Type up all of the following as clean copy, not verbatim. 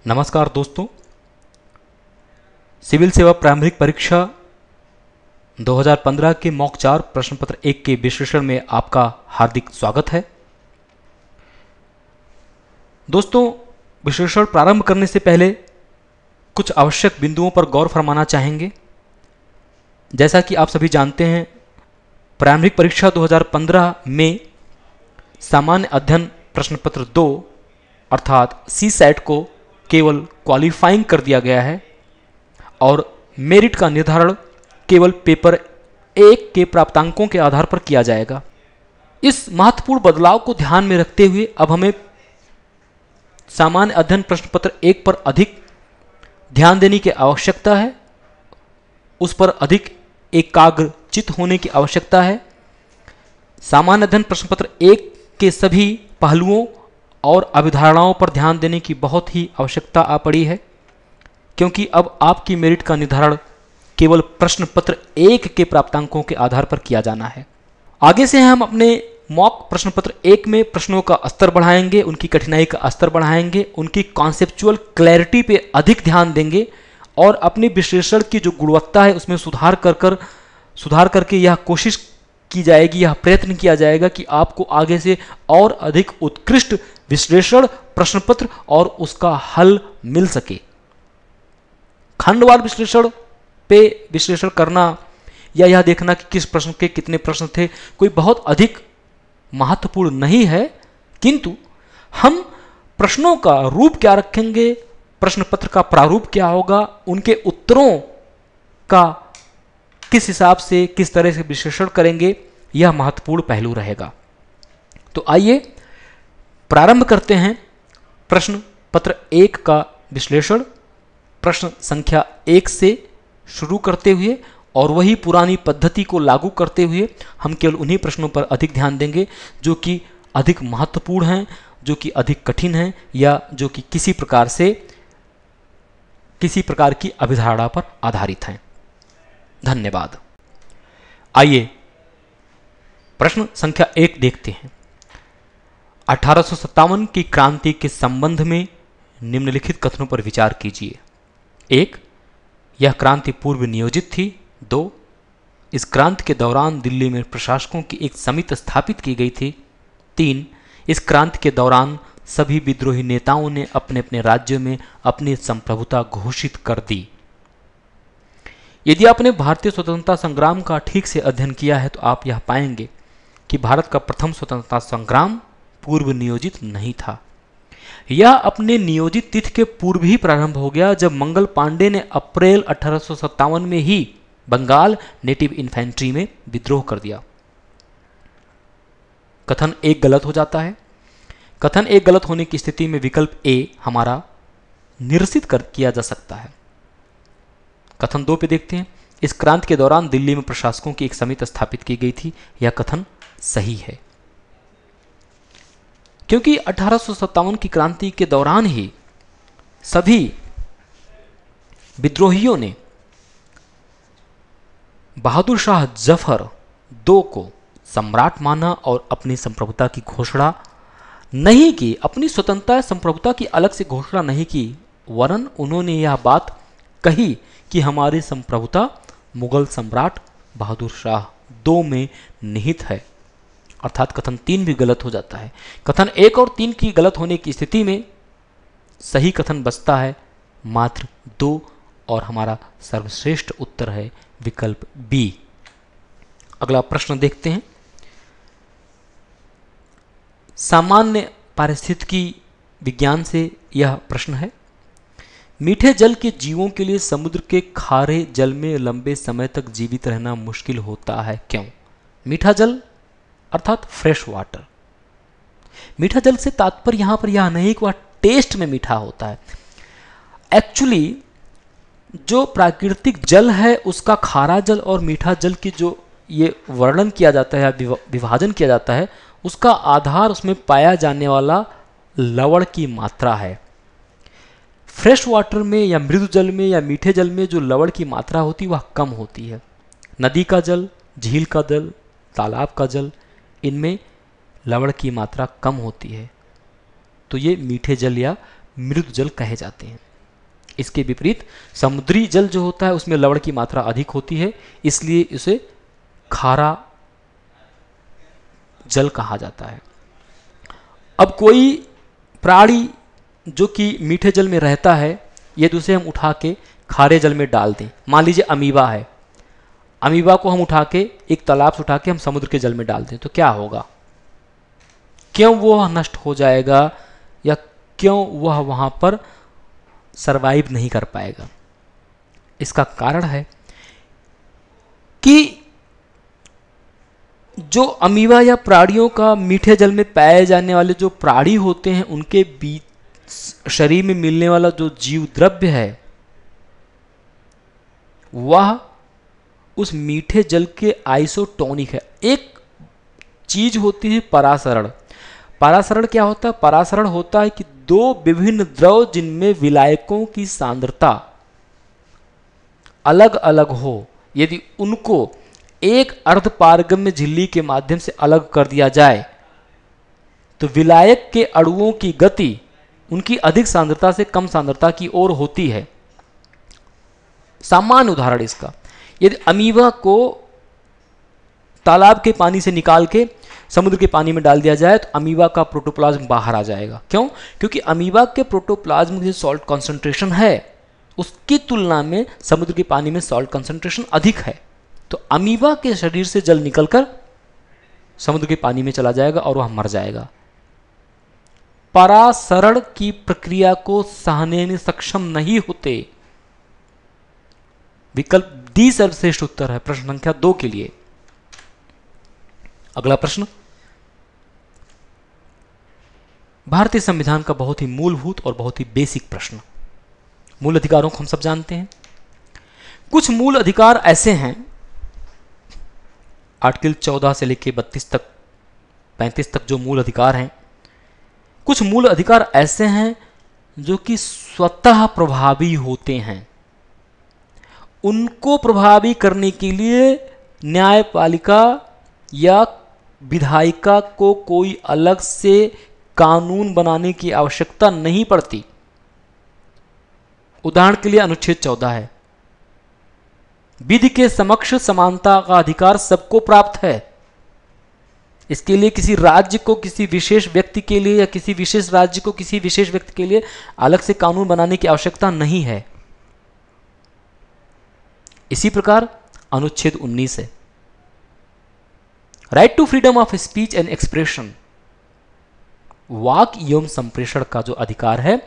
नमस्कार दोस्तों, सिविल सेवा प्रारंभिक परीक्षा 2015 के मॉक 4 प्रश्न पत्र 1 के विश्लेषण में आपका हार्दिक स्वागत है। दोस्तों, विश्लेषण प्रारंभ करने से पहले कुछ आवश्यक बिंदुओं पर गौर फरमाना चाहेंगे। जैसा कि आप सभी जानते हैं, प्रारंभिक परीक्षा 2015 में सामान्य अध्ययन प्रश्न पत्र 2 अर्थात CSAT को केवल क्वालिफाइंग कर दिया गया है और मेरिट का निर्धारण केवल पेपर 1 के प्राप्तांकों के आधार पर किया जाएगा। इस महत्वपूर्ण बदलाव को ध्यान में रखते हुए अब हमें सामान्य अध्ययन प्रश्न पत्र 1 पर अधिक ध्यान देने की आवश्यकता है, उस पर अधिक एकाग्रचित होने की आवश्यकता है। सामान्य अध्ययन प्रश्न पत्र 1 के सभी पहलुओं और अवधारणाओं पर ध्यान देने की बहुत ही आवश्यकता आ पड़ी है, क्योंकि अब आपकी मेरिट का निर्धारण केवल प्रश्न पत्र 1 के प्राप्तांकों के आधार पर किया जाना है। आगे से हम अपने मॉक प्रश्न पत्र 1 में प्रश्नों का स्तर बढ़ाएंगे, उनकी कठिनाई का स्तर बढ़ाएंगे, उनकी कॉन्सेप्चुअल क्लैरिटी पे अधिक ध्यान देंगे और अपने विश्लेषण की जो गुणवत्ता है उसमें सुधार करके यह कोशिश की जाएगी, यह प्रयत्न किया जाएगा कि आपको आगे से और अधिक उत्कृष्ट विश्लेषण प्रश्न पत्र और उसका हल मिल सके। खंडवार विश्लेषण पे विश्लेषण करना या यह देखना कि किस प्रश्न के कितने प्रश्न थे कोई बहुत अधिक महत्वपूर्ण नहीं है, किंतु हम प्रश्नों का रूप क्या रखेंगे, प्रश्न पत्र का प्रारूप क्या होगा, उनके उत्तरों का किस हिसाब से किस तरह से विश्लेषण करेंगे, यह महत्वपूर्ण पहलू रहेगा। तो आइए प्रारंभ करते हैं प्रश्न पत्र 1 का विश्लेषण प्रश्न संख्या 1 से शुरू करते हुए और वही पुरानी पद्धति को लागू करते हुए हम केवल उन्हीं प्रश्नों पर अधिक ध्यान देंगे जो कि अधिक महत्वपूर्ण हैं, जो कि अधिक कठिन हैं या जो कि किसी प्रकार की अभिधारणा पर आधारित हैं। धन्यवाद। आइए प्रश्न संख्या 1 देखते हैं। 1857 की क्रांति के संबंध में निम्नलिखित कथनों पर विचार कीजिए। 1. यह क्रांति पूर्व नियोजित थी। 2. इस क्रांति के दौरान दिल्ली में प्रशासकों की एक समिति स्थापित की गई थी। 3. इस क्रांति के दौरान सभी विद्रोही नेताओं ने अपने अपने राज्यों में अपनी संप्रभुता घोषित कर दी। यदि आपने भारतीय स्वतंत्रता संग्राम का ठीक से अध्ययन किया है तो आप यह पाएंगे कि भारत का प्रथम स्वतंत्रता संग्राम पूर्व नियोजित नहीं था। यह अपने नियोजित तिथि के पूर्व ही प्रारंभ हो गया जब मंगल पांडे ने अप्रैल 1857 में ही बंगाल नेटिव इन्फेंट्री में विद्रोह कर दिया। कथन 1 गलत हो जाता है। कथन 1 गलत होने की स्थिति में विकल्प A हमारा निरसित किया जा सकता है। कथन 2 पे देखते हैं। इस क्रांति के दौरान दिल्ली में प्रशासकों की एक समिति स्थापित की गई थी। यह कथन सही है, क्योंकि 1857 की क्रांति के दौरान ही सभी विद्रोहियों ने बहादुर शाह जफर II को सम्राट माना और अपनी संप्रभुता की घोषणा नहीं की, अपनी स्वतंत्रता संप्रभुता की अलग से घोषणा नहीं की, वरन उन्होंने यह बात कही कि हमारी संप्रभुता मुगल सम्राट बहादुर शाह II में निहित है। अर्थात कथन 3 भी गलत हो जाता है। कथन 1 और 3 की गलत होने की स्थिति में सही कथन बचता है मात्र 2 और हमारा सर्वश्रेष्ठ उत्तर है विकल्प B। अगला प्रश्न देखते हैं। सामान्य पारिस्थितिकी विज्ञान से यह प्रश्न है। मीठे जल के जीवों के लिए समुद्र के खारे जल में लंबे समय तक जीवित रहना मुश्किल होता है, क्यों? मीठा जल अर्थात फ्रेश वाटर। मीठा जल से तात्पर्य यहां पर यह नहीं कि वह टेस्ट में मीठा होता है। एक्चुअली जो प्राकृतिक जल है उसका खारा जल और मीठा जल की जो ये वर्णन किया जाता है, विभाजन किया जाता है, उसका आधार उसमें पाया जाने वाला लवण की मात्रा है। फ्रेश वाटर में या मृदु जल में या मीठे जल में जो लवण की मात्रा होती है वह कम होती है। नदी का जल, झील का जल, तालाब का जल, इनमें लवण की मात्रा कम होती है। तो ये मीठे जल या मृदु जल कहे जाते हैं। इसके विपरीत समुद्री जल जो होता है उसमें लवण की मात्रा अधिक होती है, इसलिए इसे खारा जल कहा जाता है। अब कोई प्राणी जो कि मीठे जल में रहता है, यदि उसे हम उठा के खारे जल में डाल दें, मान लीजिए अमीबा है, अमीबा को हम उठा के एक तालाब से उठा के हम समुद्र के जल में डाल दें तो क्या होगा? क्यों वो नष्ट हो जाएगा या क्यों वह वहां पर सरवाइव नहीं कर पाएगा? इसका कारण है कि जो अमीबा या प्राणियों का मीठे जल में पाए जाने वाले जो प्राणी होते हैं उनके बीच शरीर में मिलने वाला जो जीव द्रव्य है वह उस मीठे जल के आइसोटोनिक है। एक चीज होती है परासरण। परासरण क्या होता है? परासरण होता है कि दो विभिन्न द्रव जिनमें विलायकों की सांद्रता अलग अलग हो, यदि उनको एक अर्धपारगम्य झिल्ली के माध्यम से अलग कर दिया जाए तो विलायक के अणुओं की गति उनकी अधिक सांद्रता से कम सांद्रता की ओर होती है। सामान्य उदाहरण इसका, यदि अमीबा को तालाब के पानी से निकाल के समुद्र के पानी में डाल दिया जाए तो अमीबा का प्रोटोप्लाज्म बाहर आ जाएगा। क्यों? क्योंकि अमीबा के प्रोटोप्लाज्म में सॉल्ट कंसंट्रेशन है उसकी तुलना में समुद्र के पानी में सॉल्ट कंसंट्रेशन अधिक है, तो अमीबा के शरीर से जल निकलकर समुद्र के पानी में चला जाएगा और वह मर जाएगा। परासरण की प्रक्रिया को सहने में सक्षम नहीं होते। विकल्प डी सर्वश्रेष्ठ उत्तर है प्रश्न संख्या 2 के लिए। अगला प्रश्न, भारतीय संविधान का बहुत ही मूलभूत और बहुत ही बेसिक प्रश्न। मूल अधिकारों को हम सब जानते हैं। कुछ मूल अधिकार ऐसे हैं, आर्टिकल 14 से लेकर 32 तक 35 तक जो मूल अधिकार हैं, कुछ मूल अधिकार ऐसे हैं जो कि स्वतः प्रभावी होते हैं। उनको प्रभावी करने के लिए न्यायपालिका या विधायिका को कोई अलग से कानून बनाने की आवश्यकता नहीं पड़ती। उदाहरण के लिए अनुच्छेद 14 है, विधि के समक्ष समानता का अधिकार सबको प्राप्त है। इसके लिए किसी राज्य को किसी विशेष व्यक्ति के लिए या किसी विशेष राज्य को किसी विशेष व्यक्ति के लिए अलग से कानून बनाने की आवश्यकता नहीं है। इसी प्रकार अनुच्छेद 19 है, right to freedom of speech and expression, वाक एवं संप्रेषण का जो अधिकार है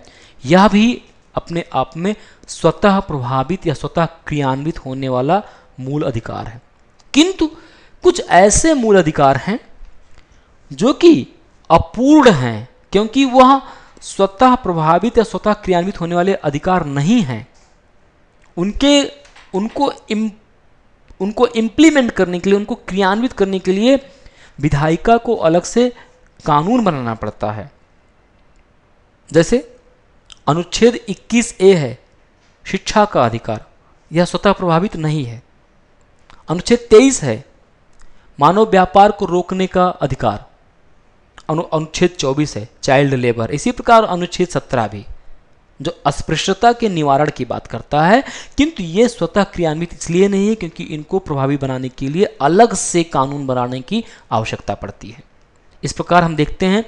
यह भी अपने आप में स्वतः प्रभावित या स्वतः क्रियान्वित होने वाला मूल अधिकार है। किंतु कुछ ऐसे मूल अधिकार हैं जो कि अपूर्ण हैं, क्योंकि वह स्वतः प्रभावित या स्वतः क्रियान्वित होने वाले अधिकार नहीं हैं। उनको इम्प्लीमेंट करने के लिए, उनको क्रियान्वित करने के लिए विधायिका को अलग से कानून बनाना पड़ता है। जैसे अनुच्छेद 21A है, शिक्षा का अधिकार, यह स्वतः प्रभावित नहीं है। अनुच्छेद 23 है, मानव व्यापार को रोकने का अधिकार। अनुच्छेद 24 है, चाइल्ड लेबर। इसी प्रकार अनुच्छेद 17 भी जो अस्पृश्यता के निवारण की बात करता है, किंतु ये स्वतः क्रियान्वित इसलिए नहीं है क्योंकि इनको प्रभावी बनाने के लिए अलग से कानून बनाने की आवश्यकता पड़ती है। इस प्रकार हम देखते हैं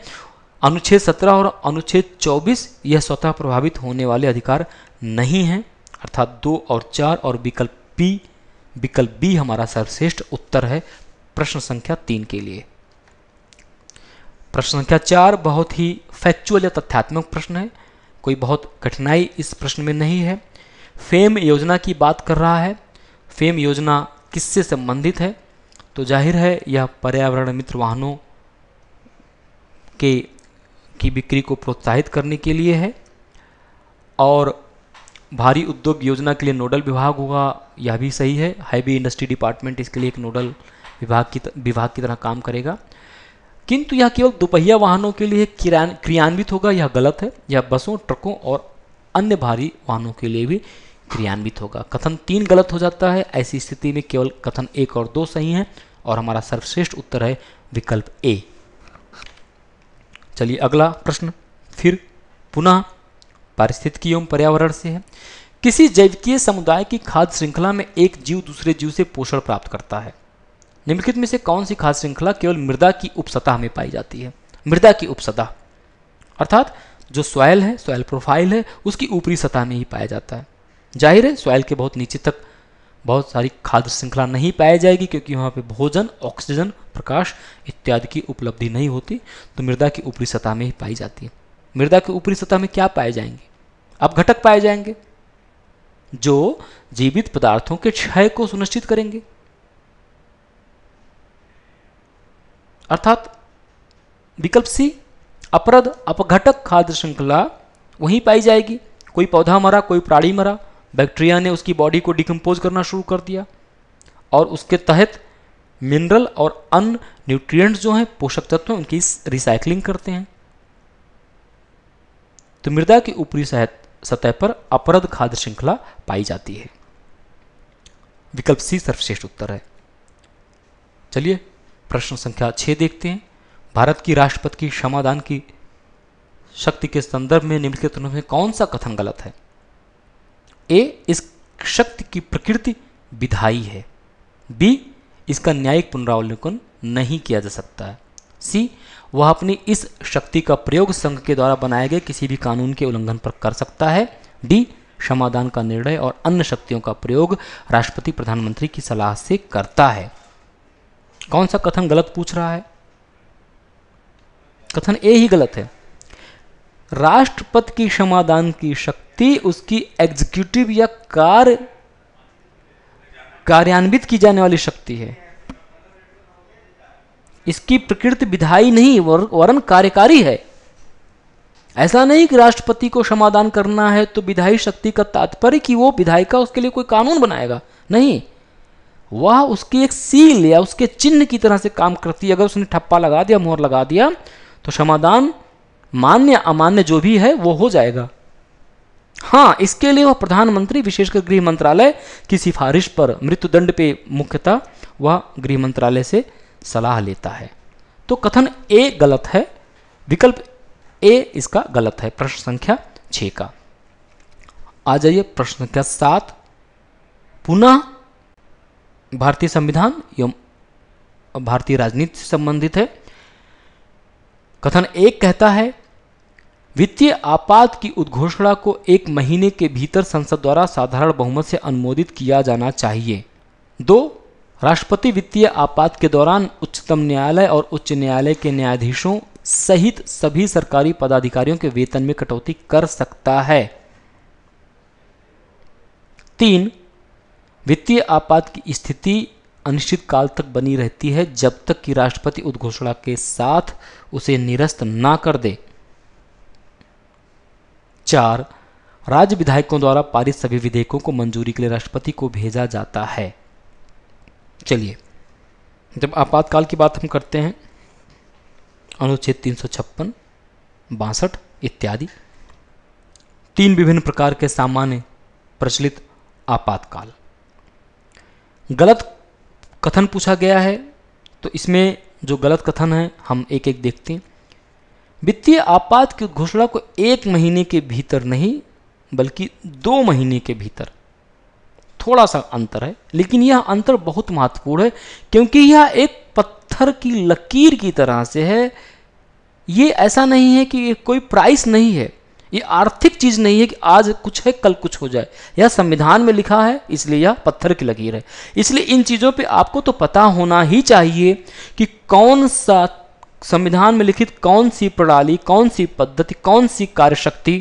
अनुच्छेद 17 और अनुच्छेद 24 यह स्वतः प्रभावित होने वाले अधिकार नहीं हैं, अर्थात 2 और 4 और विकल्प बी हमारा सर्वश्रेष्ठ उत्तर है प्रश्न संख्या 3 के लिए। प्रश्न संख्या 4 बहुत ही फैक्चुअल या तथ्यात्मक प्रश्न है, कोई बहुत कठिनाई इस प्रश्न में नहीं है। फेम योजना की बात कर रहा है। फेम योजना किससे संबंधित है? तो जाहिर है यह पर्यावरण मित्र वाहनों की बिक्री को प्रोत्साहित करने के लिए है और भारी उद्योग योजना के लिए नोडल विभाग होगा, यह भी सही है। हैवी इंडस्ट्री डिपार्टमेंट इसके लिए एक नोडल विभाग की तरह काम करेगा, किंतु यह केवल दोपहिया वाहनों के लिए क्रियान्वित होगा, यह गलत है। यह बसों, ट्रकों और अन्य भारी वाहनों के लिए भी क्रियान्वित होगा। कथन 3 गलत हो जाता है। ऐसी स्थिति में केवल कथन 1 और 2 सही हैं और हमारा सर्वश्रेष्ठ उत्तर है विकल्प ए। चलिए अगला प्रश्न, फिर पुनः पारिस्थितिकी एवं पर्यावरण से है। किसी जैविकीय समुदाय की खाद्य श्रृंखला में एक जीव दूसरे जीव से पोषण प्राप्त करता है। निम्नलिखित में से कौन सी खाद्य श्रृंखला केवल मृदा की उपसतह में पाई जाती है? मृदा की उपसतह अर्थात जो सॉइल है, सॉइल प्रोफाइल है, उसकी ऊपरी सतह में ही पाया जाता है। जाहिर है सॉइल के बहुत नीचे तक बहुत सारी खाद्य श्रृंखला नहीं पाई जाएगी, क्योंकि वहाँ पे भोजन, ऑक्सीजन, प्रकाश इत्यादि की उपलब्धि नहीं होती, तो मृदा की ऊपरी सतह में ही पाई जाती है। मृदा की ऊपरी सतह में क्या पाए जाएंगे? अब घटक पाए जाएंगे जो जीवित पदार्थों के क्षय को सुनिश्चित करेंगे, अर्थात विकल्प सी अपरद अपघटक खाद्य श्रृंखला वहीं पाई जाएगी। कोई पौधा मरा, कोई प्राणी मरा, बैक्टीरिया ने उसकी बॉडी को डिकम्पोज करना शुरू कर दिया और उसके तहत मिनरल और अन्य न्यूट्रिएंट्स जो हैं, पोषक तत्व हैं, उनकी रिसाइकलिंग करते हैं। तो मृदा की ऊपरी सतह पर अपरद खाद्य श्रृंखला पाई जाती है। विकल्प सी सर्वश्रेष्ठ उत्तर है। चलिए प्रश्न संख्या 6 देखते हैं। भारत की राष्ट्रपति की क्षमादान की शक्ति के संदर्भ में निम्नलिखित में कौन सा कथन गलत है? ए, इस शक्ति की प्रकृति विधायी है। बी, इसका न्यायिक पुनरावलोकन नहीं किया जा सकता है। सी, वह अपनी इस शक्ति का प्रयोग संघ के द्वारा बनाए गए किसी भी कानून के उल्लंघन पर कर सकता है। डी, क्षमादान का निर्णय और अन्य शक्तियों का प्रयोग राष्ट्रपति प्रधानमंत्री की सलाह से करता है। कौन सा कथन गलत पूछ रहा है? कथन ए ही गलत है। राष्ट्रपति की क्षमादान की शक्ति उसकी एग्जीक्यूटिव या कार्यान्वित की जाने वाली शक्ति है। इसकी प्रकृति विधायी नहीं वरन कार्यकारी है। ऐसा नहीं कि राष्ट्रपति को क्षमादान करना है तो विधायी शक्ति का तात्पर्य कि वो विधायिका उसके लिए कोई कानून बनाएगा, नहीं। वह उसकी एक सील या उसके चिन्ह की तरह से काम करती है। अगर उसने ठप्पा लगा दिया, मोहर लगा दिया, तो क्षमादान मान्य अमान्य जो भी है वो हो जाएगा। हाँ, इसके लिए वह प्रधानमंत्री विशेषकर गृह मंत्रालय की सिफारिश पर मृत्युदंड पे मुख्यतः वह गृह मंत्रालय से सलाह लेता है। तो कथन ए गलत है। विकल्प ए इसका गलत है प्रश्न संख्या 6 का। आ जाइए प्रश्न संख्या 7। पुनः भारतीय संविधान एवं भारतीय राजनीति से संबंधित है। कथन 1 कहता है, वित्तीय आपात की उद्घोषणा को 1 महीने के भीतर संसद द्वारा साधारण बहुमत से अनुमोदित किया जाना चाहिए। 2, राष्ट्रपति वित्तीय आपात के दौरान उच्चतम न्यायालय और उच्च न्यायालय के न्यायाधीशों सहित सभी सरकारी पदाधिकारियों के वेतन में कटौती कर सकता है। 3, वित्तीय आपात की स्थिति अनिश्चित काल तक बनी रहती है जब तक कि राष्ट्रपति उद्घोषणा के साथ उसे निरस्त ना कर दे। 4, राज्य विधायकों द्वारा पारित सभी विधेयकों को मंजूरी के लिए राष्ट्रपति को भेजा जाता है। चलिए, जब आपातकाल की बात हम करते हैं, अनुच्छेद 356, 62 इत्यादि 3 विभिन्न प्रकार के सामान्य प्रचलित आपातकाल। गलत कथन पूछा गया है, तो इसमें जो गलत कथन है हम एक एक देखते हैं। वित्तीय आपात की घोषणा को 1 महीने के भीतर नहीं बल्कि 2 महीने के भीतर, थोड़ा सा अंतर है, लेकिन यह अंतर बहुत महत्वपूर्ण है क्योंकि यह एक पत्थर की लकीर की तरह से है। ये ऐसा नहीं है कि ये कोई प्राइस नहीं है, ये आर्थिक चीज नहीं है कि आज कुछ है कल कुछ हो जाए। यह संविधान में लिखा है, इसलिए यह पत्थर की लकीर है। इसलिए इन चीजों पे आपको तो पता होना ही चाहिए कि कौन सा संविधान में लिखित कौन सी प्रणाली, कौन सी पद्धति, कौन सी कार्यशक्ति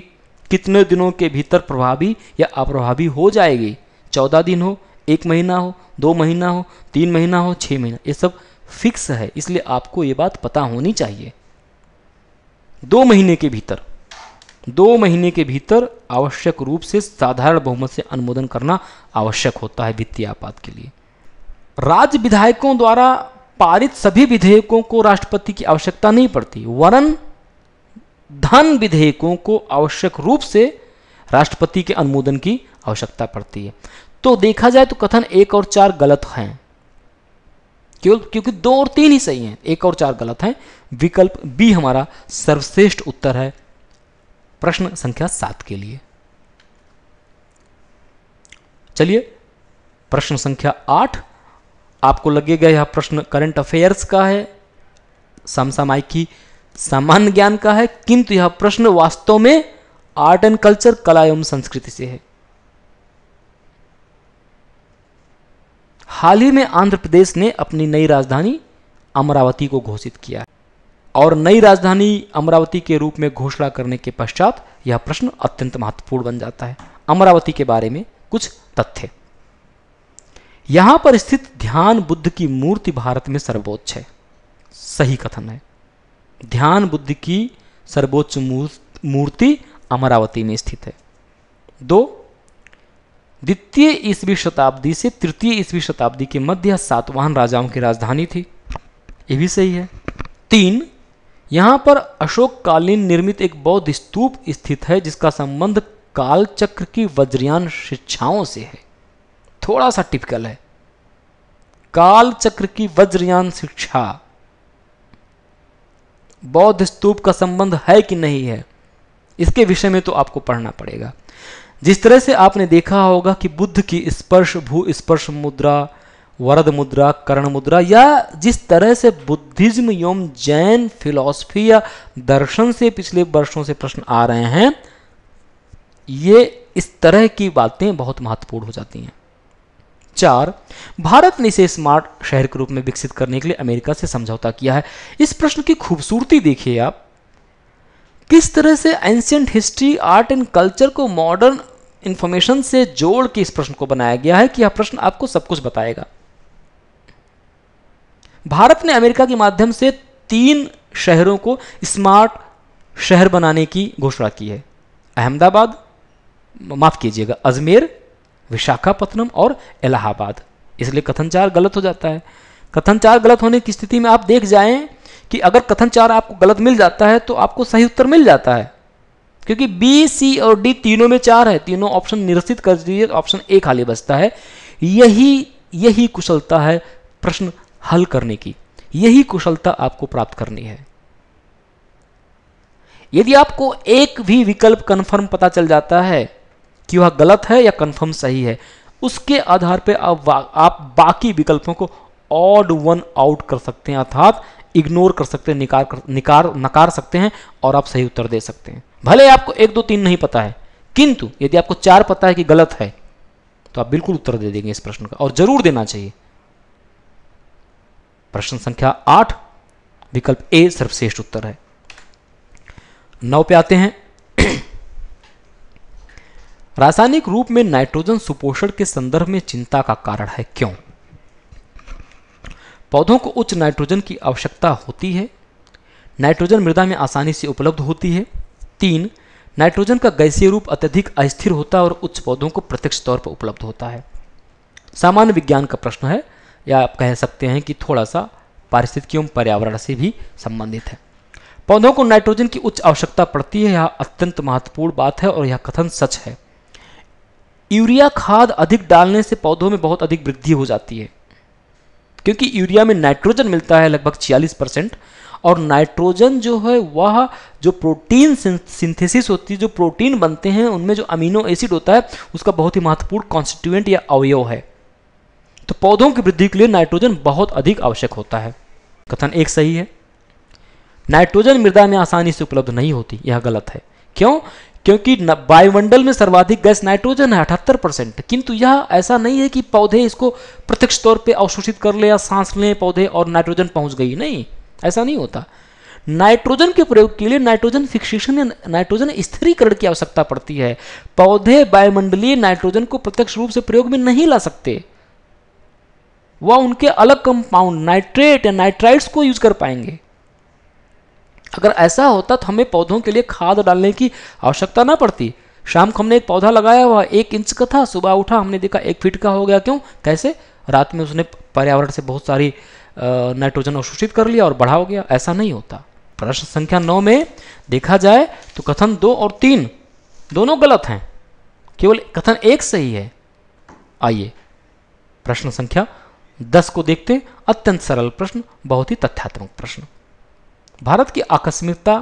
कितने दिनों के भीतर प्रभावी या अप्रभावी हो जाएगी। 14 दिन हो, 1 महीना हो, 2 महीना हो, 3 महीना हो, 6 महीना, ये सब फिक्स है। इसलिए आपको ये बात पता होनी चाहिए। 2 महीने के भीतर, 2 महीने के भीतर आवश्यक रूप से साधारण बहुमत से अनुमोदन करना आवश्यक होता है वित्तीय आपात के लिए। राज्य विधायकों द्वारा पारित सभी विधेयकों को राष्ट्रपति की आवश्यकता नहीं पड़ती, वरन धन विधेयकों को आवश्यक रूप से राष्ट्रपति के अनुमोदन की आवश्यकता पड़ती है। तो देखा जाए तो कथन 1 और 4 गलत हैं, क्योंकि 2 और 3 ही सही हैं, 1 और 4 गलत हैं। विकल्प बी हमारा सर्वश्रेष्ठ उत्तर है प्रश्न संख्या 7 के लिए। चलिए प्रश्न संख्या 8, आपको लगेगा यह प्रश्न करंट अफेयर्स का है, समसामयिकी सामान्य ज्ञान का है, किंतु यह प्रश्न वास्तव में आर्ट एंड कल्चर, कला एवं संस्कृति से है। हाल ही में आंध्र प्रदेश ने अपनी नई राजधानी अमरावती को घोषित किया है और नई राजधानी अमरावती के रूप में घोषणा करने के पश्चात यह प्रश्न अत्यंत महत्वपूर्ण बन जाता है। अमरावती के बारे में कुछ तथ्य। यहां पर स्थित ध्यान बुद्ध की मूर्ति भारत में सर्वोच्च है। सही कथन है। ध्यान बुद्ध की सर्वोच्च मूर्ति अमरावती में स्थित है। 2, द्वितीय ईसवी शताब्दी से तृतीय ईसवी शताब्दी के मध्य सातवाहन राजाओं की राजधानी थी। यह भी सही है। 3, यहां पर अशोककालीन निर्मित एक बौद्ध स्तूप स्थित है जिसका संबंध कालचक्र की वज्रयान शिक्षाओं से है। थोड़ा सा टिपिकल है। कालचक्र की वज्रयान शिक्षा बौद्ध स्तूप का संबंध है कि नहीं है, इसके विषय में तो आपको पढ़ना पड़ेगा। जिस तरह से आपने देखा होगा कि बुद्ध की स्पर्श भू स्पर्श मुद्रा, वरद मुद्रा, कर्ण मुद्रा, या जिस तरह से बुद्धिज्म एवं जैन फिलॉसफी या दर्शन से पिछले वर्षों से प्रश्न आ रहे हैं, ये इस तरह की बातें बहुत महत्वपूर्ण हो जाती हैं। 4, भारत ने इसे स्मार्ट शहर के रूप में विकसित करने के लिए अमेरिका से समझौता किया है। इस प्रश्न की खूबसूरती देखिए आप, किस तरह से ancient history, art and culture को मॉडर्न इंफॉर्मेशन से जोड़ के इस प्रश्न को बनाया गया है कि यह प्रश्न आपको सब कुछ बताएगा। भारत ने अमेरिका के माध्यम से 3 शहरों को स्मार्ट शहर बनाने की घोषणा की है। अहमदाबाद, माफ कीजिएगा, अजमेर, विशाखापत्तनम और इलाहाबाद। इसलिए कथन 4 गलत हो जाता है। कथन 4 गलत होने की स्थिति में आप देख जाएं कि अगर कथन 4 आपको गलत मिल जाता है तो आपको सही उत्तर मिल जाता है, क्योंकि बी, सी और डी तीनों में 4 है। तीनों ऑप्शन निरसित कर दीजिए, ऑप्शन ए खाली बचता है। यही कुशलता है प्रश्न हल करने की, यही कुशलता आपको प्राप्त करनी है। यदि आपको एक भी विकल्प कंफर्म पता चल जाता है कि वह गलत है या कंफर्म सही है, उसके आधार पर आप बाकी विकल्पों को ऑड वन आउट कर सकते हैं, अर्थात इग्नोर कर सकते हैं, नकार सकते हैं और आप सही उत्तर दे सकते हैं। भले आपको 1, 2, 3 नहीं पता है, किंतु यदि आपको 4 पता है कि गलत है तो आप बिल्कुल उत्तर दे देंगे इस प्रश्न का, और जरूर देना चाहिए। प्रश्न संख्या 8, विकल्प ए सर्वश्रेष्ठ उत्तर है। 9 पे आते हैं। रासायनिक रूप में नाइट्रोजन सुपोषण के संदर्भ में चिंता का कारण है, क्यों? पौधों को उच्च नाइट्रोजन की आवश्यकता होती है। नाइट्रोजन मृदा में आसानी से उपलब्ध होती है। 3, नाइट्रोजन का गैसीय रूप अत्यधिक अस्थिर होता है और उच्च पौधों को प्रत्यक्ष तौर पर उपलब्ध होता है। सामान्य विज्ञान का प्रश्न है, या आप कह सकते हैं कि थोड़ा सा पारिस्थितिकी एवं पर्यावरण से भी संबंधित है। पौधों को नाइट्रोजन की उच्च आवश्यकता पड़ती है, यह अत्यंत महत्वपूर्ण बात है और यह कथन सच है। यूरिया खाद अधिक डालने से पौधों में बहुत अधिक वृद्धि हो जाती है, क्योंकि यूरिया में नाइट्रोजन मिलता है लगभग 46%, और नाइट्रोजन जो है वह जो प्रोटीन सिंथेसिस होती है, जो प्रोटीन बनते हैं उनमें जो अमीनो एसिड होता है उसका बहुत ही महत्वपूर्ण कॉन्स्टिट्यूएंट या अवयव है। तो पौधों की वृद्धि के लिए नाइट्रोजन बहुत अधिक आवश्यक होता है। कथन 1 सही है। नाइट्रोजन मृदा में आसानी से उपलब्ध नहीं होती, यह गलत है। क्यों? क्योंकि वायुमंडल में सर्वाधिक गैस नाइट्रोजन है 78%, किंतु यह ऐसा नहीं है कि पौधे इसको प्रत्यक्ष तौर पे अवशोषित कर ले या सांस लें पौधे और नाइट्रोजन पहुंच गई, नहीं, ऐसा नहीं होता। नाइट्रोजन के प्रयोग के लिए नाइट्रोजन फिक्सेशन या नाइट्रोजन स्थिरीकरण की आवश्यकता पड़ती है। पौधे वायुमंडलीय नाइट्रोजन को प्रत्यक्ष रूप से प्रयोग में नहीं ला सकते, वह उनके अलग कंपाउंड नाइट्रेट या नाइट्राइट्स को यूज कर पाएंगे। अगर ऐसा होता तो हमें पौधों के लिए खाद डालने की आवश्यकता ना पड़ती। शाम को हमने एक पौधा लगाया, वह 1 इंच का था, सुबह उठा हमने देखा 1 फीट का हो गया। क्यों? कैसे? रात में उसने पर्यावरण से बहुत सारी नाइट्रोजन अवशोषित कर लिया और बड़ा हो गया। ऐसा नहीं होता। प्रश्न संख्या 9 में देखा जाए तो कथन 2 और 3 दोनों गलत हैं, केवल कथन 1 सही है। आइए प्रश्न संख्या 10 को देखते। अत्यंत सरल प्रश्न, बहुत ही तथ्यात्मक प्रश्न। भारत की आकस्मिकता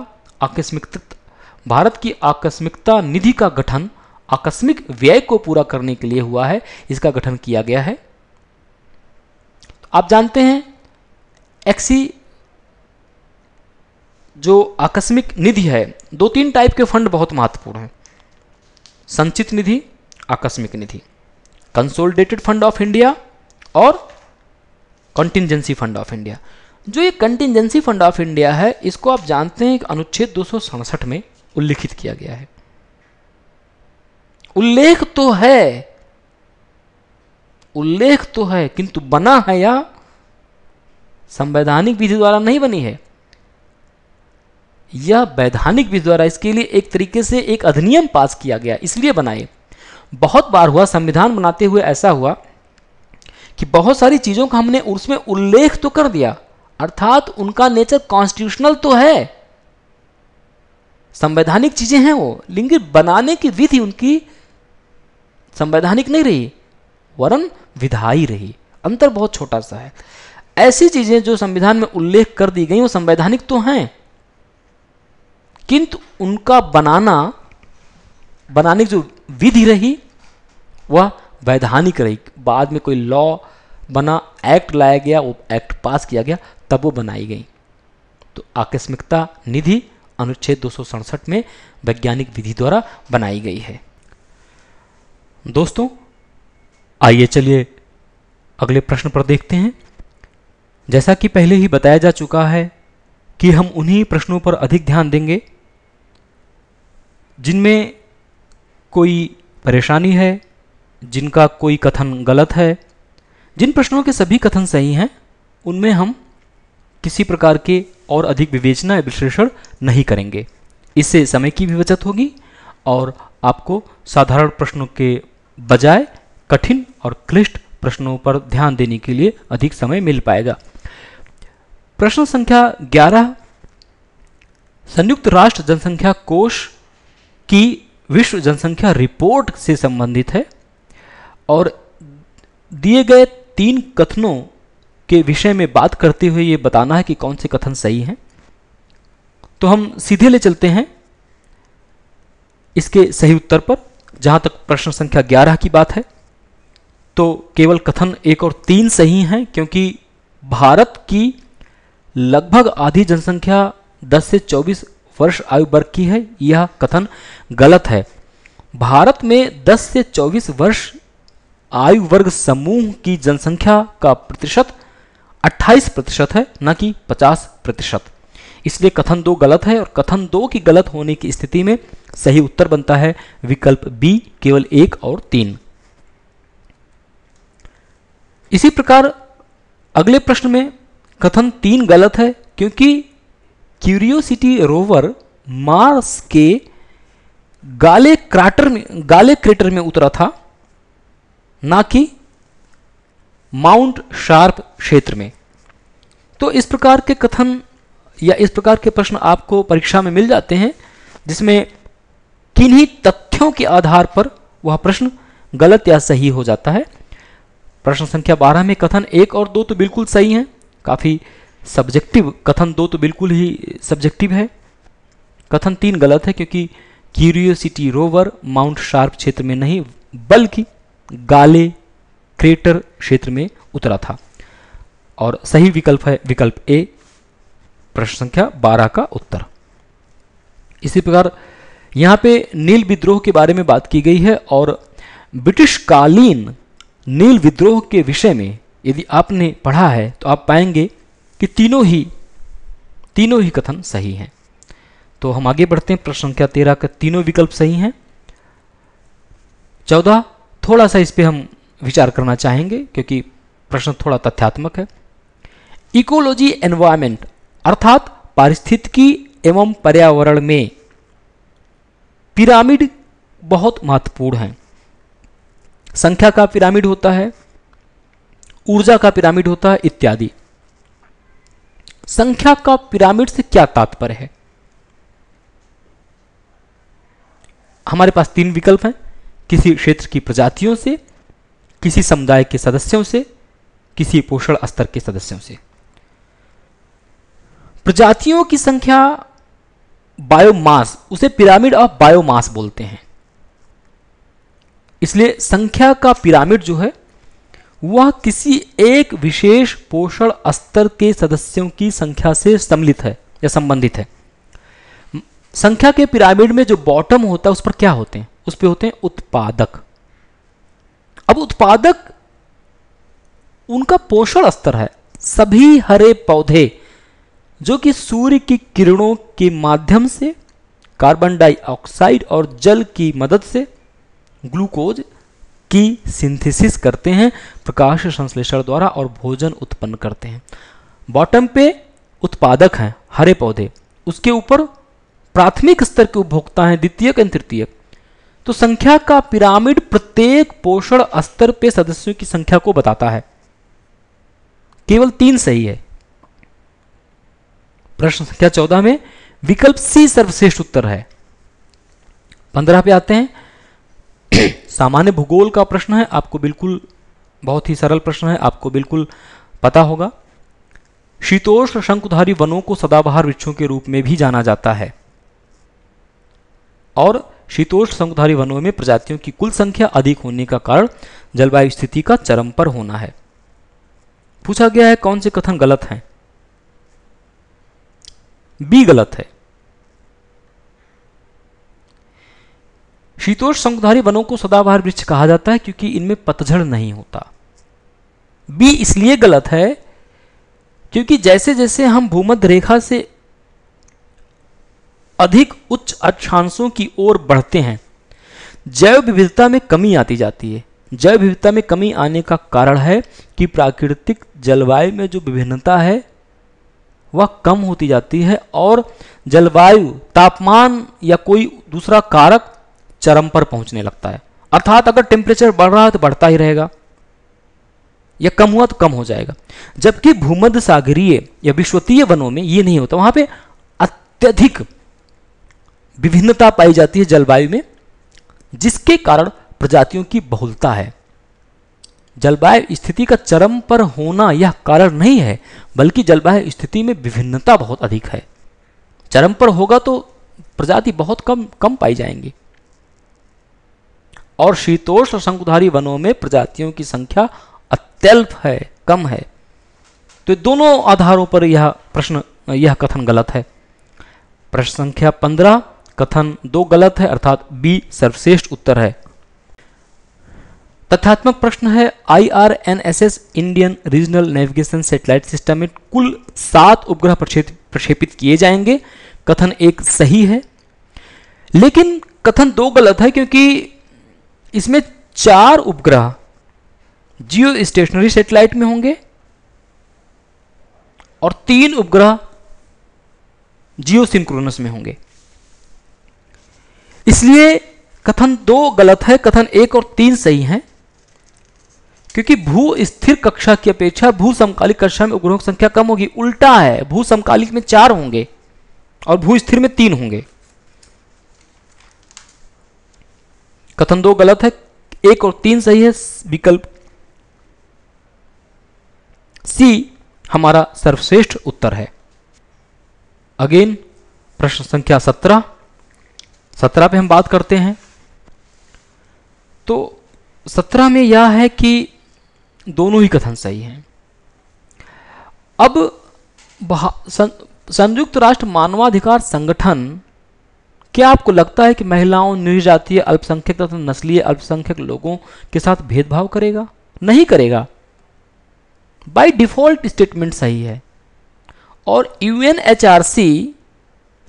भारत की आकस्मिकता निधि का गठन आकस्मिक व्यय को पूरा करने के लिए हुआ है, इसका गठन किया गया है। आप जानते हैं एक्सी जो आकस्मिक निधि है, 2-3 टाइप के फंड बहुत महत्वपूर्ण हैं। संचित निधि, आकस्मिक निधि, कंसोलिडेटेड फंड ऑफ इंडिया और कंटिजेंसी फंड ऑफ इंडिया। जो ये कंटिजेंसी फंड ऑफ इंडिया है, इसको आप जानते हैं कि अनुच्छेद 267 में उल्लिखित किया गया है। उल्लेख तो है किंतु बना है या संवैधानिक विधि द्वारा नहीं बनी है, यह वैधानिक विधि द्वारा इसके लिए एक तरीके से एक अधिनियम पास किया गया, इसलिए बनाए। बहुत बार हुआ संविधान बनाते हुए ऐसा हुआ कि बहुत सारी चीजों का हमने उसमें उल्लेख तो कर दिया, अर्थात उनका नेचर कॉन्स्टिट्यूशनल तो है, संवैधानिक चीजें हैं वो, लेकिन बनाने की विधि उनकी संवैधानिक नहीं रही वरन विधायी रही। अंतर बहुत छोटा सा है। ऐसी चीजें जो संविधान में उल्लेख कर दी गई वो संवैधानिक तो हैं, किंतु उनका बनाने की जो विधि रही वह वैधानिक रही। बाद में कोई लॉ बना, एक्ट लाया गया, वो एक्ट पास किया गया, तब वो बनाई गई। तो आकस्मिकता निधि अनुच्छेद 267 में वैज्ञानिक विधि द्वारा बनाई गई है। दोस्तों आइए चलिए अगले प्रश्न पर देखते हैं। जैसा कि पहले ही बताया जा चुका है कि हम उन्हीं प्रश्नों पर अधिक ध्यान देंगे जिनमें कोई परेशानी है, जिनका कोई कथन गलत है। जिन प्रश्नों के सभी कथन सही हैं उनमें हम किसी प्रकार के और अधिक विवेचना या विश्लेषण नहीं करेंगे। इससे समय की भी बचत होगी और आपको साधारण प्रश्नों के बजाय कठिन और क्लिष्ट प्रश्नों पर ध्यान देने के लिए अधिक समय मिल पाएगा। प्रश्न संख्या 11 संयुक्त राष्ट्र जनसंख्या कोष की विश्व जनसंख्या रिपोर्ट से संबंधित है और दिए गए 3 कथनों के विषय में बात करते हुए ये बताना है कि कौन से कथन सही हैं। तो हम सीधे ले चलते हैं इसके सही उत्तर पर। जहां तक प्रश्न संख्या 11 की बात है तो केवल कथन 1 और 3 सही हैं, क्योंकि भारत की लगभग आधी जनसंख्या 10 से 24 वर्ष आयु वर्ग की है, यह कथन गलत है। भारत में 10 से 24 वर्ष आयु वर्ग समूह की जनसंख्या का प्रतिशत 28% है, न कि 50%। इसलिए कथन 2 गलत है और कथन 2 की गलत होने की स्थिति में सही उत्तर बनता है विकल्प बी, केवल 1 और 3। इसी प्रकार अगले प्रश्न में कथन 3 गलत है, क्योंकि क्यूरियोसिटी रोवर मार्स के गाले क्रेटर में उतरा था, ना कि माउंट शार्प क्षेत्र में। तो इस प्रकार के कथन या इस प्रकार के प्रश्न आपको परीक्षा में मिल जाते हैं जिसमें किन्हीं तथ्यों के आधार पर वह प्रश्न गलत या सही हो जाता है। प्रश्न संख्या 12 में कथन 1 और 2 तो बिल्कुल सही हैं, काफी सब्जेक्टिव कथन 2 तो बिल्कुल ही सब्जेक्टिव है। कथन 3 गलत है, क्योंकि क्यूरियोसिटी रोवर माउंट शार्प क्षेत्र में नहीं बल्कि गाले क्रेटर क्षेत्र में उतरा था। और सही विकल्प है विकल्प ए, प्रश्न संख्या 12 का उत्तर। इसी प्रकार यहां पे नील विद्रोह के बारे में बात की गई है और ब्रिटिश कालीन नील विद्रोह के विषय में यदि आपने पढ़ा है तो आप पाएंगे कि तीनों ही कथन सही हैं। तो हम आगे बढ़ते हैं। प्रश्न संख्या 13 का तीनों विकल्प सही हैं। 14 थोड़ा सा इस पे हम विचार करना चाहेंगे क्योंकि प्रश्न थोड़ा तथ्यात्मक है। इकोलॉजी एनवायरमेंट अर्थात पारिस्थितिकी एवं पर्यावरण में पिरामिड बहुत महत्वपूर्ण है। संख्या का पिरामिड होता है, ऊर्जा का पिरामिड होता है इत्यादि। संख्या का पिरामिड से क्या तात्पर्य है? हमारे पास 3 विकल्प हैं, किसी क्षेत्र की प्रजातियों से, किसी समुदाय के सदस्यों से, किसी पोषण स्तर के सदस्यों से। प्रजातियों की संख्या बायोमास, उसे पिरामिड ऑफ बायोमास बोलते हैं। इसलिए संख्या का पिरामिड जो है वह किसी एक विशेष पोषण स्तर के सदस्यों की संख्या से सम्मिलित है या संबंधित है। संख्या के पिरामिड में जो बॉटम होता है उस पर क्या होते हैं? उस पर होते हैं उत्पादक। अब उत्पादक उनका पोषण स्तर है। सभी हरे पौधे जो कि सूर्य की किरणों के माध्यम से कार्बन डाइऑक्साइड और जल की मदद से ग्लूकोज की सिंथेसिस करते हैं प्रकाश संश्लेषण द्वारा और भोजन उत्पन्न करते हैं। बॉटम पे उत्पादक हैं हरे पौधे, उसके ऊपर प्राथमिक स्तर के उपभोक्ता हैं द्वितीयक एवं तृतीयक। तो संख्या का पिरामिड प्रत्येक पोषण स्तर पे सदस्यों की संख्या को बताता है। केवल 3 सही है। प्रश्न संख्या 14 में विकल्प सी सर्वश्रेष्ठ उत्तर है। 15 पे आते हैं। सामान्य भूगोल का प्रश्न है, आपको बिल्कुल बहुत ही सरल प्रश्न है, आपको बिल्कुल पता होगा। शीतोष्ण शंकुधारी वनों को सदाबहार वृक्षों के रूप में भी जाना जाता है और शीतोष्ण शंकुधारी वनों में प्रजातियों की कुल संख्या अधिक होने का कारण जलवायु स्थिति का चरम पर होना है। पूछा गया है कौन से कथन गलत हैं? बी गलत है। शीतोष्ण शंकुधारी वनों को सदाबहार वृक्ष कहा जाता है क्योंकि इनमें पतझड़ नहीं होता। बी इसलिए गलत है क्योंकि जैसे जैसे हम भूमध्य रेखा से अधिक उच्च अक्षांशों की ओर बढ़ते हैं जैव विविधता में कमी आती जाती है। जैव विविधता में कमी आने का कारण है कि प्राकृतिक जलवायु में जो विभिन्नता है वह कम होती जाती है और जलवायु तापमान या कोई दूसरा कारक चरम पर पहुंचने लगता है। अर्थात अगर टेम्परेचर बढ़ रहा है तो बढ़ता ही रहेगा या कम हुआ तो कम हो जाएगा। जबकि भूमध्य सागरीय या विश्वतीय वनों में ये नहीं होता, वहां पे अत्यधिक विभिन्नता पाई जाती है जलवायु में, जिसके कारण प्रजातियों की बहुलता है। जलवायु स्थिति का चरम पर होना यह कारण नहीं है, बल्कि जलवायु स्थिति में विभिन्नता बहुत अधिक है। चरम पर होगा तो प्रजाति बहुत कम पाई जाएंगी और शीतोष्ण शंकुधारी वनों में प्रजातियों की संख्या अत्यल्प है, कम है। तो दोनों आधारों पर यह कथन गलत है। प्रश्न संख्या 15 कथन 2 गलत है, अर्थात बी सर्वश्रेष्ठ उत्तर है। तथ्यात्मक प्रश्न है IRNSS Indian regional navigation satellite system में कुल 7 उपग्रह प्रक्षेपित किए जाएंगे। कथन 1 सही है, लेकिन कथन 2 गलत है क्योंकि इसमें 4 उपग्रह जियो स्टेशनरी सैटेलाइट में होंगे और 3 उपग्रह जियो सिंक्रोनस में होंगे। इसलिए कथन 2 गलत है, कथन 1 और 3 सही हैं क्योंकि भू स्थिर कक्षा की अपेक्षा भू समकालिक कक्षा में उपग्रहों की संख्या कम होगी। उल्टा है, भू समकालिक में 4 होंगे और भू स्थिर में 3 होंगे। कथन 2 गलत है, 1 और 3 सही है। विकल्प सी हमारा सर्वश्रेष्ठ उत्तर है। अगेन प्रश्न संख्या 17 पे हम बात करते हैं। तो 17 में यह है कि दोनों ही कथन सही हैं। अब संयुक्त राष्ट्र मानवाधिकार संगठन, क्या आपको लगता है कि महिलाओं, निर्जातीय, अल्पसंख्यक तथा नस्लीय अल्पसंख्यक लोगों के साथ भेदभाव करेगा? नहीं करेगा। बाय डिफॉल्ट स्टेटमेंट सही है। और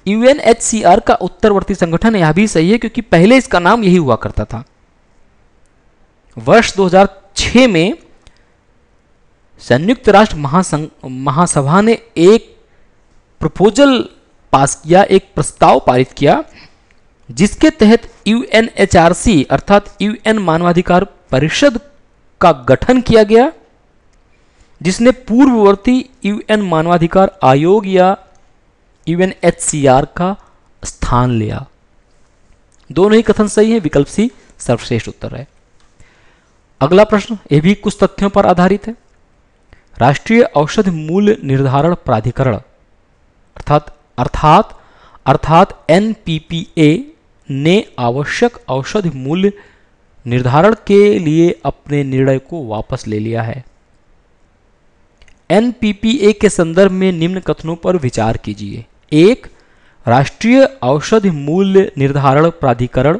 UNHCR का उत्तरवर्ती संगठन यह भी सही है क्योंकि पहले इसका नाम यही हुआ करता था। वर्ष 2006 में संयुक्त राष्ट्र महासभा ने एक प्रपोजल पास किया, एक प्रस्ताव पारित किया, जिसके तहत UNHRC अर्थात UN मानवाधिकार परिषद का गठन किया गया, जिसने पूर्ववर्ती UN मानवाधिकार आयोग या UNHCR का स्थान लिया। दोनों ही कथन सही है। विकल्प सी सर्वश्रेष्ठ उत्तर है। अगला प्रश्न ये भी कुछ तथ्यों पर आधारित है। राष्ट्रीय औषधि मूल्य निर्धारण प्राधिकरण अर्थात अर्थात एनपीपीए ने आवश्यक औषधि मूल्य निर्धारण के लिए अपने निर्णय को वापस ले लिया है। एनपीपीए के संदर्भ में निम्न कथनों पर विचार कीजिए। एक, राष्ट्रीय औषधि मूल्य निर्धारण प्राधिकरण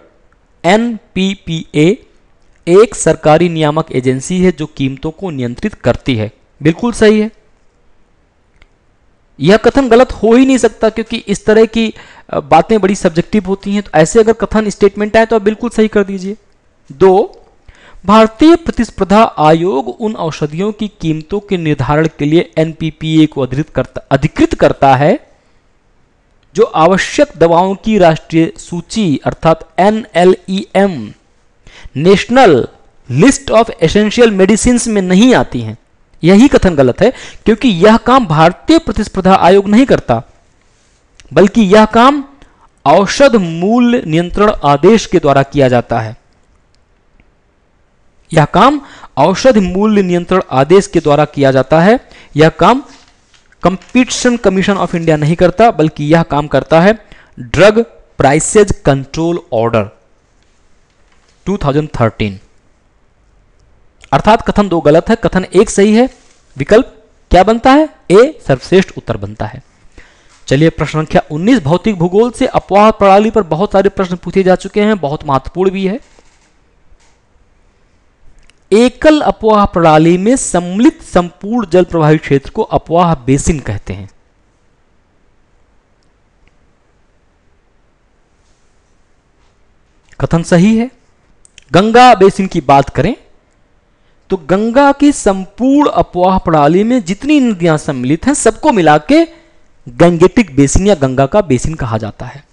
एनपीपीए एक सरकारी नियामक एजेंसी है जो कीमतों को नियंत्रित करती है। बिल्कुल सही है, यह कथन गलत हो ही नहीं सकता, क्योंकि इस तरह की बातें बड़ी सब्जेक्टिव होती हैं। तो ऐसे अगर कथन स्टेटमेंट आए तो आप बिल्कुल सही कर दीजिए। दो, भारतीय प्रतिस्पर्धा आयोग उन औषधियों की कीमतों के निर्धारण के लिए एनपीपीए को अधिकृत करता है जो आवश्यक दवाओं की राष्ट्रीय सूची अर्थात NLEM national list of essential medicines में नहीं आती हैं। यही कथन गलत है, क्योंकि यह काम भारतीय प्रतिस्पर्धा आयोग नहीं करता, बल्कि यह काम औषध मूल्य नियंत्रण आदेश के द्वारा किया जाता है। यह काम औषध मूल्य नियंत्रण आदेश के द्वारा किया जाता है। यह काम कंपटीशन कमीशन ऑफ इंडिया नहीं करता, बल्कि यह काम करता है ड्रग प्राइसेज कंट्रोल ऑर्डर 2013। अर्थात कथन 2 गलत है, कथन 1 सही है। विकल्प क्या बनता है? ए सर्वश्रेष्ठ उत्तर बनता है। चलिए प्रश्न संख्या 19, भौतिक भूगोल से अपवाह प्रणाली पर बहुत सारे प्रश्न पूछे जा चुके हैं, बहुत महत्वपूर्ण भी है। एकल अपवाह प्रणाली में सम्मिलित संपूर्ण जल प्रवाही क्षेत्र को अपवाह बेसिन कहते हैं। कथन सही है। गंगा बेसिन की बात करें तो गंगा की संपूर्ण अपवाह प्रणाली में जितनी नदियां सम्मिलित हैं सबको मिला के गंगेटिक बेसिन या गंगा का बेसिन कहा जाता है।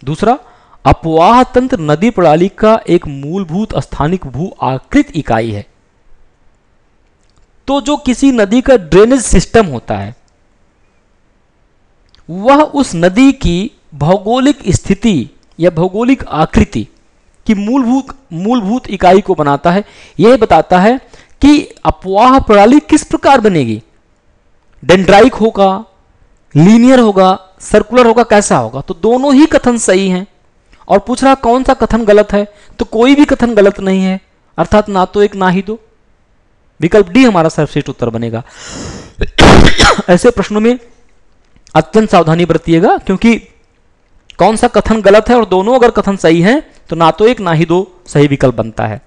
दूसरा, अपवाह तंत्र नदी प्रणाली का एक मूलभूत स्थानिक भू आकृत इकाई है। तो जो किसी नदी का ड्रेनेज सिस्टम होता है वह उस नदी की भौगोलिक स्थिति या भौगोलिक आकृति की मूलभूत इकाई को बनाता है। यह बताता है कि अपवाह प्रणाली किस प्रकार बनेगी, डेंड्राइक होगा, लीनियर होगा, सर्कुलर होगा, कैसा होगा। तो दोनों ही कथन सही हैं। और पूछ रहा कौन सा कथन गलत है, तो कोई भी कथन गलत नहीं है, अर्थात ना तो एक ना ही दो। विकल्प डी हमारा सर्वश्रेष्ठ उत्तर बनेगा। ऐसे प्रश्नों में अत्यंत सावधानी बरतिएगा, क्योंकि कौन सा कथन गलत है और दोनों अगर कथन सही हैं तो ना तो एक ना ही दो सही विकल्प बनता है।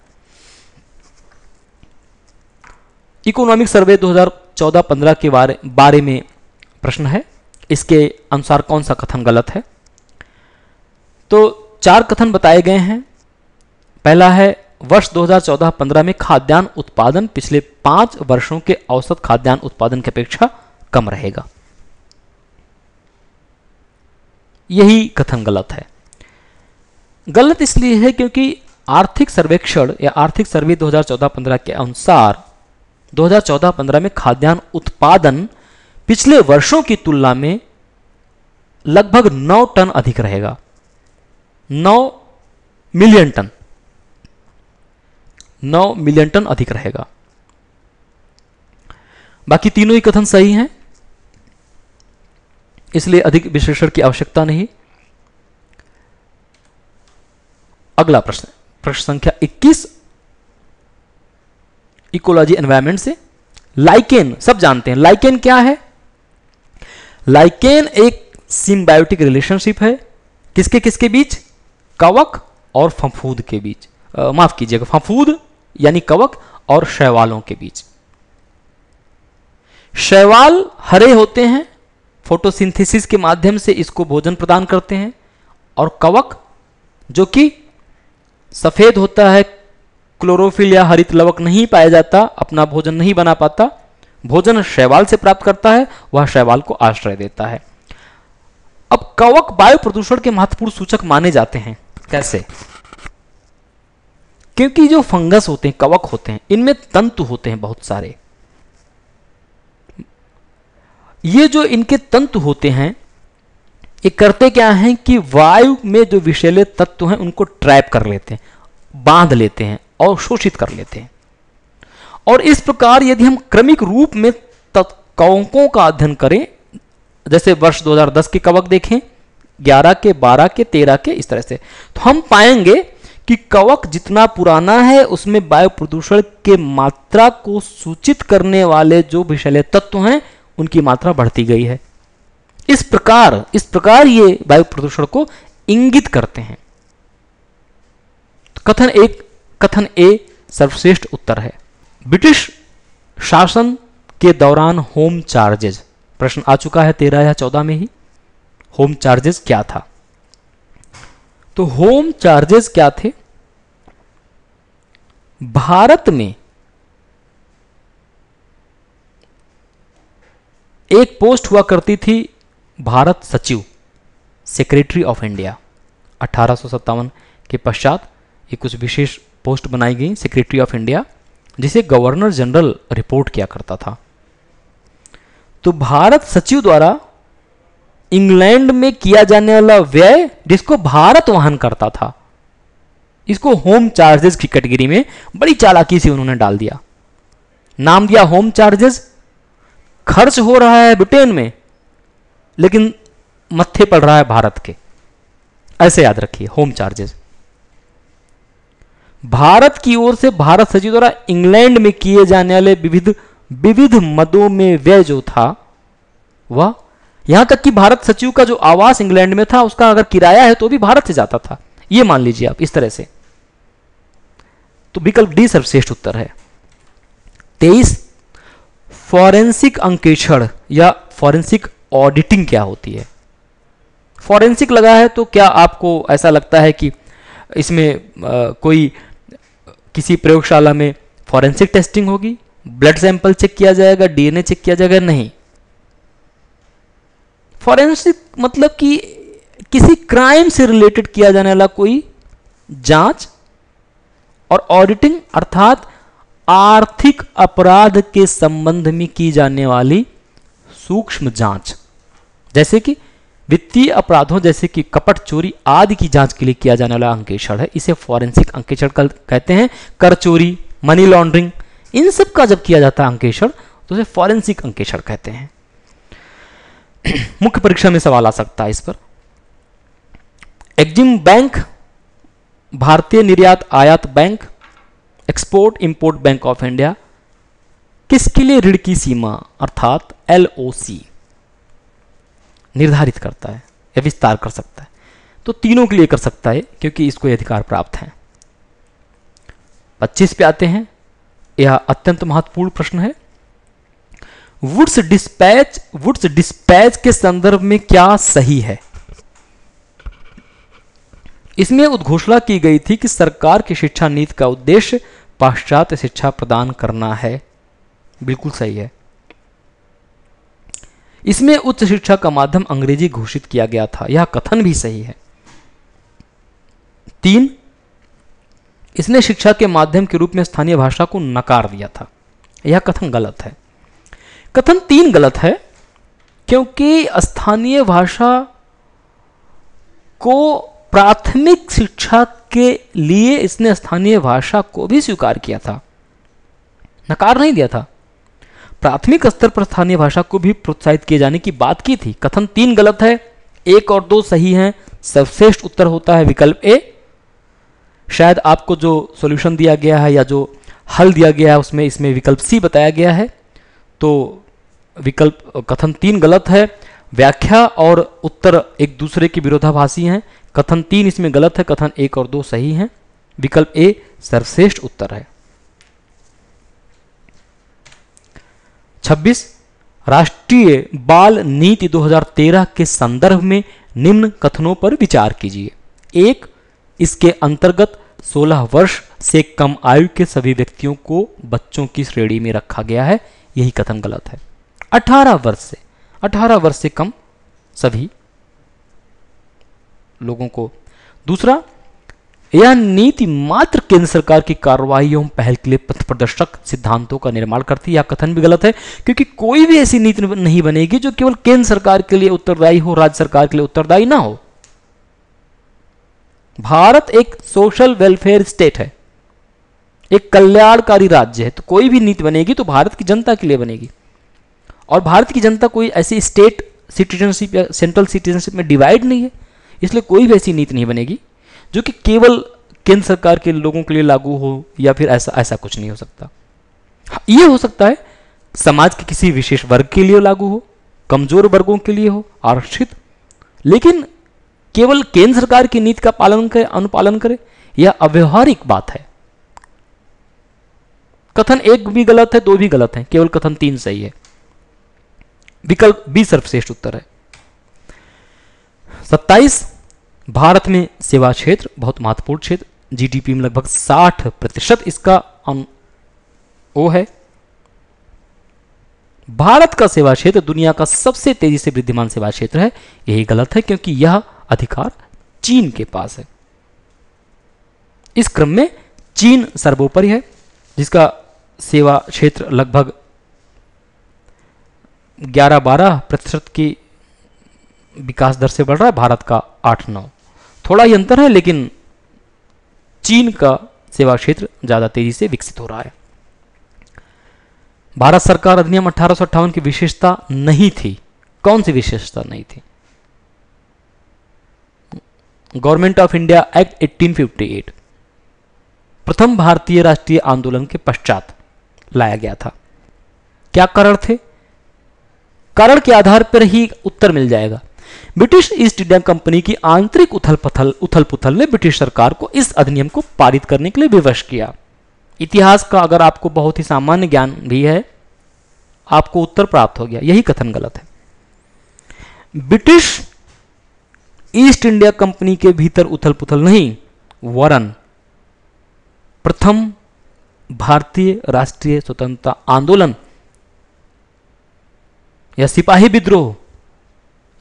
इकोनॉमिक सर्वे 2014-15 के बारे में प्रश्न है, इसके अनुसार कौन सा कथन गलत है। तो 4 कथन बताए गए हैं। पहला है वर्ष 2014-15 में खाद्यान्न उत्पादन पिछले 5 वर्षों के औसत खाद्यान्न उत्पादन की अपेक्षा कम रहेगा। यही कथन गलत है। गलत इसलिए है क्योंकि आर्थिक सर्वेक्षण या आर्थिक सर्वे 2014-15 के अनुसार 2014-15 में खाद्यान्न उत्पादन पिछले वर्षों की तुलना में लगभग 9 टन अधिक रहेगा। 9 मिलियन टन, 9 मिलियन टन अधिक रहेगा। बाकी तीनों ही कथन सही हैं, इसलिए अधिक विश्लेषण की आवश्यकता नहीं। अगला प्रश्न, प्रश्न संख्या 21, इकोलॉजी एनवायरमेंट से। लाइकेन सब जानते हैं, लाइकेन क्या है? लाइकेन एक सिम्बायोटिक रिलेशनशिप है किसके किसके बीच? कवक और फफूंद के बीच, माफ कीजिएगा, फफूंद यानी कवक और शैवालों के बीच। शैवाल हरे होते हैं, फोटोसिंथेसिस के माध्यम से इसको भोजन प्रदान करते हैं, और कवक जो कि सफेद होता है, क्लोरोफिल या हरित लवक नहीं पाया जाता, अपना भोजन नहीं बना पाता, भोजन शैवाल से प्राप्त करता है, वह शैवाल को आश्रय देता है। अब कवक वायु प्रदूषण के महत्वपूर्ण सूचक माने जाते हैं। कैसे? क्योंकि जो फंगस होते हैं, कवक होते हैं, इनमें तंतु होते हैं बहुत सारे। ये जो इनके तंतु होते हैं ये करते क्या हैं कि वायु में जो विषैले तत्व हैं उनको ट्रैप कर लेते हैं, बांध लेते हैं और शोषित कर लेते हैं। और इस प्रकार यदि हम क्रमिक रूप में कवकों का अध्ययन करें जैसे वर्ष 2010 के कवक देखें, 11 के, 12 के, 13 के, इस तरह से, तो हम पाएंगे कि कवक जितना पुराना है उसमें वायु प्रदूषण के मात्रा को सूचित करने वाले जो विषैले तत्व हैं उनकी मात्रा बढ़ती गई है। इस प्रकार ये वायु प्रदूषण को इंगित करते हैं। तो कथन ए सर्वश्रेष्ठ उत्तर है। ब्रिटिश शासन के दौरान होम चार्जेज, प्रश्न आ चुका है 13 या 14 में ही। होम चार्जेस क्या था? तो होम चार्जेस क्या थे? भारत में एक पोस्ट हुआ करती थी भारत सचिव, सेक्रेटरी ऑफ इंडिया। 1857 के पश्चात ये कुछ विशेष पोस्ट बनाई गई, सेक्रेटरी ऑफ इंडिया, जिसे गवर्नर जनरल रिपोर्ट किया करता था। तो भारत सचिव द्वारा इंग्लैंड में किया जाने वाला व्यय जिसको भारत वहन करता था, इसको होम चार्जेस की कैटेगरी में बड़ी चालाकी से उन्होंने डाल दिया। नाम दिया होम चार्जेस। खर्च हो रहा है ब्रिटेन में लेकिन मत्थे पड़ रहा है भारत के, ऐसे याद रखिए होम चार्जेस। भारत की ओर से भारत सचिव द्वारा इंग्लैंड में किए जाने वाले विविध मदों में व्यय जो था वह, यहां तक कि भारत सचिव का जो आवास इंग्लैंड में था उसका अगर किराया है तो भी भारत से जाता था, ये मान लीजिए आप इस तरह से। तो विकल्प डी सर्वश्रेष्ठ उत्तर है। 23 फॉरेंसिक अंकेक्षण या फॉरेंसिक ऑडिटिंग क्या होती है? फॉरेंसिक लगा है तो क्या आपको ऐसा लगता है कि इसमें कोई किसी प्रयोगशाला में फॉरेंसिक टेस्टिंग होगी, ब्लड सैंपल चेक किया जाएगा, डीएनए चेक किया जाएगा? नहीं। फॉरेंसिक मतलब कि किसी क्राइम से रिलेटेड किया जाने वाला कोई जांच, और ऑडिटिंग अर्थात आर्थिक अपराध के संबंध में की जाने वाली सूक्ष्म जांच, जैसे कि वित्तीय अपराधों जैसे कि कपट, चोरी आदि की जांच के लिए किया जाने वाला अंकेक्षण है, इसे फॉरेंसिक अंकेक्षण कहते हैं। कर चोरी, मनी लॉन्ड्रिंग, इन सब का जब किया जाता है अंकेक्षण तो उसे फॉरेंसिक अंकेक्षण कहते हैं। मुख्य परीक्षा में सवाल आ सकता है इस पर। एग्जिम बैंक, भारतीय निर्यात आयात bank, export import bank of India किसके लिए ऋण की सीमा अर्थात LOC निर्धारित करता है या विस्तार कर सकता है? तो तीनों के लिए कर सकता है क्योंकि इसको अधिकार प्राप्त है। 25 पे आते हैं। यह अत्यंत महत्वपूर्ण प्रश्न है। वुड्स डिस्पैच के संदर्भ में क्या सही है? इसमें उद्घोषणा की गई थी कि सरकार की शिक्षा नीति का उद्देश्य पाश्चात्य शिक्षा प्रदान करना है। बिल्कुल सही है। इसमें उच्च शिक्षा का माध्यम अंग्रेजी घोषित किया गया था, यह कथन भी सही है। 3, इसने शिक्षा के माध्यम के रूप में स्थानीय भाषा को नकार दिया था, यह कथन गलत है। कथन 3 गलत है क्योंकि स्थानीय भाषा को प्राथमिक शिक्षा के लिए इसने स्थानीय भाषा को भी स्वीकार किया था, नकार नहीं दिया था। प्राथमिक स्तर पर स्थानीय भाषा को भी प्रोत्साहित किए जाने की बात की थी। कथन 3 गलत है, 1 और 2 सही हैं। सर्वश्रेष्ठ उत्तर होता है विकल्प ए। शायद आपको जो सॉल्यूशन दिया गया है या जो हल दिया गया है उसमें इसमें विकल्प सी बताया गया है, तो विकल्प कथन 3 गलत है। व्याख्या और उत्तर एक दूसरे के विरोधाभासी हैं। कथन 3 इसमें गलत है, कथन 1 और 2 सही हैं। विकल्प ए सर्वश्रेष्ठ उत्तर है। 26 राष्ट्रीय बाल नीति 2013 के संदर्भ में निम्न कथनों पर विचार कीजिए। 1, इसके अंतर्गत 16 वर्ष से कम आयु के सभी व्यक्तियों को बच्चों की श्रेणी में रखा गया है, यही कथन गलत है। 18 वर्ष से कम सभी लोगों को। दूसरा, यह नीति मात्र केंद्र सरकार की कार्रवाई एवं पहल के लिए पथ प्रदर्शक सिद्धांतों का निर्माण करती है, यह कथन भी गलत है क्योंकि कोई भी ऐसी नीति नहीं बनेगी जो केवल केंद्र सरकार के लिए उत्तरदायी हो, राज्य सरकार के लिए उत्तरदायी ना हो। भारत एक सोशल वेलफेयर स्टेट है, एक कल्याणकारी राज्य है, तो कोई भी नीति बनेगी तो भारत की जनता के लिए बनेगी। और भारत की जनता कोई ऐसी स्टेट सिटीजनशिप या सेंट्रल सिटीजनशिप में डिवाइड नहीं है, इसलिए कोई भी ऐसी नीति नहीं बनेगी जो कि केवल केंद्र सरकार के लोगों के लिए लागू हो, या फिर ऐसा कुछ नहीं हो सकता। ये हो सकता है समाज के किसी विशेष वर्ग के लिए लागू हो, कमजोर वर्गों के लिए हो, आरक्षित, लेकिन केवल केंद्र सरकार की नीति का पालन करे, अनुपालन करे, यह अव्यवहारिक बात है। कथन 1 भी गलत है, 2 भी गलत है, केवल कथन 3 सही है। विकल्प बी सर्वश्रेष्ठ उत्तर है। 27, भारत में सेवा क्षेत्र बहुत महत्वपूर्ण क्षेत्र, जीडीपी में लगभग 60% इसका वो है। भारत का सेवा क्षेत्र दुनिया का सबसे तेजी से वृद्धिमान सेवा क्षेत्र है, यही गलत है क्योंकि यह अधिकार चीन के पास है। इस क्रम में चीन सर्वोपरि है, जिसका सेवा क्षेत्र लगभग 11-12% की विकास दर से बढ़ रहा है, भारत का 8-9, थोड़ा ही अंतर है, लेकिन चीन का सेवा क्षेत्र ज्यादा तेजी से विकसित हो रहा है। भारत सरकार अधिनियम 1858 की विशेषता नहीं थी, कौन सी विशेषता नहीं थी? गवर्नमेंट ऑफ इंडिया एक्ट 1858 प्रथम भारतीय राष्ट्रीय आंदोलन के पश्चात लाया गया था। क्या कारण थे? कारण के आधार पर ही उत्तर मिल जाएगा। ब्रिटिश ईस्ट इंडिया कंपनी की आंतरिक उथल पुथल ने ब्रिटिश सरकार को इस अधिनियम को पारित करने के लिए विवश किया। इतिहास का अगर आपको बहुत ही सामान्य ज्ञान भी है, आपको उत्तर प्राप्त हो गया। यही कथन गलत है। ब्रिटिश ईस्ट इंडिया कंपनी के भीतर उथल पुथल नहीं, वरन प्रथम भारतीय राष्ट्रीय स्वतंत्रता आंदोलन या सिपाही विद्रोह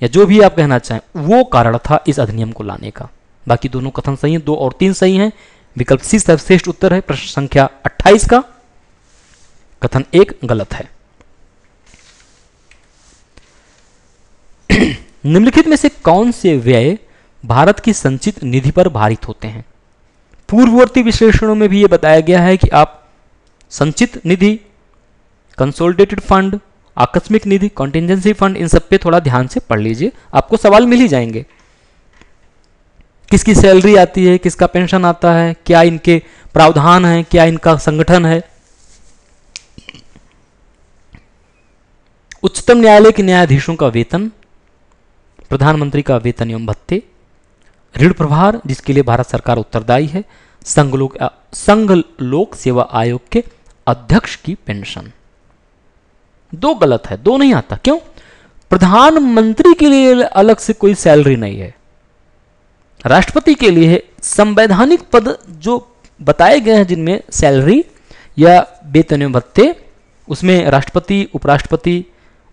या जो भी आप कहना चाहें, वो कारण था इस अधिनियम को लाने का। बाकी दोनों कथन सही हैं, 2 और 3 सही हैं। विकल्प सी सर्वश्रेष्ठ उत्तर है। प्रश्न संख्या 28 का कथन 1 गलत है। निम्नलिखित में से कौन से व्यय भारत की संचित निधि पर भारित होते हैं? पूर्ववर्ती विश्लेषणों में भी यह बताया गया है कि आप संचित निधि, कंसोलिडेटेड फंड, आकस्मिक निधि, कॉन्टिजेंसी फंड, इन सब पे थोड़ा ध्यान से पढ़ लीजिए, आपको सवाल मिल ही जाएंगे। किसकी सैलरी आती है, किसका पेंशन आता है, क्या इनके प्रावधान है, क्या इनका संगठन है। उच्चतम न्यायालय के न्यायाधीशों का वेतन, प्रधानमंत्री का वेतन एवं भत्ते, ऋण प्रभार जिसके लिए भारत सरकार उत्तरदायी है, संघ लोक सेवा आयोग के अध्यक्ष की पेंशन। 2 गलत है, 2 नहीं आता। क्यों? प्रधानमंत्री के लिए अलग से कोई सैलरी नहीं है, राष्ट्रपति के लिए संवैधानिक पद जो बताए गए हैं जिनमें सैलरी या वेतन एवं भत्ते, उसमें राष्ट्रपति, उपराष्ट्रपति,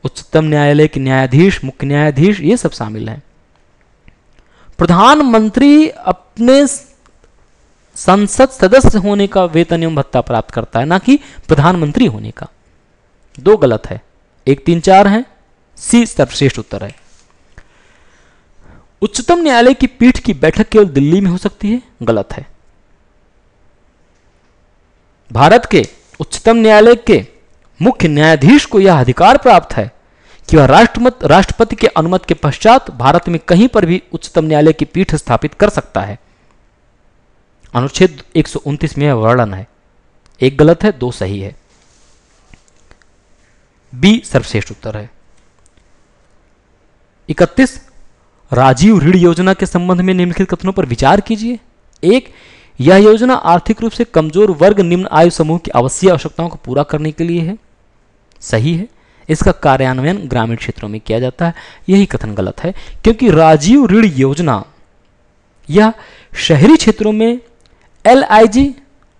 उच्चतम न्यायालय के न्यायाधीश, मुख्य न्यायाधीश, ये सब शामिल हैं। प्रधानमंत्री अपने संसद सदस्य होने का वेतन एवं भत्ता प्राप्त करता है, ना कि प्रधानमंत्री होने का। 2 गलत है, 1, 3, 4 है। सी सर्वश्रेष्ठ उत्तर है। उच्चतम न्यायालय की पीठ की बैठक केवल दिल्ली में हो सकती है, गलत है। भारत के उच्चतम न्यायालय के मुख्य न्यायाधीश को यह अधिकार प्राप्त है कि वह राष्ट्रपति के अनुमति के पश्चात भारत में कहीं पर भी उच्चतम न्यायालय की पीठ स्थापित कर सकता है। अनुच्छेद 129 में यह वर्णन है। 1 गलत है, 2 सही है। बी सर्वश्रेष्ठ उत्तर है। 31, राजीव ऋण योजना के संबंध में निम्नलिखित कथनों पर विचार कीजिए। 1, यह योजना आर्थिक रूप से कमजोर वर्ग निम्न आयु समूह की आवश्यक आवश्यकताओं को पूरा करने के लिए है, सही है। इसका कार्यान्वयन ग्रामीण क्षेत्रों में किया जाता है, यही कथन गलत है क्योंकि राजीव ऋण योजना यह शहरी क्षेत्रों में LIG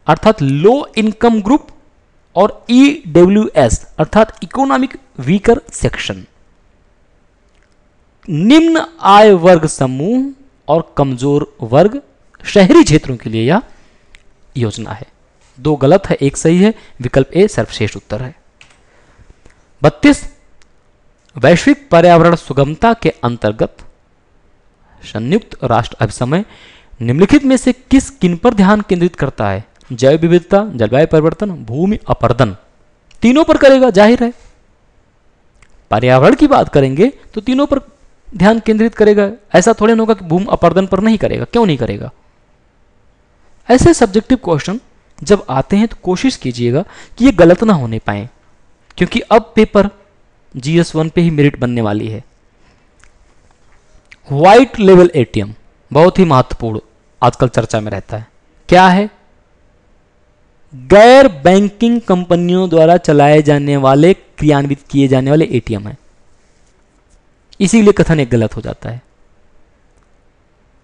अर्थात लो इनकम ग्रुप और EWS अर्थात इकोनॉमिक वीकर सेक्शन, निम्न आय वर्ग समूह और कमजोर वर्ग शहरी क्षेत्रों के लिए यह योजना है। 2 गलत है, 1 सही है। विकल्प ए सर्वश्रेष्ठ उत्तर है। 32, वैश्विक पर्यावरण सुगमता के अंतर्गत संयुक्त राष्ट्र अभिसमय निम्नलिखित में से किन पर ध्यान केंद्रित करता है? जैव विविधता, जलवायु परिवर्तन, भूमि अपरदन, तीनों पर करेगा, जाहिर है। पर्यावरण की बात करेंगे तो तीनों पर ध्यान केंद्रित करेगा। ऐसा थोड़े ना होगा कि भूमि अपर्दन पर नहीं करेगा। क्यों नहीं करेगा? ऐसे सब्जेक्टिव क्वेश्चन जब आते हैं तो कोशिश कीजिएगा कि ये गलत ना होने पाए, क्योंकि अब पेपर GS1 पे ही मेरिट बनने वाली है। व्हाइट लेवल एटीएम बहुत ही महत्वपूर्ण आजकल चर्चा में रहता है। क्या है? गैर बैंकिंग कंपनियों द्वारा चलाए जाने वाले, क्रियान्वित किए जाने वाले एटीएम है। इसीलिए कथन एक गलत हो जाता है।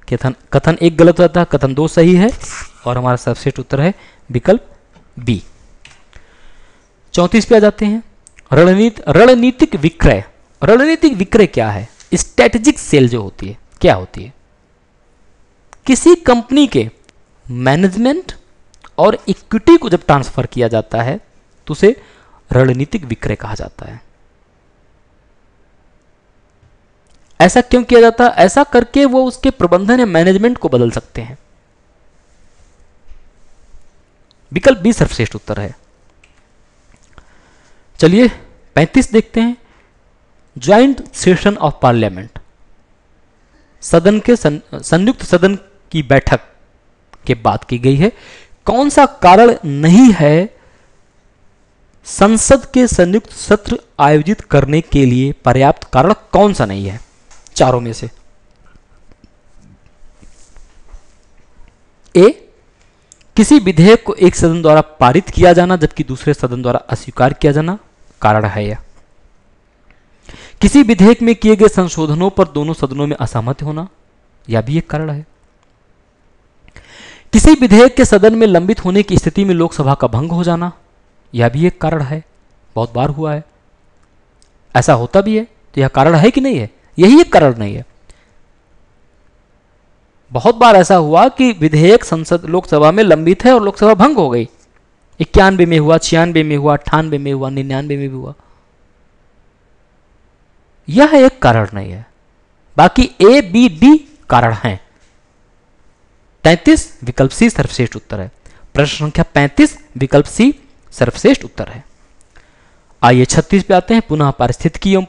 कथन एक गलत हो जाता है, कथन दो सही है, और हमारा सर्वश्रेष्ठ उत्तर है विकल्प बी। 34 पे आ जाते हैं। रणनीतिक विक्रय। रणनीतिक विक्रय क्या है? स्ट्रेटेजिक सेल जो होती है, क्या होती है? किसी कंपनी के मैनेजमेंट और इक्विटी को जब ट्रांसफर किया जाता है तो उसे रणनीतिक विक्रय कहा जाता है। ऐसा क्यों किया जाता है? ऐसा करके वो उसके प्रबंधन या मैनेजमेंट को बदल सकते हैं। विकल्प बी सर्वश्रेष्ठ उत्तर है। चलिए 35 देखते हैं। ज्वाइंट सेशन ऑफ पार्लियामेंट, सदन के संयुक्त सदन की बैठक के बात की गई है। कौन सा कारण नहीं है संसद के संयुक्त सत्र आयोजित करने के लिए पर्याप्त कारण कौन सा नहीं है? चारों में से ए, किसी विधेयक को एक सदन द्वारा पारित किया जाना जबकि दूसरे सदन द्वारा अस्वीकार किया जाना कारण है यह। किसी विधेयक में किए गए संशोधनों पर दोनों सदनों में असहमति होना, यह भी एक कारण है। किसी विधेयक के सदन में लंबित होने की स्थिति में लोकसभा का भंग हो जाना, यह भी एक कारण है। बहुत बार हुआ है, ऐसा होता भी है। तो यह कारण है कि नहीं है? यही एक कारण नहीं है। बहुत बार ऐसा हुआ कि विधेयक संसद लोकसभा में लंबित है और लोकसभा भंग हो गई। 91 में हुआ, 96 में हुआ, 98 में हुआ, 99 में भी हुआ। यह एक कारण नहीं है। बाकी ए, बी, डी कारण हैं। 33 विकल्प सी सर्वश्रेष्ठ उत्तर है। प्रश्न संख्या 35 विकल्प सी सर्वश्रेष्ठ उत्तर है। आइए 36 पे आते हैं। पुनः पारिस्थितिकी एवं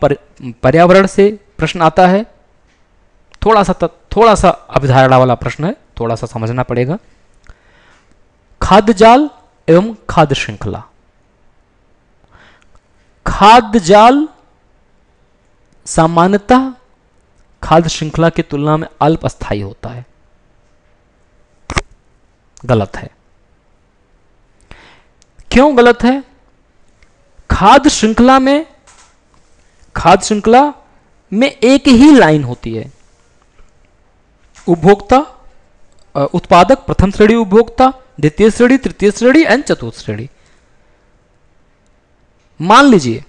पर्यावरण से प्रश्न आता है। थोड़ा सा अवधारणा वाला प्रश्न है, थोड़ा सा समझना पड़ेगा। खाद्य जाल एवं खाद्य श्रृंखला। खाद्य जाल सामान्यतः खाद्य श्रृंखला की तुलना में अल्पस्थायी होता है। गलत है। क्यों गलत है? खाद्य श्रृंखला में एक ही लाइन होती है। उपभोक्ता, उत्पादक, प्रथम श्रेणी उपभोक्ता, द्वितीय श्रेणी, तृतीय श्रेणी एंड चतुर्थ श्रेणी। मान लीजिए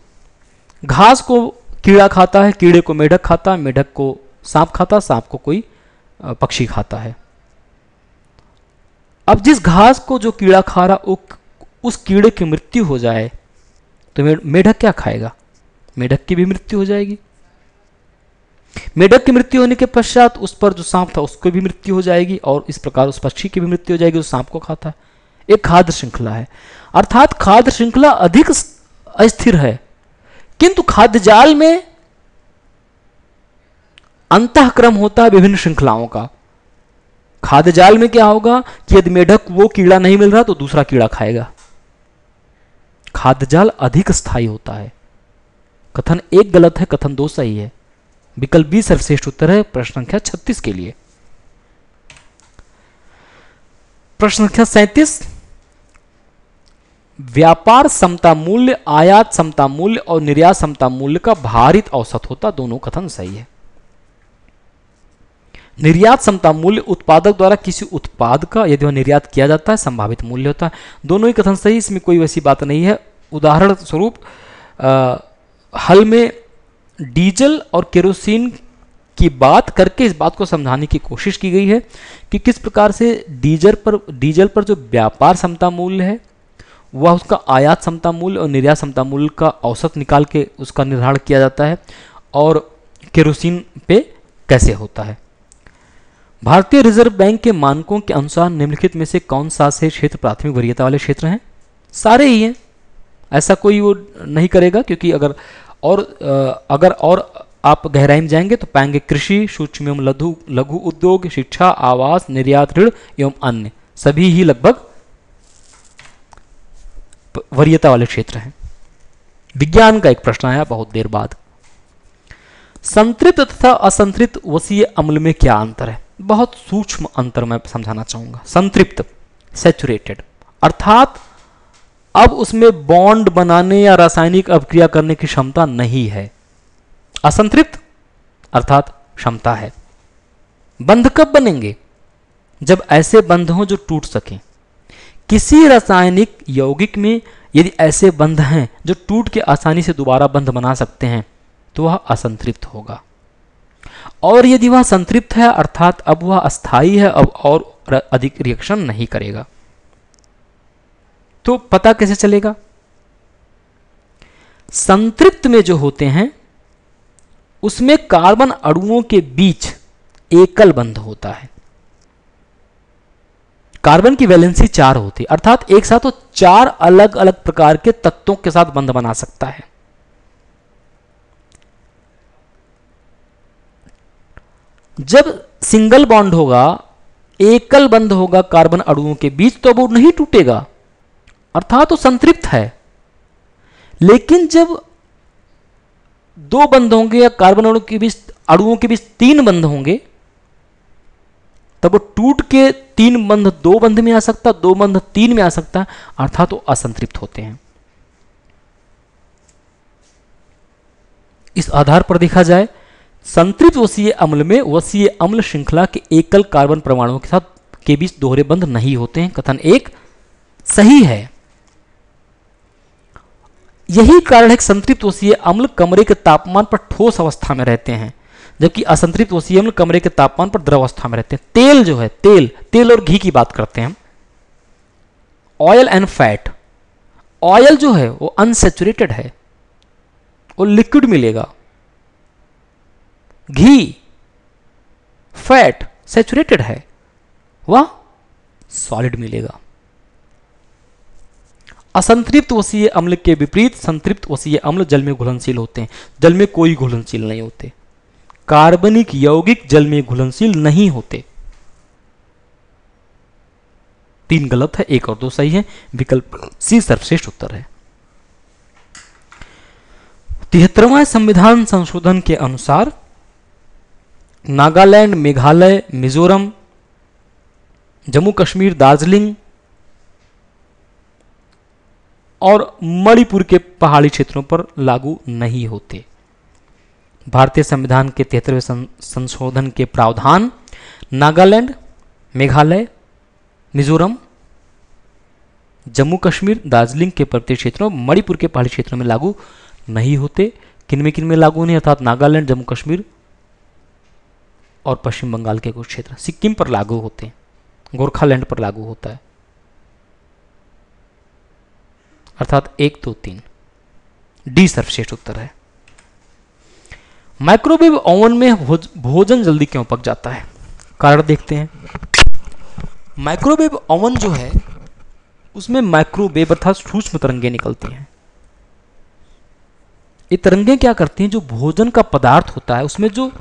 घास को कीड़ा खाता है, कीड़े को मेढक खाता है, मेढक को सांप खाता, सांप को कोई पक्षी खाता है। अब जिस घास को जो कीड़ा खा रहा उस कीड़े की मृत्यु हो जाए तो मेढक क्या खाएगा? मेढक की भी मृत्यु हो जाएगी। मेढक की मृत्यु होने के पश्चात उस पर जो सांप था उसको भी मृत्यु हो जाएगी, और इस प्रकार उस पक्षी की भी मृत्यु हो जाएगी जो सांप को खाता है। एक खाद्य श्रृंखला है, अर्थात खाद्य श्रृंखला अधिक अस्थिर है। किंतु खाद्य जाल में अंतःक्रम होता है विभिन्न श्रृंखलाओं का। खाद्य जाल में क्या होगा कि यदि मेढक वो कीड़ा नहीं मिल रहा तो दूसरा कीड़ा खाएगा। खाद्य जाल अधिक स्थायी होता है। कथन एक गलत है, कथन दो सही है। विकल्प बी सर्वश्रेष्ठ उत्तर है प्रश्न संख्या 36 के लिए। प्रश्न संख्या 37, व्यापार समता मूल्य, आयात समता मूल्य और निर्यात समता मूल्य का भारित औसत होता। दोनों कथन सही है। निर्यात समता मूल्य उत्पादक द्वारा किसी उत्पाद का यदि वह निर्यात किया जाता है संभावित मूल्य होता है। दोनों ही कथन सही, इसमें कोई वैसी बात नहीं है। उदाहरण स्वरूप हल में डीजल और केरोसिन की बात करके इस बात को समझाने की कोशिश की गई है कि किस प्रकार से डीजल पर जो व्यापार समता मूल्य है वह उसका आयात समता मूल्य और निर्यात समता मूल्य का औसत निकाल के उसका निर्धारण किया जाता है, और केरोसिन पे कैसे होता है। भारतीय रिजर्व बैंक के मानकों के अनुसार निम्नलिखित में से कौन सा से क्षेत्र प्राथमिक वरीयता वाले क्षेत्र हैं? सारे ही हैं, ऐसा कोई वो नहीं करेगा, क्योंकि अगर और अगर और आप गहराई में जाएंगे तो पाएंगे कृषि, सूक्ष्म एवं लघु लघु उद्योग, शिक्षा, आवास, निर्यात, ऋण एवं अन्य सभी ही लगभग वरीयता वाले क्षेत्र हैं। विज्ञान का एक प्रश्न आया बहुत देर बाद, संतृप्त तथा असंतृप्त वसीय अम्ल में क्या अंतर है? बहुत सूक्ष्म अंतर मैं समझाना चाहूंगा। संतृप्त सैचुरेटेड, अर्थात अब उसमें बॉन्ड बनाने या रासायनिक अभिक्रिया करने की क्षमता नहीं है। असंतृप्त अर्थात क्षमता है। बंध कब बनेंगे? जब ऐसे बंध हों जो टूट सकें। किसी रासायनिक यौगिक में यदि ऐसे बंध हैं जो टूट के आसानी से दोबारा बंध बना सकते हैं तो वह असंतृप्त होगा। और यदि वह संतृप्त है अर्थात अब वह अस्थायी है, अब और अधिक रिएक्शन नहीं करेगा। तो पता कैसे चलेगा? संतृप्त में जो होते हैं उसमें कार्बन अणुओं के बीच एकल बंध होता है। कार्बन की वैलेंसी 4 होती है, अर्थात एक साथ वो 4 अलग अलग प्रकार के तत्वों के साथ बंध बना सकता है। जब सिंगल बॉन्ड होगा, एकल बंध होगा कार्बन अणुओं के बीच, तो वो नहीं टूटेगा, अर्थात वो संतृप्त है। लेकिन जब 2 बंध होंगे या कार्बन अणुओं के बीच 3 बंध होंगे, तब वो टूट के 3 बंध 2 बंध में आ सकता, 2 बंध 3 में आ सकता, अर्थात वो असंतृप्त होते हैं। इस आधार पर देखा जाए, संतृप्त वसीय अम्ल में वसीय अम्ल श्रृंखला के एकल कार्बन परमाणुओं के साथ के बीच दोहरे बंध नहीं होते हैं। कथन 1 सही है। यही कारण है कि संतृप्त वसीय अम्ल कमरे के तापमान पर ठोस अवस्था में रहते हैं, जबकि असंतृप्त वसीय अम्ल कमरे के तापमान पर द्रव अवस्था में रहते हैं। तेल जो है, तेल और घी की बात करते हैं हम, ऑयल एंड फैट। ऑयल जो है वो अनसैचुरेटेड है, वो लिक्विड मिलेगा। घी, फैट सैचुरेटेड है, वह सॉलिड मिलेगा। असंतृप्त वसीय अम्ल के विपरीत संतृप्त वसीय अम्ल जल में घुलनशील होते हैं। जल में कोई घुलनशील नहीं होते। कार्बनिक यौगिक जल में घुलनशील नहीं होते। 3 गलत है, 1 और 2 सही है। विकल्प सी सर्वश्रेष्ठ उत्तर है। 73वां संविधान संशोधन के अनुसार नागालैंड, मेघालय, मिजोरम, जम्मू कश्मीर, दार्जिलिंग और मणिपुर के पहाड़ी क्षेत्रों पर लागू नहीं होते। भारतीय संविधान के 73वें संशोधन के प्रावधान नागालैंड, मेघालय, मिजोरम, जम्मू कश्मीर, दार्जिलिंग के पर्वतीय क्षेत्रों, मणिपुर के पहाड़ी क्षेत्रों में लागू नहीं होते। किन में लागू नहीं, अर्थात नागालैंड, जम्मू कश्मीर और पश्चिम बंगाल के कुछ क्षेत्र। सिक्किम पर लागू होते हैं, गोरखालैंड पर लागू होता है, अर्थात 1, 2, 3। डी सर्वश्रेष्ठ उत्तर है। माइक्रोवेव ओवन में भोजन जल्दी क्यों पक जाता है? कारण देखते हैं। माइक्रोवेव ओवन जो है उसमें माइक्रोवेव अर्थात सूक्ष्म तरंगें निकलती हैं। ये तरंगें क्या करती हैं? जो भोजन का पदार्थ होता है उसमें जो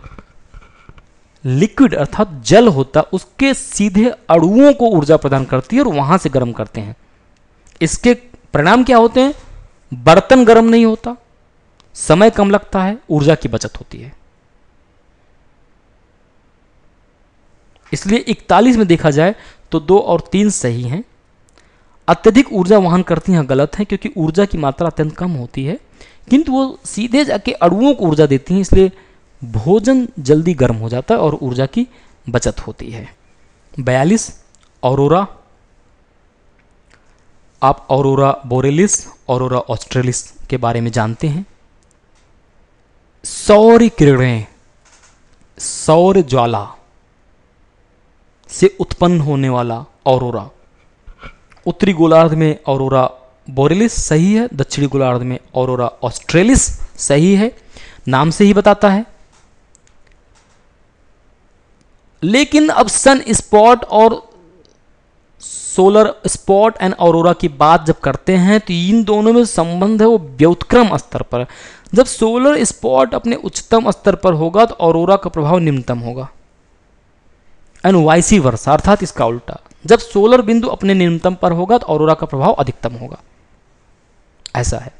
लिक्विड अर्थात जल होता है उसके सीधे अणुओं को ऊर्जा प्रदान करती है और वहां से गर्म करते हैं। इसके परिणाम क्या होते हैं? बर्तन गर्म नहीं होता, समय कम लगता है, ऊर्जा की बचत होती है। इसलिए 41 में देखा जाए तो 2 और 3 सही हैं। अत्यधिक ऊर्जा वहन करती हैं गलत है, क्योंकि ऊर्जा की मात्रा अत्यंत कम होती है, किंतु वो सीधे जाके अणुओं को ऊर्जा देती हैं, इसलिए भोजन जल्दी गर्म हो जाता है और ऊर्जा की बचत होती है। 42 ऑरोरा। आप ऑरोरा बोरेलिस, ऑरोरा ऑस्ट्रेलिस के बारे में जानते हैं। सौर किरणें, सौर ज्वाला से उत्पन्न होने वाला ऑरोरा। उत्तरी गोलार्ध में ऑरोरा बोरेलिस सही है, दक्षिणी गोलार्ध में ऑरोरा ऑस्ट्रेलिस सही है, नाम से ही बताता है। लेकिन अब सन स्पॉट और सोलर स्पॉट एंड ऑरोरा की बात जब करते हैं तो इन दोनों में संबंध है वो व्युत्क्रम स्तर पर। जब सोलर स्पॉट अपने उच्चतम स्तर पर होगा तो ऑरोरा का प्रभाव निम्नतम होगा, एंड वाइसी वर्सा, अर्थात इसका उल्टा। जब सोलर बिंदु अपने निम्नतम पर होगा तो ऑरोरा का प्रभाव अधिकतम होगा। ऐसा है।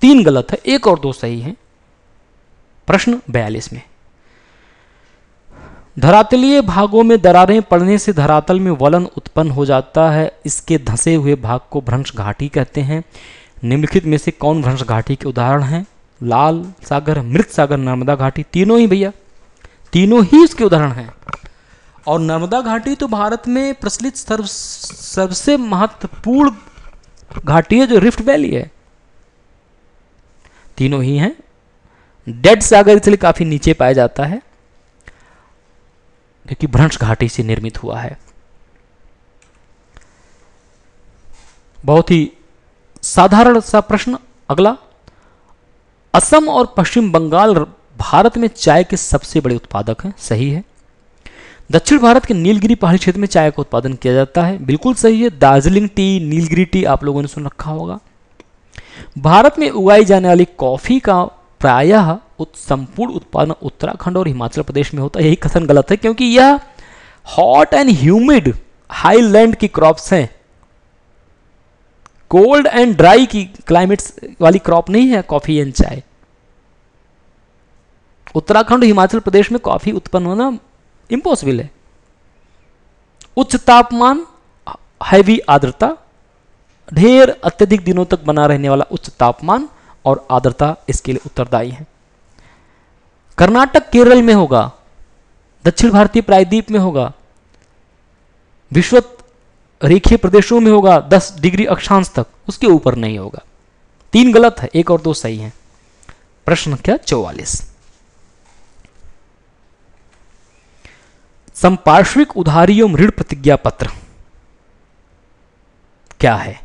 3 गलत है, 1 और 2 सही है। प्रश्न 42 में, धरातलीय भागों में दरारें पड़ने से धरातल में वलन उत्पन्न हो जाता है। इसके धंसे हुए भाग को भ्रंश घाटी कहते हैं। निम्नलिखित में से कौन भ्रंश घाटी के उदाहरण हैं? लाल सागर, मृत सागर, नर्मदा घाटी। तीनों ही भैया, तीनों ही इसके उदाहरण हैं। और नर्मदा घाटी तो भारत में प्रचलित सबसे महत्वपूर्ण घाटी है, जो रिफ्ट वैली है। तीनों ही हैं। डेड सागर इसलिए काफी नीचे पाया जाता है क्योंकि भ्रंश घाटी से निर्मित हुआ है। बहुत ही साधारण सा प्रश्न अगला। असम और पश्चिम बंगाल भारत में चाय के सबसे बड़े उत्पादक हैं। सही है। दक्षिण भारत के नीलगिरी पहाड़ी क्षेत्र में चाय का उत्पादन किया जाता है। बिल्कुल सही है। दार्जिलिंग टी, नीलगिरी टी आप लोगों ने सुन रखा होगा। भारत में उगाई जाने वाली कॉफी का प्रायः संपूर्ण उत्पादन उत्तराखंड और हिमाचल प्रदेश में होता है। यही कथन गलत है क्योंकि यह हॉट एंड ह्यूमिड हाईलैंड की क्रॉप्स हैं। कोल्ड एंड ड्राई की क्लाइमेट्स वाली क्रॉप नहीं है कॉफी एंड चाय। उत्तराखंड और हिमाचल प्रदेश में कॉफी उत्पन्न होना इम्पॉसिबल है। उच्च तापमान, हैवी आर्द्रता, ढेर अत्यधिक दिनों तक बना रहने वाला उच्च तापमान और आर्द्रता इसके लिए उत्तरदायी है। कर्नाटक केरल में होगा, दक्षिण भारतीय प्रायद्वीप में होगा, विषुवत रेखीय प्रदेशों में होगा 10 डिग्री अक्षांश तक, उसके ऊपर नहीं होगा। 3 गलत है, 1 और 2 सही है। प्रश्न क्या? 44। संपार्श्विक उधारी एवं ऋण प्रतिज्ञा पत्र क्या है?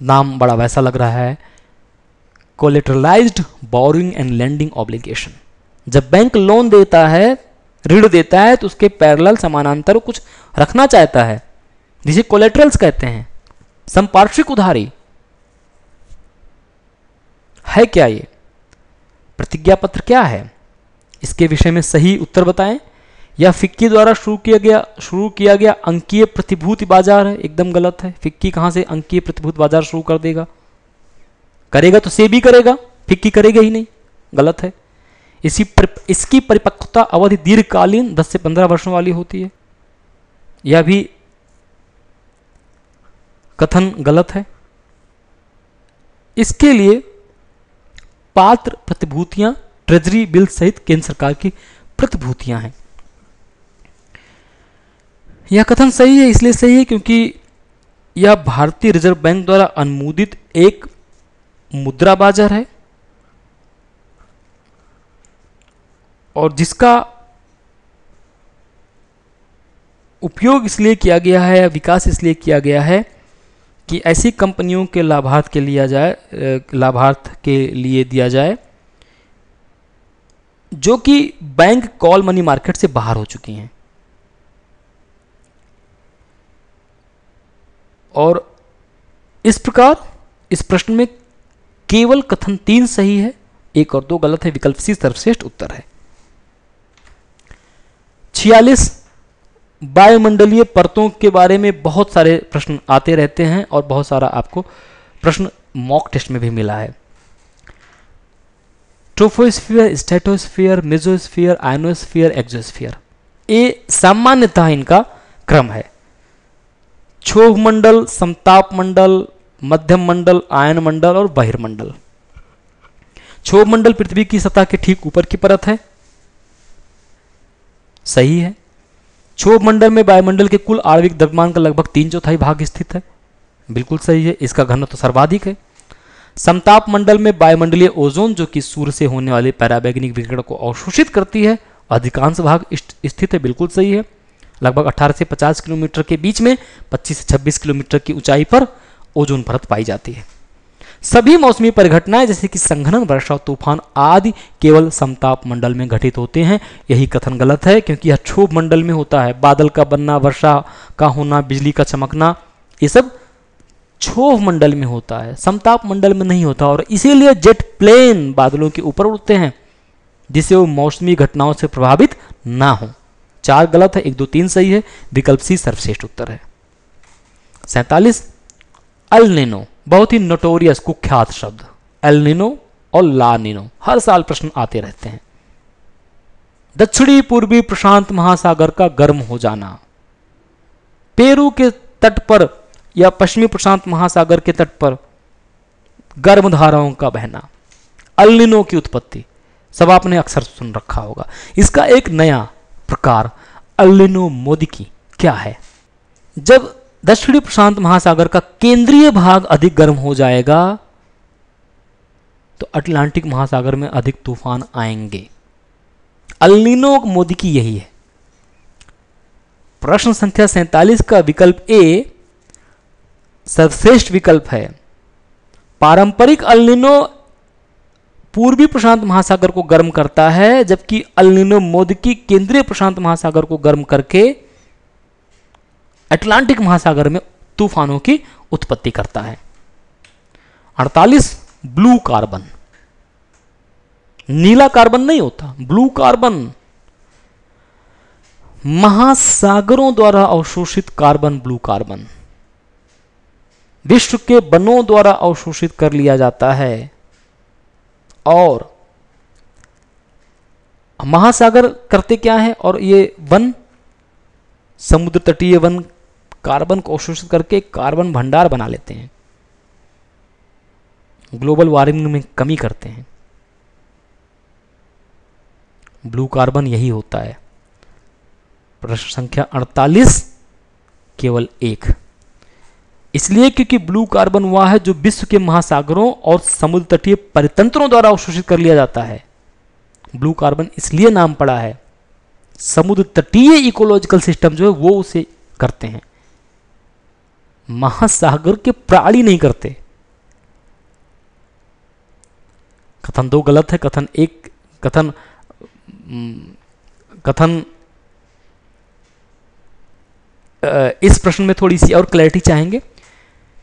नाम बड़ा वैसा लग रहा है। कोलेटरलाइज्ड बोरिंग एंड लेंडिंग ऑब्लिगेशन। जब बैंक लोन देता है, ऋण देता है, तो उसके पैरेलल समानांतर कुछ रखना चाहता है, जिसे कोलेटरल्स कहते हैं। संपार्श्विक उधारी है क्या? ये प्रतिज्ञा पत्र क्या है? इसके विषय में सही उत्तर बताएं। या फिक्की द्वारा शुरू किया गया अंकीय प्रतिभूति बाजार है? एकदम गलत है। फिक्की कहां से अंकीय प्रतिभूति बाजार शुरू कर देगा? करेगा तो सेबी करेगा, फिक्की करेगा ही नहीं। गलत है। इसकी परिपक्वता अवधि दीर्घकालीन 10 से 15 वर्षों वाली होती है। यह भी कथन गलत है। इसके लिए पात्र प्रतिभूतियां ट्रेजरी बिल सहित केंद्र सरकार की प्रतिभूतियां हैं। यह कथन सही है, इसलिए सही है क्योंकि यह भारतीय रिजर्व बैंक द्वारा अनुमोदित एक मुद्रा बाजार है और जिसका उपयोग इसलिए किया गया है, विकास इसलिए किया गया है कि ऐसी कंपनियों के लाभार्थ के लिए दिया जाए जो कि बैंक कॉल मनी मार्केट से बाहर हो चुकी हैं। और इस प्रकार इस प्रश्न में केवल कथन 3 सही है, 1 और 2 गलत है। विकल्प सी सर्वश्रेष्ठ उत्तर है। 46 वायुमंडलीय परतों के बारे में बहुत सारे प्रश्न आते रहते हैं और बहुत सारा आपको प्रश्न मॉक टेस्ट में भी मिला है। Troposphere, stratosphere, mesosphere, ionosphere, exosphere, ये सामान्यतः इनका क्रम है। क्षोभ मंडल, समताप मंडल, मध्यम मंडल, आयन मंडल और बहिर्मंडल। क्षोभ मंडल पृथ्वी की सतह के ठीक ऊपर की परत है, सही है। क्षोभ मंडल में वायुमंडल के कुल आणविक द्रव्यमान का लगभग 3/4 भाग स्थित है, बिल्कुल सही है। इसका घनत्व सर्वाधिक है। समताप मंडल में वायुमंडलीय ओजोन जो कि सूर्य से होने वाले पराबैंगनी विकिरण को अवशोषित करती है, अधिकांश भाग स्थित है, बिल्कुल सही है। लगभग 18 से 50 किलोमीटर के बीच में 25 से 26 किलोमीटर की ऊंचाई पर ओजोन परत पाई जाती है। सभी मौसमी परिघटनाएं जैसे कि संघनन, वर्षा, तूफान आदि केवल समताप मंडल में घटित होते हैं। यही कथन गलत है, क्योंकि यह क्षोभ मंडल में होता है। बादल का बनना, वर्षा का होना, बिजली का चमकना, ये सब क्षोभ मंडल में होता है, समताप मंडल में नहीं होता। और इसीलिए जेट प्लेन बादलों के ऊपर उड़ते हैं, जिससे वो मौसमी घटनाओं से प्रभावित ना हो। 4 गलत है, 1, 2, 3 सही है। विकल्प सी सर्वश्रेष्ठ उत्तर है। 47 एल नीनो, बहुत ही नोटोरियस कुख्यात शब्द। एल नीनो और ला नीनो हर साल प्रश्न आते रहते हैं। दक्षिणी पूर्वी प्रशांत महासागर का गर्म हो जाना, पेरू के तट पर या पश्चिमी प्रशांत महासागर के तट पर गर्म धाराओं का बहना, एल नीनो की उत्पत्ति, सब आपने अक्सर सुन रखा होगा। इसका एक नया प्रकार एल नीनो मोदिकी क्या है? जब दक्षिणी प्रशांत महासागर का केंद्रीय भाग अधिक गर्म हो जाएगा तो अटलांटिक महासागर में अधिक तूफान आएंगे। एल नीनो मोदिकी यही है। प्रश्न संख्या 47 का विकल्प ए सर्वश्रेष्ठ विकल्प है। पारंपरिक एल नीनो पूर्वी प्रशांत महासागर को गर्म करता है, जबकि एल नीनो मोदिकी केंद्रीय प्रशांत महासागर को गर्म करके अटलांटिक महासागर में तूफानों की उत्पत्ति करता है। 48 ब्लू कार्बन, नीला कार्बन नहीं होता, ब्लू कार्बन महासागरों द्वारा अवशोषित कार्बन, ब्लू कार्बन विश्व के वनों द्वारा अवशोषित कर लिया जाता है। और महासागर करते क्या है, और ये वन, समुद्र तटीय वन कार्बन को अवशोषित करके कार्बन भंडार बना लेते हैं, ग्लोबल वार्मिंग में कमी करते हैं। ब्लू कार्बन यही होता है। प्रश्न संख्या 48 केवल 1, इसलिए क्योंकि ब्लू कार्बन वह है जो विश्व के महासागरों और समुद्र तटीय परितंत्रों द्वारा अवशोषित कर लिया जाता है। ब्लू कार्बन इसलिए नाम पड़ा है, समुद्र तटीय इकोलॉजिकल सिस्टम जो है वो उसे करते हैं, महासागर के प्राणी नहीं करते। कथन 2 गलत है। कथन 1 कथन इस प्रश्न में थोड़ी सी और क्लैरिटी चाहेंगे।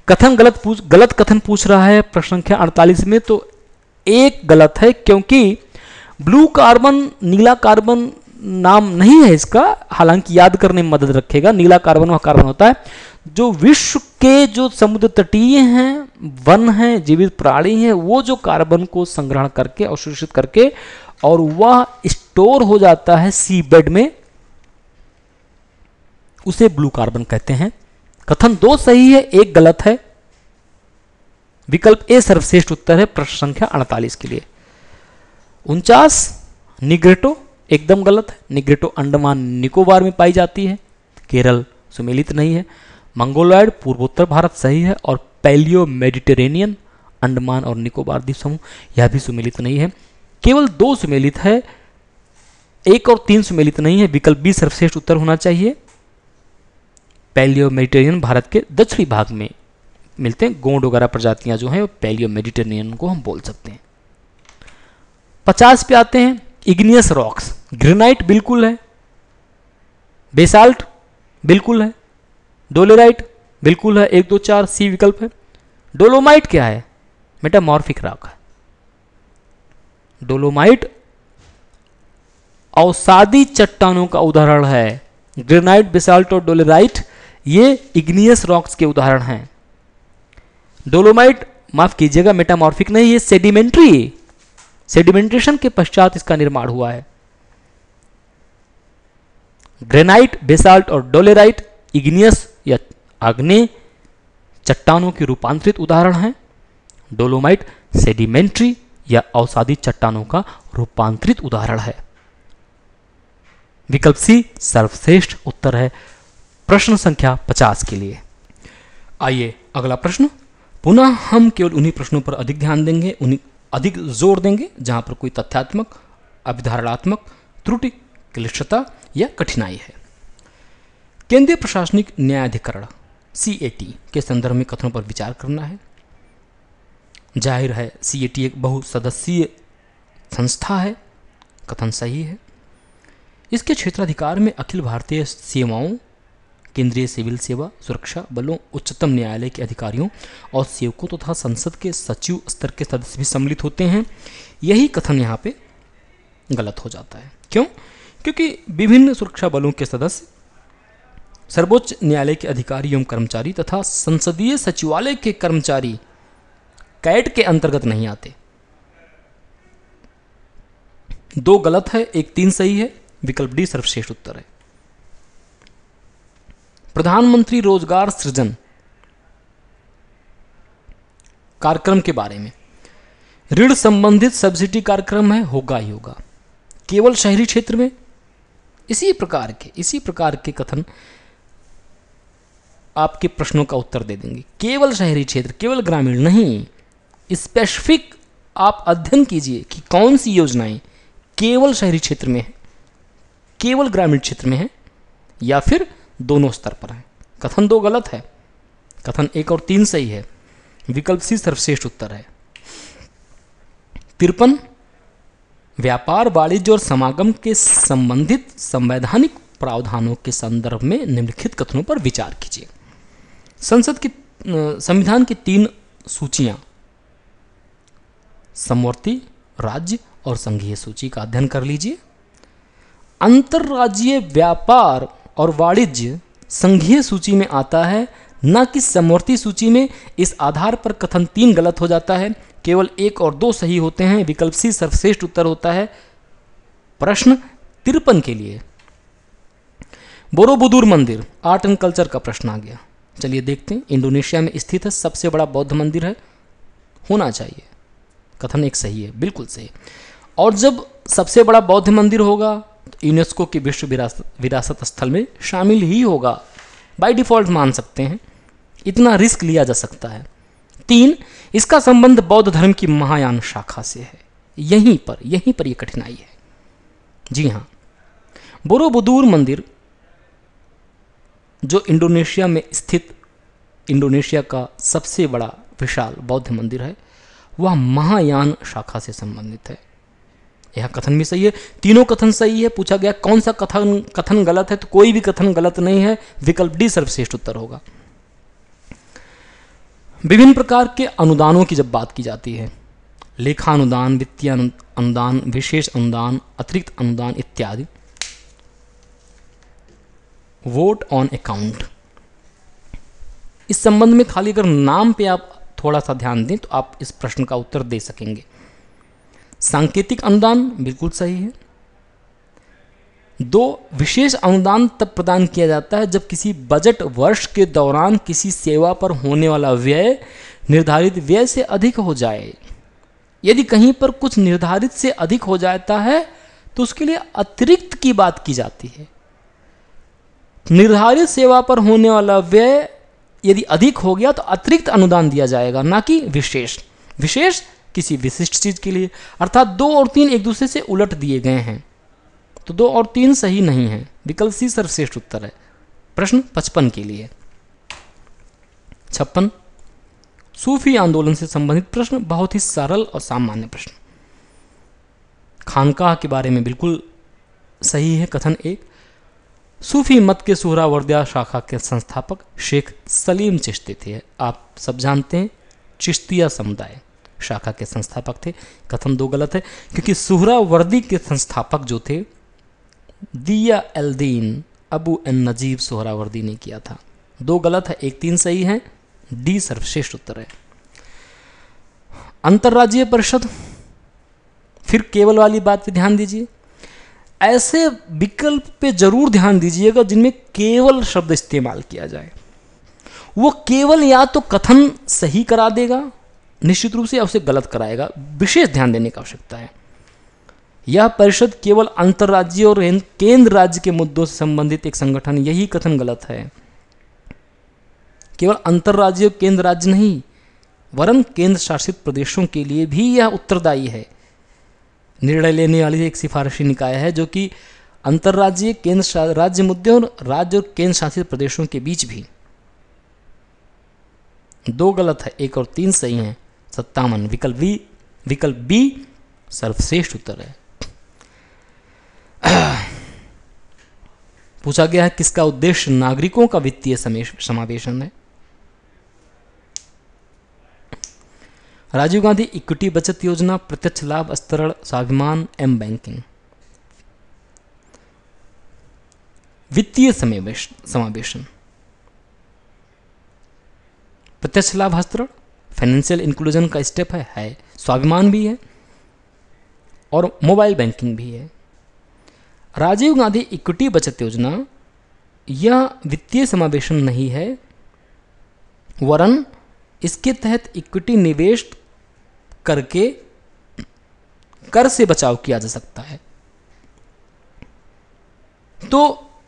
कथन गलत कथन पूछ रहा है प्रश्न संख्या 48 में, तो 1 गलत है, क्योंकि ब्लू कार्बन नीला कार्बन नाम नहीं है इसका, हालांकि याद करने में मदद रखेगा। नीला कार्बन वह कार्बन होता है जो विश्व के जो समुद्र तटीय हैं, वन हैं, जीवित प्राणी हैं, वो जो कार्बन को संग्रहण करके अवशोषित करके और वह स्टोर हो जाता है सी बेड में, उसे ब्लू कार्बन कहते हैं। कथन 2 सही है, 1 गलत है। विकल्प ए सर्वश्रेष्ठ उत्तर है प्रश्न संख्या 48 के लिए। 49 निग्रेटो एकदम गलत है। निग्रेटो अंडमान निकोबार में पाई जाती है, केरल सुमेलित नहीं है। मंगोलॉयड पूर्वोत्तर भारत सही है, और पैलियो मेडिटेरेनियन अंडमान और निकोबार द्वीप समूह यह भी सुमेलित नहीं है। केवल 2 सुमेलित है, 1 और 3 सुमेलित नहीं है। विकल्प बी सर्वश्रेष्ठ उत्तर होना चाहिए। पैलियो मेडिटेरेनियन भारत के दक्षिणी भाग में मिलते हैं। गोंड वगैरह प्रजातियां जो हैं वो पैलियो मेडिटेरेनियन को हम बोल सकते हैं। 50 पे आते हैं। इग्नियस रॉक्स, ग्रेनाइट बिल्कुल है, बेसाल्ट बिल्कुल है, डोलेराइट बिल्कुल है, 1, 2, 4 सी विकल्प है। डोलोमाइट क्या है? मेटामॉर्फिक रॉक है। डोलोमाइट अवसादी चट्टानों का उदाहरण है। ग्रेनाइट, बेसाल्ट और डोलेराइट ये इग्नियस रॉक्स के उदाहरण हैं। डोलोमाइट माफ कीजिएगा मेटामॉर्फिक नहीं, ये सेडिमेंट्री, सेडिमेंटेशन के पश्चात इसका निर्माण हुआ है। ग्रेनाइट, बेसाल्ट और डोलेराइट इग्नियस या आग्नेय चट्टानों के रूपांतरित उदाहरण हैं। डोलोमाइट सेडिमेंट्री या अवसादी चट्टानों का रूपांतरित उदाहरण है। विकल्प सी सर्वश्रेष्ठ उत्तर है प्रश्न संख्या 50 के लिए। आइए अगला प्रश्न। पुनः हम केवल उन्हीं प्रश्नों पर अधिक ध्यान देंगे, उन्हीं अधिक जोर देंगे जहां पर कोई तथ्यात्मक, अभिधारणात्मक त्रुटि, क्लिष्टता या कठिनाई है। केंद्रीय प्रशासनिक न्यायाधिकरण CAT के संदर्भ में कथनों पर विचार करना है। जाहिर है CAT एक बहुसदस्यीय संस्था है, कथन सही है। इसके क्षेत्राधिकार में अखिल भारतीय सेवाओं, केंद्रीय सिविल सेवा, सुरक्षा बलों, उच्चतम न्यायालय के अधिकारियों और सेवकों तथा संसद के सचिव स्तर के सदस्य भी सम्मिलित होते हैं। यही कथन यहाँ पे गलत हो जाता है। क्यों? क्योंकि विभिन्न सुरक्षा बलों के सदस्य, सर्वोच्च न्यायालय के अधिकारी एवं कर्मचारी तथा संसदीय सचिवालय के कर्मचारी कैट के अंतर्गत नहीं आते। 2 गलत है, 1 3 सही है। विकल्प डी सर्वश्रेष्ठ उत्तर है। प्रधानमंत्री रोजगार सृजन कार्यक्रम के बारे में, ऋण संबंधित सब्सिडी कार्यक्रम है, होगा ही होगा। केवल शहरी क्षेत्र में, इसी प्रकार के कथन आपके प्रश्नों का उत्तर दे देंगे। केवल शहरी क्षेत्र, केवल ग्रामीण नहीं, स्पेसिफिक आप अध्ययन कीजिए कि कौन सी योजनाएं केवल शहरी क्षेत्र में है, केवल ग्रामीण क्षेत्र में है, या फिर दोनों स्तर पर है। कथन 2 गलत है, कथन 1 और 3 सही है। विकल्प सी सर्वश्रेष्ठ उत्तर है। 53 व्यापार, वाणिज्य और समागम के संबंधित संवैधानिक प्रावधानों के संदर्भ में निम्नलिखित कथनों पर विचार कीजिए। संविधान की 3 सूचियां, समवर्ती, राज्य और संघीय सूची का अध्ययन कर लीजिए। अंतर्राज्यीय व्यापार और वाणिज्य संघीय सूची में आता है, न कि समवर्ती सूची में। इस आधार पर कथन 3 गलत हो जाता है, केवल 1 और 2 सही होते हैं। विकल्प सी सर्वश्रेष्ठ उत्तर होता है प्रश्न 53 के लिए। बोरोबुदुर मंदिर, आर्ट एंड कल्चर का प्रश्न आ गया। चलिए देखते हैं। इंडोनेशिया में स्थित है, सबसे बड़ा बौद्ध मंदिर है, होना चाहिए। कथन 1 सही है, बिल्कुल सही। और जब सबसे बड़ा बौद्ध मंदिर होगा तो यूनेस्को के विश्व विरासत स्थल में शामिल ही होगा, बाय डिफॉल्ट मान सकते हैं, इतना रिस्क लिया जा सकता है। 3 इसका संबंध बौद्ध धर्म की महायान शाखा से है। यहीं पर यह कठिनाई है। जी हाँ, बोरोबुदुर मंदिर जो इंडोनेशिया में स्थित इंडोनेशिया का सबसे बड़ा विशाल बौद्ध मंदिर है, वह महायान शाखा से संबंधित है। यह कथन भी सही है, तीनों कथन सही है। पूछा गया कौन सा कथन गलत है, तो कोई भी कथन गलत नहीं है। विकल्प डी सर्वश्रेष्ठ उत्तर होगा। विभिन्न प्रकार के अनुदानों की जब बात की जाती है, लेखा अनुदान, वित्तीय अनुदान, विशेष अनुदान, अतिरिक्त अनुदान इत्यादि, वोट ऑन अकाउंट, इस संबंध में खाली अगर नाम पे आप थोड़ा सा ध्यान दें तो आप इस प्रश्न का उत्तर दे सकेंगे। सांकेतिक अनुदान बिल्कुल सही है। 2 विशेष अनुदान तब प्रदान किया जाता है जब किसी बजट वर्ष के दौरान किसी सेवा पर होने वाला व्यय निर्धारित व्यय से अधिक हो जाए। यदि कहीं पर कुछ निर्धारित से अधिक हो जाता है तो उसके लिए अतिरिक्त की बात की जाती है। निर्धारित सेवा पर होने वाला व्यय यदि अधिक हो गया तो अतिरिक्त अनुदान दिया जाएगा, ना कि विशेष किसी विशिष्ट चीज के लिए। अर्थात 2 और 3 एक दूसरे से उलट दिए गए हैं, तो 2 और 3 सही नहीं है। विकल्प सी सर्वश्रेष्ठ उत्तर है प्रश्न 55 के लिए। 56 सूफी आंदोलन से संबंधित प्रश्न, बहुत ही सरल और सामान्य प्रश्न। खानकाह के बारे में बिल्कुल सही है। कथन 1 सूफी मत के सुहरावर्दिया शाखा के संस्थापक शेख सलीम चिश्ती थे। आप सब जानते हैं, चिश्तिया समुदाय शाखा के संस्थापक थे। कथन 2 गलत है, क्योंकि सुहरावर्दी के संस्थापक जो थे दिया एल्दीन अबू एन नजीब सुहरावर्दी ने किया था। 2 गलत है, 1 3 सही है। डी सर्वश्रेष्ठ उत्तर है। अंतर्राज्यीय परिषद, फिर केवल वाली बात पे ध्यान दीजिए। ऐसे विकल्प पे जरूर ध्यान दीजिएगा जिनमें केवल शब्द इस्तेमाल किया जाए। वो केवल या तो कथन सही करा देगा निश्चित रूप से, या उसे गलत कराएगा। विशेष ध्यान देने की आवश्यकता है। यह परिषद केवल अंतर्राज्यीय और केंद्र राज्य के मुद्दों से संबंधित एक संगठन, यही कथन गलत है। केवल अंतर्राज्यीय केंद्र राज्य नहीं, वरन केंद्र शासित प्रदेशों के लिए भी यह उत्तरदायी है। निर्णय लेने वाली एक सिफारिशी निकाय है जो कि अंतर्राज्यीय केंद्र राज्य मुद्दे और राज्य और केंद्र शासित प्रदेशों के बीच भी। 2 गलत है, 1 और 3 सही हैं। 57। विकल्प बी सर्वश्रेष्ठ उत्तर है। पूछा गया है किसका उद्देश्य नागरिकों का वित्तीय समावेशन है। राजीव गांधी इक्विटी बचत योजना, प्रत्यक्ष लाभ स्तरण, स्वाभिमान, एम बैंकिंग। वित्तीय समावेशन, प्रत्यक्ष लाभ हस्तांतरण फाइनेंशियल इंक्लूजन का स्टेप है, स्वाभिमान भी है और मोबाइल बैंकिंग भी है। राजीव गांधी इक्विटी बचत योजना यह वित्तीय समावेशन नहीं है, वरन इसके तहत इक्विटी निवेश करके कर से बचाव किया जा सकता है। तो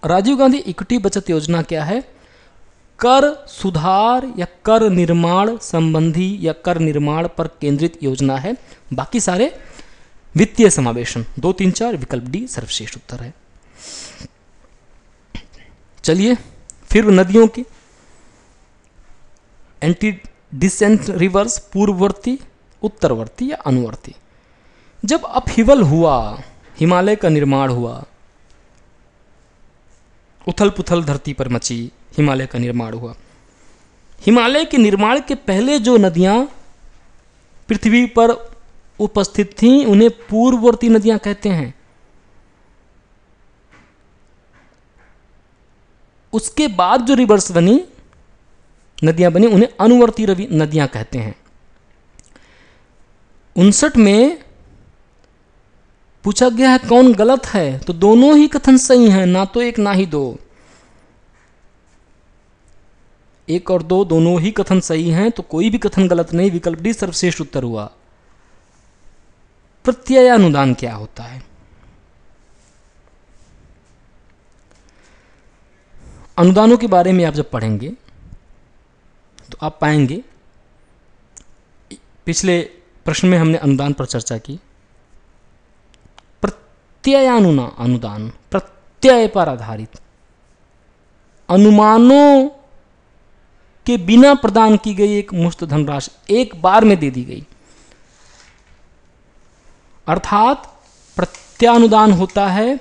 राजीव गांधी इक्विटी बचत योजना क्या है? कर सुधार या कर निर्माण संबंधी या कर निर्माण पर केंद्रित योजना है। बाकी सारे वित्तीय समावेशन। 2, 3, 4 विकल्प डी सर्वश्रेष्ठ उत्तर है। चलिए फिर नदियों की एंटी डिसेंट रिवर्स, पूर्ववर्ती, उत्तरवर्ती या अनुवर्ती। जब अपहिवल हुआ, हिमालय का निर्माण हुआ, उथल पुथल धरती पर मची, हिमालय का निर्माण हुआ। हिमालय के निर्माण के पहले जो नदियां पृथ्वी पर उपस्थित थीं उन्हें पूर्ववर्ती नदियां कहते हैं। उसके बाद जो रिवर्स बनी नदियां बनी उन्हें अनुवर्ती नदियां कहते हैं। 59 में पूछा गया है कौन गलत है, तो दोनों ही कथन सही हैं, ना तो एक ना ही दो। 1 और 2 दोनों ही कथन सही हैं, तो कोई भी कथन गलत नहीं। विकल्प डी सर्वश्रेष्ठ उत्तर हुआ। प्रत्ययानुदान क्या होता है? अनुदानों के बारे में आप जब पढ़ेंगे तो आप पाएंगे, पिछले प्रश्न में हमने अनुदान पर चर्चा की। अनुदान प्रत्यय पर आधारित, अनुमानों के बिना प्रदान की गई एक मुफ्त धनराशि एक बार में दे दी गई, अर्थात प्रत्यानुदान होता है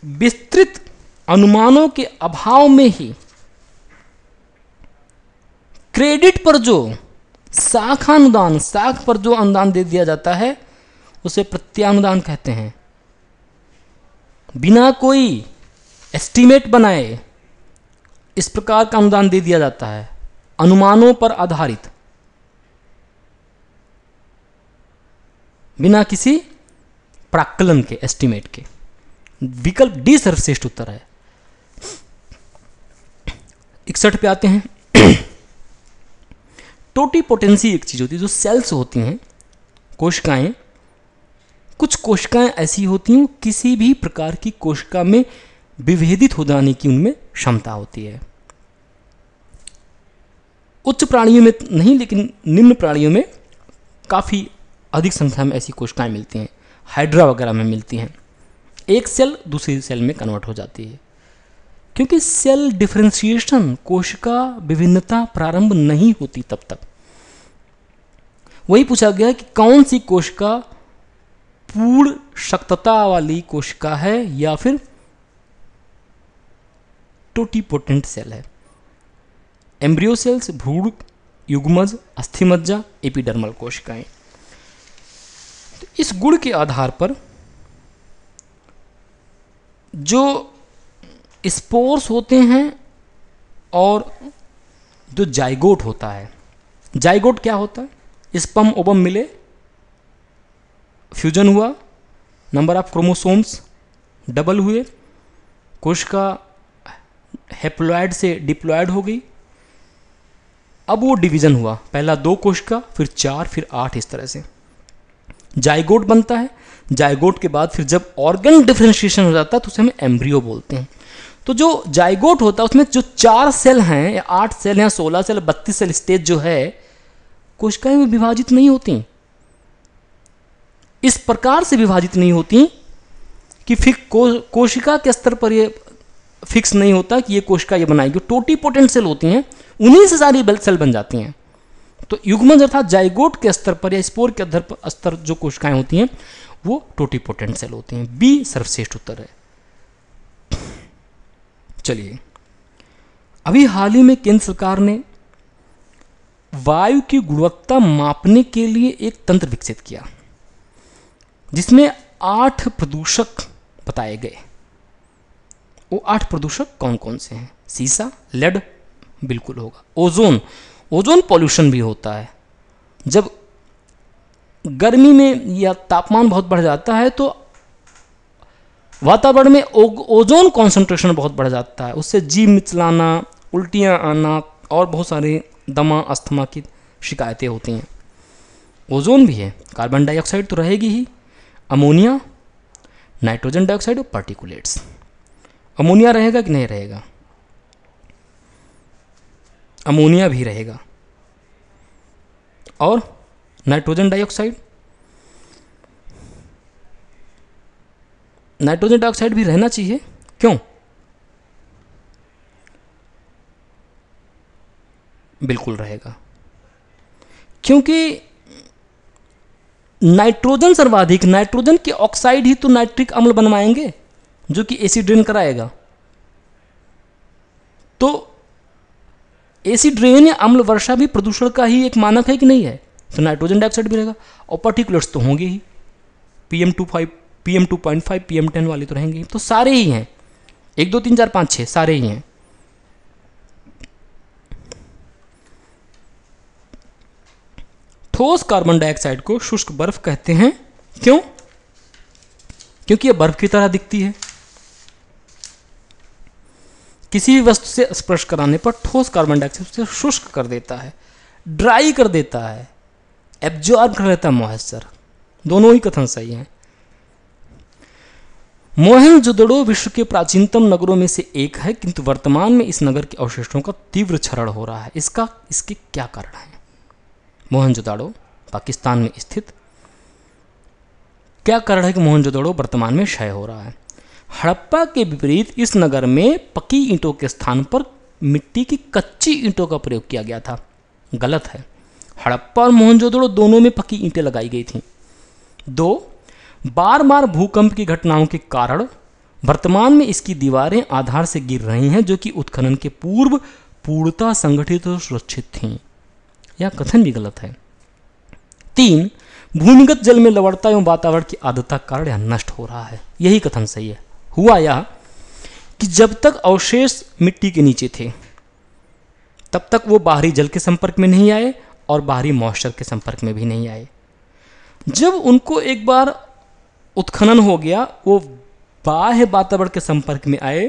विस्तृत अनुमानों के अभाव में ही क्रेडिट पर जो शाखानुदान, शाख पर जो अनुदान दे दिया जाता है उसे प्रत्यानुदान कहते हैं। बिना कोई एस्टीमेट बनाए इस प्रकार का अनुदान दे दिया जाता है, अनुमानों पर आधारित, बिना किसी प्राक्कलन के, एस्टीमेट के। विकल्प डी सर्वश्रेष्ठ उत्तर है। 61 पे आते हैं। टोटीपोटेंसी एक चीज होती है, जो सेल्स होती हैं, कोशिकाएं। कुछ कोशिकाएं ऐसी होती हैं किसी भी प्रकार की कोशिका में विभेदित हो जाने की उनमें क्षमता होती है। उच्च प्राणियों में नहीं, लेकिन निम्न प्राणियों में काफी अधिक संख्या में ऐसी कोशिकाएं मिलती हैं, हाइड्रा वगैरह में मिलती हैं। एक सेल दूसरी सेल में कन्वर्ट हो जाती है, क्योंकि सेल डिफरेंशिएशन, कोशिका विभिन्नता प्रारंभ नहीं होती तब तक। वही पूछा गया कि कौन सी कोशिका पूर्ण शक्तता वाली कोशिका है या फिर टोटीपोटेंट सेल है। एम्ब्रियो सेल्स, भ्रूण, युग्मज, अस्थिमज्जा, एपिडर्मल कोशिकाएं। तो इस गुण के आधार पर जो स्पोर्स होते हैं और जो जाइगोट होता है, जाइगोट क्या होता है? स्पर्म ओवम मिले, फ्यूजन हुआ, नंबर ऑफ क्रोमोसोम्स डबल हुए, कोशिका हैप्लॉयड से डिप्लॉयड हो गई, अब वो डिवीजन हुआ, पहला 2 कोशिका, फिर 4, फिर 8, इस तरह से जाइगोट बनता है। जाइगोट के बाद फिर जब ऑर्गन डिफरेंशिएशन हो जाता है तो उसे हम एम्ब्रियो बोलते हैं। तो जो जाइगोट होता है उसमें जो 4 सेल हैं या 8 सेल या 16 सेल, 32 सेल स्टेज जो है, कोशिकाएं में विभाजित नहीं होती। इस प्रकार से विभाजित नहीं होती कि फिर कोशिका के स्तर पर ये फिक्स नहीं होता कि ये कोशिका ये बनाएगी। टोटीपोटेंट सेल होती हैं, उन्हीं से सारी सेल बन जाती हैं। तो युग्मज अर्थात जाइगोट के स्तर पर या स्पोर के स्तर जो कोशिकाएं होती हैं वो टोटिपोटेंट सेल होती हैं। बी सर्वश्रेष्ठ उत्तर है। चलिए, अभी हाल ही में केंद्र सरकार ने वायु की गुणवत्ता मापने के लिए एक तंत्र विकसित किया जिसमें 8 प्रदूषक बताए गए। वो 8 प्रदूषक कौन कौन से हैं? सीसा, लेड बिल्कुल होगा। ओजोन, ओजोन पॉल्यूशन भी होता है। जब गर्मी में या तापमान बहुत बढ़ जाता है तो वातावरण में ओजोन कॉन्सेंट्रेशन बहुत बढ़ जाता है, उससे जी मिचलाना, उल्टियाँ आना और बहुत सारे दमा, अस्थमा की शिकायतें होती हैं। ओजोन भी है। कार्बन डाइऑक्साइड तो रहेगी ही, अमोनिया, नाइट्रोजन डाइऑक्साइड और पार्टिकुलेट्स। अमोनिया रहेगा कि नहीं रहेगा? अमोनिया भी रहेगा। और नाइट्रोजन डाइऑक्साइड, नाइट्रोजन डाइऑक्साइड भी रहना चाहिए। क्यों? बिल्कुल रहेगा, क्योंकि नाइट्रोजन सर्वाधिक, नाइट्रोजन के ऑक्साइड ही तो नाइट्रिक अम्ल बनवाएंगे जो कि एसिड ड्रेन कराएगा। तो एसिड रेन या अम्ल वर्षा भी प्रदूषण का ही एक मानक है कि नहीं है? तो नाइट्रोजन डाइऑक्साइड भी रहेगा और पार्टिकुलेट्स तो होंगे ही, PM2.5, PM2.5, PM10 वाले तो रहेंगे ही। तो सारे ही हैं, 1 2 3 4 5 6 सारे ही हैं। ठोस कार्बन डाइऑक्साइड को शुष्क बर्फ कहते हैं। क्यों? क्योंकि यह बर्फ की तरह दिखती है। किसी भी वस्तु से स्पर्श कराने पर ठोस कार्बन डाइऑक्साइड से शुष्क कर देता है, ड्राई कर देता है, एब्जॉर्ब कर लेता है मॉइस्चर। दोनों ही कथन सही हैं। मोहनजोदड़ो विश्व के प्राचीनतम नगरों में से एक है, किंतु वर्तमान में इस नगर के अवशेषों का तीव्र क्षरण हो रहा है। इसके क्या कारण है? मोहनजोदड़ो पाकिस्तान में स्थित, क्या कारण है कि मोहनजोदड़ो वर्तमान में क्षय हो रहा है? हड़प्पा के विपरीत इस नगर में पकी ईंटों के स्थान पर मिट्टी की कच्ची ईंटों का प्रयोग किया गया था। गलत है। हड़प्पा और मोहनजोदड़ो दोनों में पकी ईंटें लगाई गई थीं। 2, बार बार भूकंप की घटनाओं के कारण वर्तमान में इसकी दीवारें आधार से गिर रही हैं, जो कि उत्खनन के पूर्व पूर्णतः संगठित और सुरक्षित थीं। यह कथन भी गलत है। 3, भूमिगत जल में लवणता एवं वातावरण की आर्द्रता के कारण यह नष्ट हो रहा है। यही कथन सही है। हुआ यह कि जब तक अवशेष मिट्टी के नीचे थे तब तक वो बाहरी जल के संपर्क में नहीं आए और बाहरी मॉइस्चर के संपर्क में भी नहीं आए। जब उनको एक बार उत्खनन हो गया, वो बाह्य वातावरण के संपर्क में आए,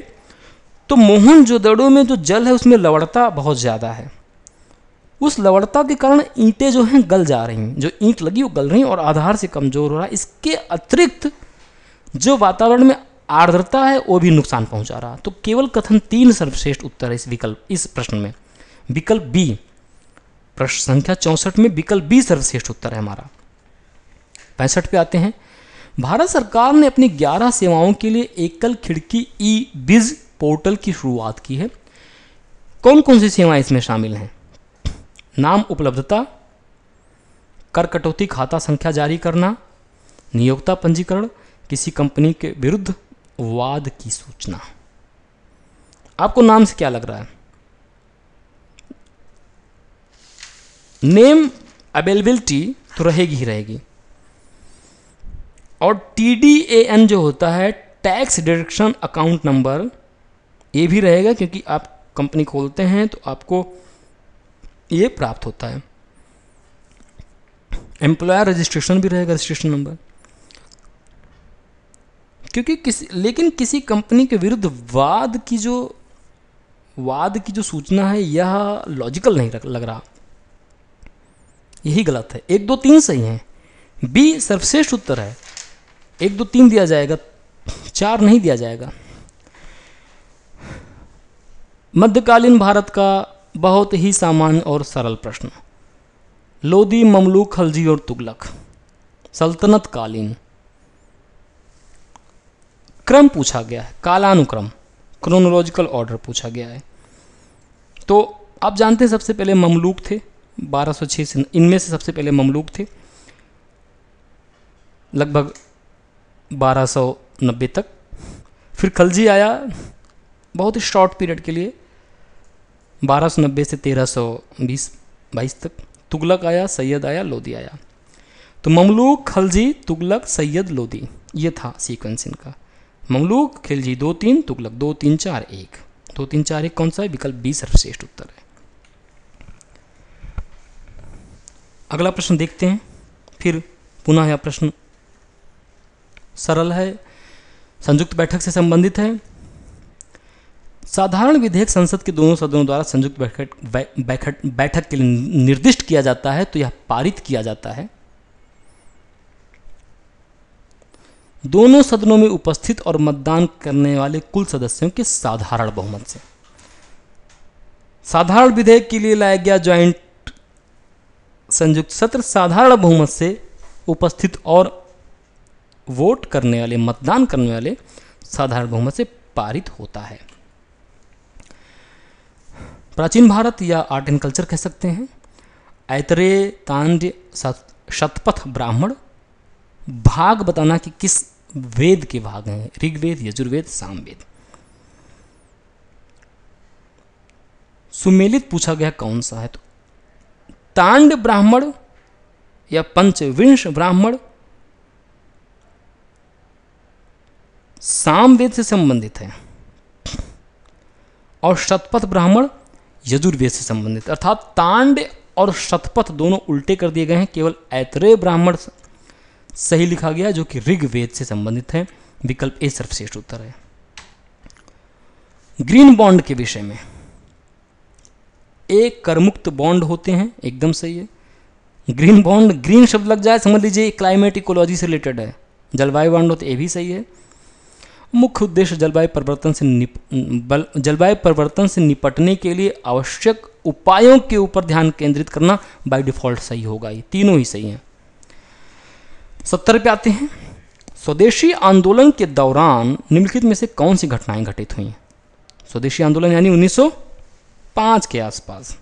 तो मोहनजोदड़ो में जो जल है उसमें लवणता बहुत ज़्यादा है। उस लवणता के कारण ईंटें जो हैं गल जा रही हैं, जो ईंट लगी वो गल रही हैं और आधार से कमज़ोर हो रहा है। इसके अतिरिक्त जो वातावरण में आर्द्रता है वो भी नुकसान पहुंचा रहा। तो केवल कथन 3 सर्वश्रेष्ठ उत्तर है इस प्रश्न में। विकल्प बी, प्रश्न संख्या 64 में विकल्प बी सर्वश्रेष्ठ उत्तर है हमारा। 65 पे आते हैं। भारत सरकार ने अपनी 11 सेवाओं के लिए एकल खिड़की ई-बिज पोर्टल की शुरुआत की है। कौन कौन सी सेवाएं इसमें शामिल हैं? नाम उपलब्धता, कर कटौती खाता संख्या जारी करना, नियोक्ता पंजीकरण, किसी कंपनी के विरुद्ध वाद की सूचना। आपको नाम से क्या लग रहा है? नेम अवेलेबिलिटी तो रहेगी ही रहेगी, और TDAN जो होता है टैक्स डिडक्शन अकाउंट नंबर, ये भी रहेगा, क्योंकि आप कंपनी खोलते हैं तो आपको ये प्राप्त होता है। एम्प्लॉयर रजिस्ट्रेशन भी रहेगा, रजिस्ट्रेशन नंबर, क्योंकि किसी कंपनी के विरुद्ध वाद की जो सूचना है यह लॉजिकल नहीं लग रहा। यही गलत है। 1 2 3 सही है। बी सर्वश्रेष्ठ उत्तर है। 1 2 3 दिया जाएगा, 4 नहीं दिया जाएगा। मध्यकालीन भारत का बहुत ही सामान्य और सरल प्रश्न। लोदी, ममलूक, खलजी और तुगलक सल्तनत कालीन क्रम पूछा गया है, कालानुक्रम, क्रोनोलॉजिकल ऑर्डर पूछा गया है। तो आप जानते हैं सबसे पहले ममलूक थे। 1206 से, इनमें से सबसे पहले ममलूक थे लगभग 1290 तक। फिर खलजी आया बहुत ही शॉर्ट पीरियड के लिए 1290 से 1320-22 तक। तुगलक आया, सैयद आया, लोदी आया। तो ममलूक, खलजी, तुगलक, सैयद, लोदी, ये था सीक्वेंस इनका। ममलूक, खिलजी 2-3, तुगलक 2-3-4-1। 2-3-4-1 कौन सा है? विकल्प बी सर्वश्रेष्ठ उत्तर है। अगला प्रश्न देखते हैं। फिर पुनः यह प्रश्न सरल है, संयुक्त बैठक से संबंधित है। साधारण विधेयक संसद के दोनों सदनों द्वारा संयुक्त बैठक के लिए निर्दिष्ट किया जाता है तो यह पारित किया जाता है दोनों सदनों में उपस्थित और मतदान करने वाले कुल सदस्यों के साधारण बहुमत से। साधारण विधेयक के लिए लाया गया ज्वाइंट संयुक्त सत्र साधारण बहुमत से उपस्थित और वोट करने वाले, मतदान करने वाले साधारण बहुमत से पारित होता है। प्राचीन भारत या आर्ट एंड कल्चर कह सकते हैं। ऐतरेय, तांड्य, शतपथ, ब्राह्मण। भाग बताना कि किस वेद के भाग हैं, ऋग्वेद, यजुर्वेद, सामवेद। सुमेलित पूछा गया कौन सा है, तो तांड ब्राह्मण या पंचविंश ब्राह्मण सामवेद से संबंधित है और शतपथ ब्राह्मण यजुर्वेद से संबंधित। अर्थात तांड और शतपथ दोनों उल्टे कर दिए गए हैं, केवल ऐतरेय ब्राह्मण सही लिखा गया जो कि ऋग्वेद से संबंधित है। विकल्प ए सर्वश्रेष्ठ उत्तर है। ग्रीन बॉन्ड के विषय में, एक करमुक्त बॉन्ड होते हैं, एकदम सही है। ग्रीन बॉन्ड, ग्रीन शब्द लग जाए समझ लीजिए क्लाइमेट इकोलॉजी से रिलेटेड है। जलवायु बॉन्ड होते, ये भी सही है। मुख्य उद्देश्य जलवायु परिवर्तन से निपटने के लिए आवश्यक उपायों के ऊपर ध्यान केंद्रित करना, बाय डिफॉल्ट सही होगा। ये तीनों ही सही हैं। 70 पे आते हैं। स्वदेशी आंदोलन के दौरान निम्नलिखित में से कौन सी घटनाएं घटित हुई? स्वदेशी आंदोलन यानी 1905 के आसपास।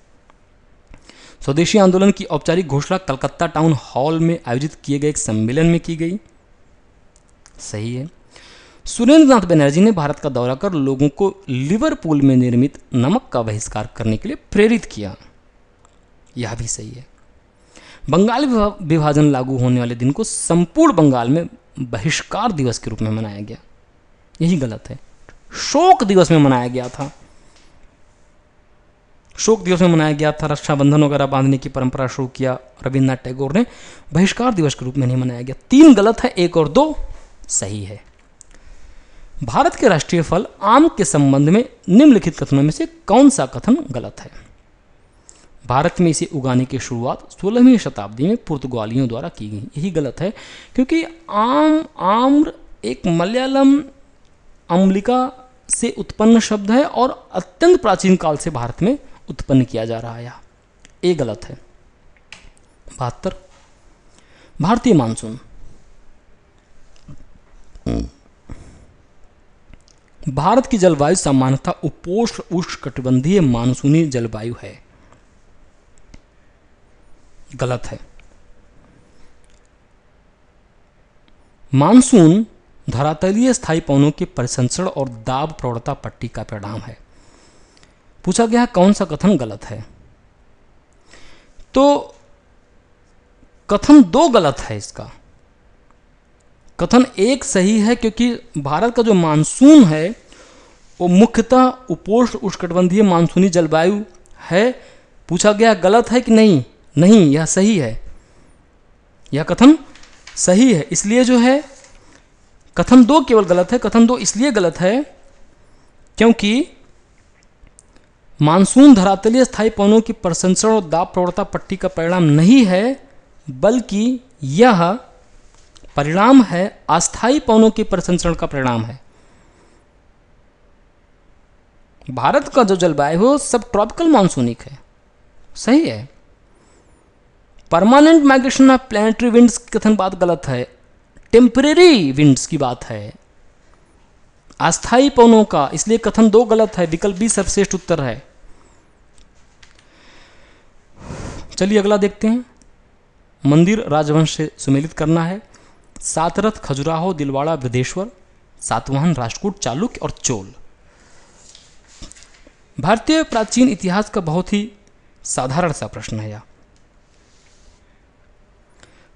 स्वदेशी आंदोलन की औपचारिक घोषणा कलकत्ता टाउन हॉल में आयोजित किए गए एक सम्मेलन में की गई, सही है। सुरेंद्र नाथ बनर्जी ने भारत का दौरा कर लोगों को लिवरपूल में निर्मित नमक का बहिष्कार करने के लिए प्रेरित किया, यह भी सही है। बंगाल विभाजन लागू होने वाले दिन को संपूर्ण बंगाल में बहिष्कार दिवस के रूप में मनाया गया, यही गलत है। शोक दिवस में मनाया गया था, शोक दिवस में मनाया गया था। रक्षाबंधन वगैरह बांधने की परंपरा शुरू किया रविन्द्रनाथ टैगोर ने, बहिष्कार दिवस के रूप में नहीं मनाया गया। 3 गलत है, 1 और 2 सही है। भारत के राष्ट्रीय फल आम के संबंध में निम्नलिखित कथनों में से कौन सा कथन गलत है? भारत में इसे उगाने की शुरुआत 16वीं शताब्दी में पुर्तगालियों द्वारा की गई, यही गलत है क्योंकि आम्र एक मलयालम अम्लिका से उत्पन्न शब्द है और अत्यंत प्राचीन काल से भारत में उत्पन्न किया जा रहा है, ये गलत है। 72 भारतीय मानसून। भारत की जलवायु सामान्यतः उपोष्ण उष्णकटिबंधीय मानसूनी जलवायु है, गलत है। मानसून धरातलीय स्थायी पवनों के परिसंचरण और दाब प्रवणता पट्टी का परिणाम है। पूछा गया कौन सा कथन गलत है, तो कथन 2 गलत है। इसका कथन 1 सही है क्योंकि भारत का जो मानसून है वो मुख्यतः उपोष्ण उष्णकटिबंधीय मानसूनी जलवायु है। पूछा गया गलत है कि नहीं, नहीं, यह सही है, यह कथन सही है। इसलिए जो है कथन 2 केवल गलत है। कथन 2 इसलिए गलत है क्योंकि मानसून धरातलीय स्थायी पवनों की परिसंचरण और दाब प्रवणता पट्टी का परिणाम नहीं है, बल्कि यह परिणाम है अस्थायी पवनों के परिसंचरण का परिणाम है। भारत का जो जलवायु है सब ट्रॉपिकल मानसूनिक है, सही है। Permanent migration of planetary winds की कथन बात गलत है, टेम्परेरी विंड्स की बात है, अस्थायी पवनों का, इसलिए कथन 2 गलत है। विकल्प बी सर्वश्रेष्ठ उत्तर है। चलिए अगला देखते हैं। मंदिर राजवंश से सुमेलित करना है। सातरथ, खजुराहो, दिलवाड़ा, बृहदेश्वर, सातवाहन, राष्ट्रकूट, चालुक्य और चोल। भारतीय प्राचीन इतिहास का बहुत ही साधारण सा प्रश्न है यह।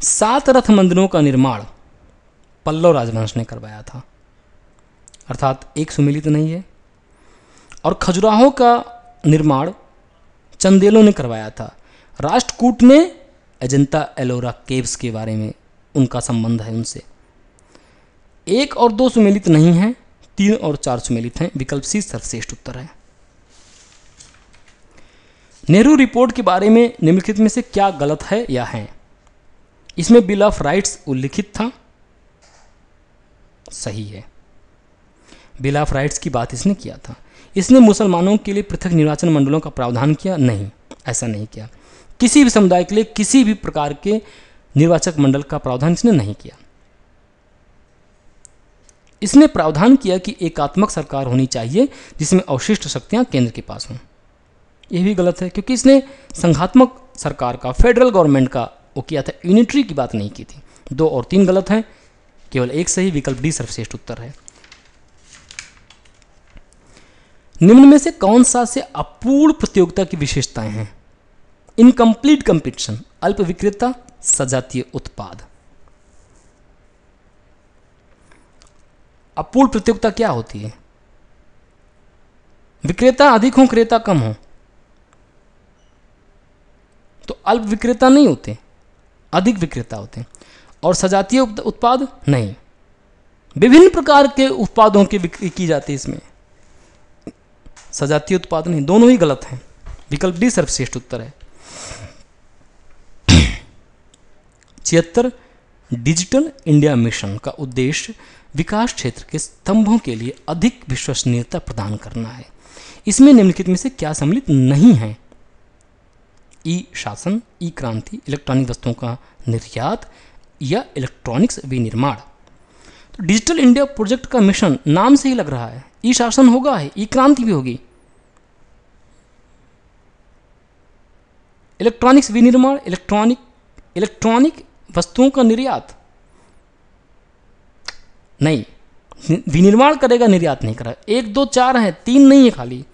7 रथ मंदिरों का निर्माण पल्लव राजवंश ने करवाया था, अर्थात एक सुमेलित नहीं है। और खजुराहो का निर्माण चंदेलों ने करवाया था। राष्ट्रकूट ने अजंता एलोरा केव्स के बारे में उनका संबंध है उनसे। 1 और 2 सुमेलित नहीं है, 3 और 4 सुमेलित हैं। विकल्प सी सर्वश्रेष्ठ उत्तर है। नेहरू रिपोर्ट के बारे में निम्नलिखित में से क्या गलत है या है? इसमें बिल ऑफ राइट्स उल्लिखित था, सही है। बिल ऑफ राइट्स की बात इसने किया था। इसने मुसलमानों के लिए पृथक निर्वाचन मंडलों का प्रावधान किया? नहीं, ऐसा नहीं किया। किसी भी समुदाय के लिए किसी भी प्रकार के निर्वाचक मंडल का प्रावधान इसने नहीं किया। इसने प्रावधान किया कि एकात्मक सरकार होनी चाहिए जिसमें अवशिष्ट शक्तियां केंद्र के पास हों। यह भी गलत है क्योंकि इसने संघात्मक सरकार का, फेडरल गवर्नमेंट का वो किया था, यूनिटरी की बात नहीं की थी। 2 और 3 गलत हैं, केवल एक सही। विकल्प डी सर्वश्रेष्ठ उत्तर है। निम्न में से कौन सा से अपूर्ण प्रतियोगिता की विशेषताएं हैं? इनकम्प्लीट कंपटीशन, अल्प विक्रेता, सजातीय उत्पाद। अपूर्ण प्रतियोगिता क्या होती है? विक्रेता अधिक हो, क्रेता कम हो, तो अल्प विक्रेता नहीं होते, अधिक विक्रेता होते हैं। और सजातीय उत्पाद नहीं, विभिन्न प्रकार के उत्पादों की बिक्री की जाती है इसमें, सजातीय उत्पाद नहीं। दोनों ही गलत हैं। विकल्प डी सर्वश्रेष्ठ उत्तर है। 76 डिजिटल इंडिया मिशन का उद्देश्य विकास क्षेत्र के स्तंभों के लिए अधिक विश्वसनीयता प्रदान करना है। इसमें निम्नलिखित में से क्या सम्मिलित नहीं है? ई शासन, ई क्रांति, इलेक्ट्रॉनिक वस्तुओं का निर्यात या इलेक्ट्रॉनिक्स विनिर्माण। तो डिजिटल इंडिया प्रोजेक्ट का मिशन नाम से ही लग रहा है, ई शासन होगा है, ई क्रांति भी होगी। इलेक्ट्रॉनिक्स विनिर्माण, इलेक्ट्रॉनिक वस्तुओं का निर्यात नहीं, विनिर्माण करेगा, निर्यात नहीं करेगा। 1 2 4 है, 3 नहीं है खाली।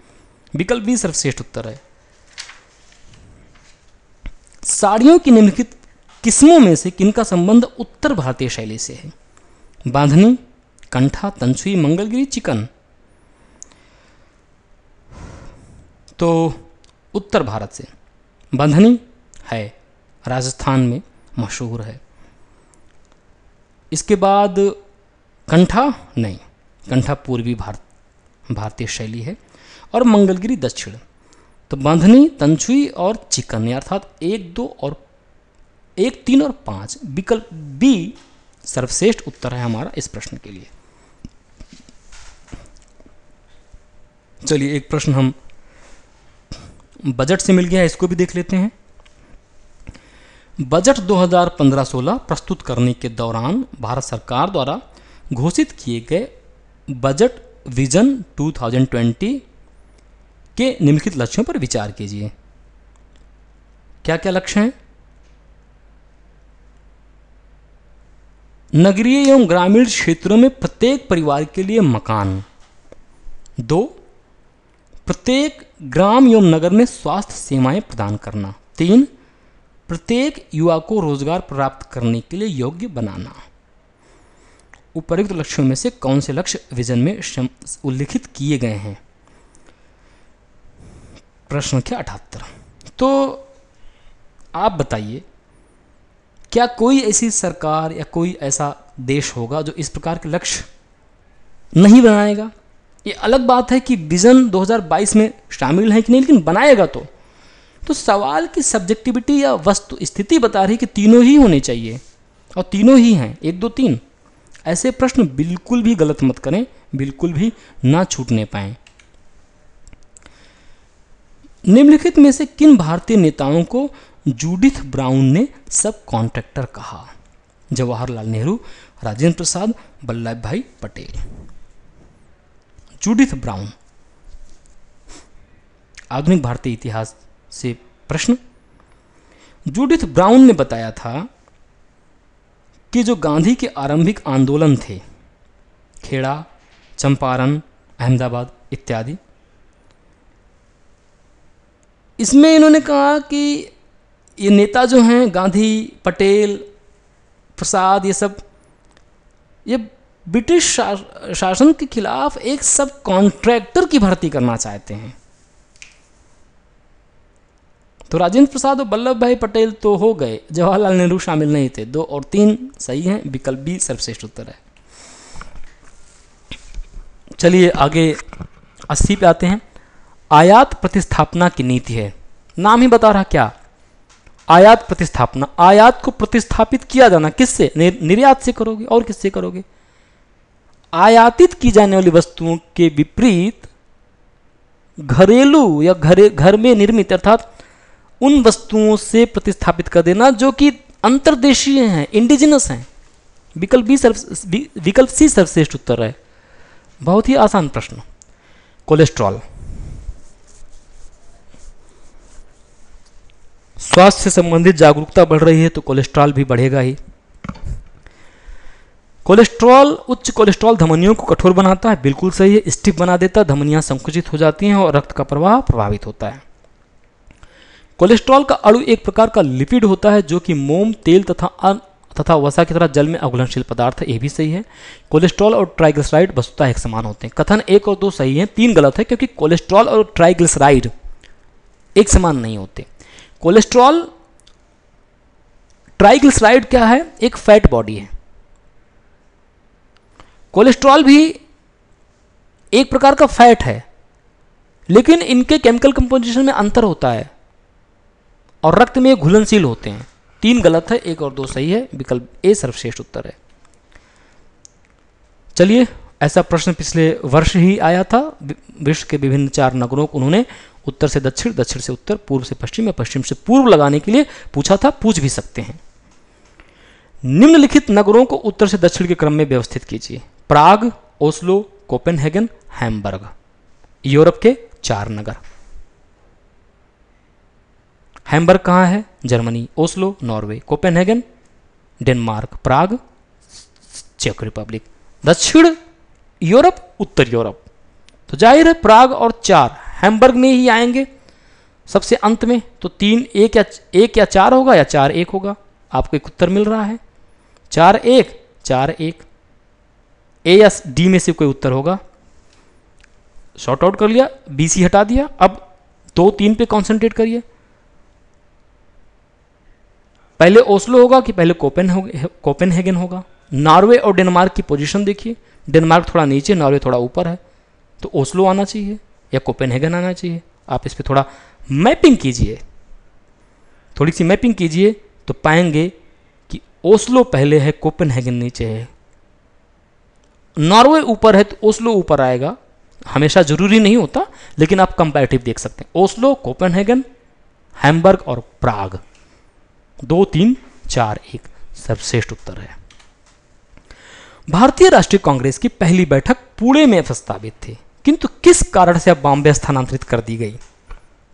विकल्प बी सर्वश्रेष्ठ उत्तर है। साड़ियों की निम्नलिखित किस्मों में से किनका संबंध उत्तर भारतीय शैली से है? बांधनी, कंठा, तंछुई, मंगलगिरी, चिकन। तो उत्तर भारत से बांधनी है, राजस्थान में मशहूर है। इसके बाद कंठा नहीं, कंठा पूर्वी भारतीय शैली है। और मंगलगिरी दक्षिण। तो बांधनी, तंछुई और चिकन, अर्थात 1 2 और 1 3 और 5। विकल्प बी सर्वश्रेष्ठ उत्तर है हमारा इस प्रश्न के लिए। चलिए एक प्रश्न हम बजट से मिल गया है, इसको भी देख लेते हैं। बजट 2015-16 प्रस्तुत करने के दौरान भारत सरकार द्वारा घोषित किए गए बजट विजन 2020 के निम्नलिखित लक्ष्यों पर विचार कीजिए। क्या क्या लक्ष्य हैं? नगरीय एवं ग्रामीण क्षेत्रों में प्रत्येक परिवार के लिए मकान। 2, प्रत्येक ग्राम एवं नगर में स्वास्थ्य सेवाएं प्रदान करना। 3, प्रत्येक युवा को रोजगार प्राप्त करने के लिए योग्य बनाना। उपर्युक्त लक्ष्यों में से कौन से लक्ष्य विजन में उल्लिखित किए गए हैं? प्रश्न संख्या 78। तो आप बताइए, क्या कोई ऐसी सरकार या कोई ऐसा देश होगा जो इस प्रकार के लक्ष्य नहीं बनाएगा? ये अलग बात है कि विजन 2022 में शामिल है कि नहीं, लेकिन बनाएगा तो सवाल की सब्जेक्टिविटी या वस्तु स्थिति बता रही कि तीनों ही होने चाहिए, और तीनों ही हैं, 1 2 3। ऐसे प्रश्न बिल्कुल भी गलत मत करें, बिल्कुल भी ना छूटने पाएं। निम्नलिखित में से किन भारतीय नेताओं को जूडिथ ब्राउन ने सब कॉन्ट्रैक्टर कहा? जवाहरलाल नेहरू, राजेंद्र प्रसाद, वल्लभ भाई पटेल। Judith brown. आधुनिक भारतीय इतिहास से प्रश्न। जूडिथ ब्राउन ने बताया था कि जो गांधी के आरंभिक आंदोलन थे, खेड़ा, चंपारण, अहमदाबाद इत्यादि, इसमें इन्होंने कहा कि ये नेता जो हैं गांधी, पटेल, प्रसाद, ये सब ये ब्रिटिश शासन के खिलाफ एक सब कॉन्ट्रैक्टर की भर्ती करना चाहते हैं। तो राजेंद्र प्रसाद और वल्लभ भाई पटेल तो हो गए, जवाहरलाल नेहरू शामिल नहीं थे। 2 और 3 सही हैं, विकल्प बी सर्वश्रेष्ठ उत्तर है। चलिए आगे 80 पे आते हैं। आयात प्रतिस्थापना की नीति है, नाम ही बता रहा क्या, आयात प्रतिस्थापना। आयात को प्रतिस्थापित किया जाना किससे, निर्यात से करोगे और किससे करोगे। आयातित की जाने वाली वस्तुओं के विपरीत घरेलू या घर में निर्मित अर्थात उन वस्तुओं से प्रतिस्थापित कर देना जो कि अंतर्देशीय हैं, इंडिजिनस हैं। विकल्प सी सर्वश्रेष्ठ उत्तर है। बहुत ही आसान प्रश्न। कोलेस्ट्रॉल, स्वास्थ्य से संबंधित जागरूकता बढ़ रही है तो कोलेस्ट्रॉल भी बढ़ेगा ही। कोलेस्ट्रॉल, उच्च कोलेस्ट्रॉल धमनियों को कठोर बनाता है, बिल्कुल सही है। स्टिफ बना देता है, धमनियां संकुचित हो जाती हैं और रक्त का प्रवाह प्रभावित होता है। कोलेस्ट्रॉल का अणु एक प्रकार का लिपिड होता है जो कि मोम, तेल तथा वसा की तरह जल में अघुलनशील पदार्थ है, ये भी सही है। कोलेस्ट्रॉल और ट्राइग्लिसराइड वस्तुतः एक समान होते हैं। कथन 1 और 2 सही हैं, 3 गलत है क्योंकि कोलेस्ट्रॉल और ट्राइग्लिसराइड एक समान नहीं होते। कोलेस्ट्रॉल, ट्राइग्लिसराइड क्या है, एक फैट बॉडी है। कोलेस्ट्रॉल भी एक प्रकार का फैट है, लेकिन इनके केमिकल कंपोजिशन में अंतर होता है और रक्त में घुलनशील होते हैं। 3 गलत है, 1 और 2 सही है। विकल्प ए सर्वश्रेष्ठ उत्तर है। चलिए, ऐसा प्रश्न पिछले वर्ष ही आया था। विश्व के विभिन्न 4 नगरों को उन्होंने उत्तर से दक्षिण, दक्षिण से उत्तर, पूर्व से पश्चिम या पश्चिम से पूर्व लगाने के लिए पूछा था, पूछ भी सकते हैं। निम्नलिखित नगरों को उत्तर से दक्षिण के क्रम में व्यवस्थित कीजिए। Prague, Oslo, Copenhagen, Hamburg. Europe के 4 नगर। हैम्बर्ग कहाँ है, Germany. Oslo, Norway. Copenhagen, Denmark. Prague, चेक रिपब्लिक। दक्षिण यूरोप, उत्तर यूरोप। तो जाहिर है प्राग और 4 हैम्बर्ग में ही आएंगे सबसे अंत में। तो 3 1 या 4 होगा या 4 1 होगा। आपको एक उत्तर मिल रहा है 4 1 4 1। ए या डी में से कोई उत्तर होगा। शॉर्ट आउट कर लिया, बी सी हटा दिया। अब 2 3 पे कॉन्सेंट्रेट करिए। पहले ओस्लो होगा कि पहले कोपेनहेगन होगा। नॉर्वे और डेनमार्क की पोजीशन देखिए, डेनमार्क थोड़ा नीचे, नॉर्वे थोड़ा ऊपर है। तो ओस्लो आना चाहिए या कोपेनहेगन आना चाहिए। आप इस पर थोड़ा मैपिंग कीजिए, थोड़ी सी मैपिंग कीजिए तो पाएंगे कि ओस्लो पहले है, कोपेनहेगन नीचे है। नॉर्वे ऊपर है तो ओस्लो ऊपर आएगा। हमेशा जरूरी नहीं होता, लेकिन आप कंपैरेटिव देख सकते हैं। ओस्लो, कोपेनहेगन, हैम्बर्ग और प्राग। 2 3 4 1 सर्वश्रेष्ठ उत्तर है। भारतीय राष्ट्रीय कांग्रेस की पहली बैठक पुणे में प्रस्तावित थी, किंतु किस कारण से अब बॉम्बे स्थानांतरित कर दी गई।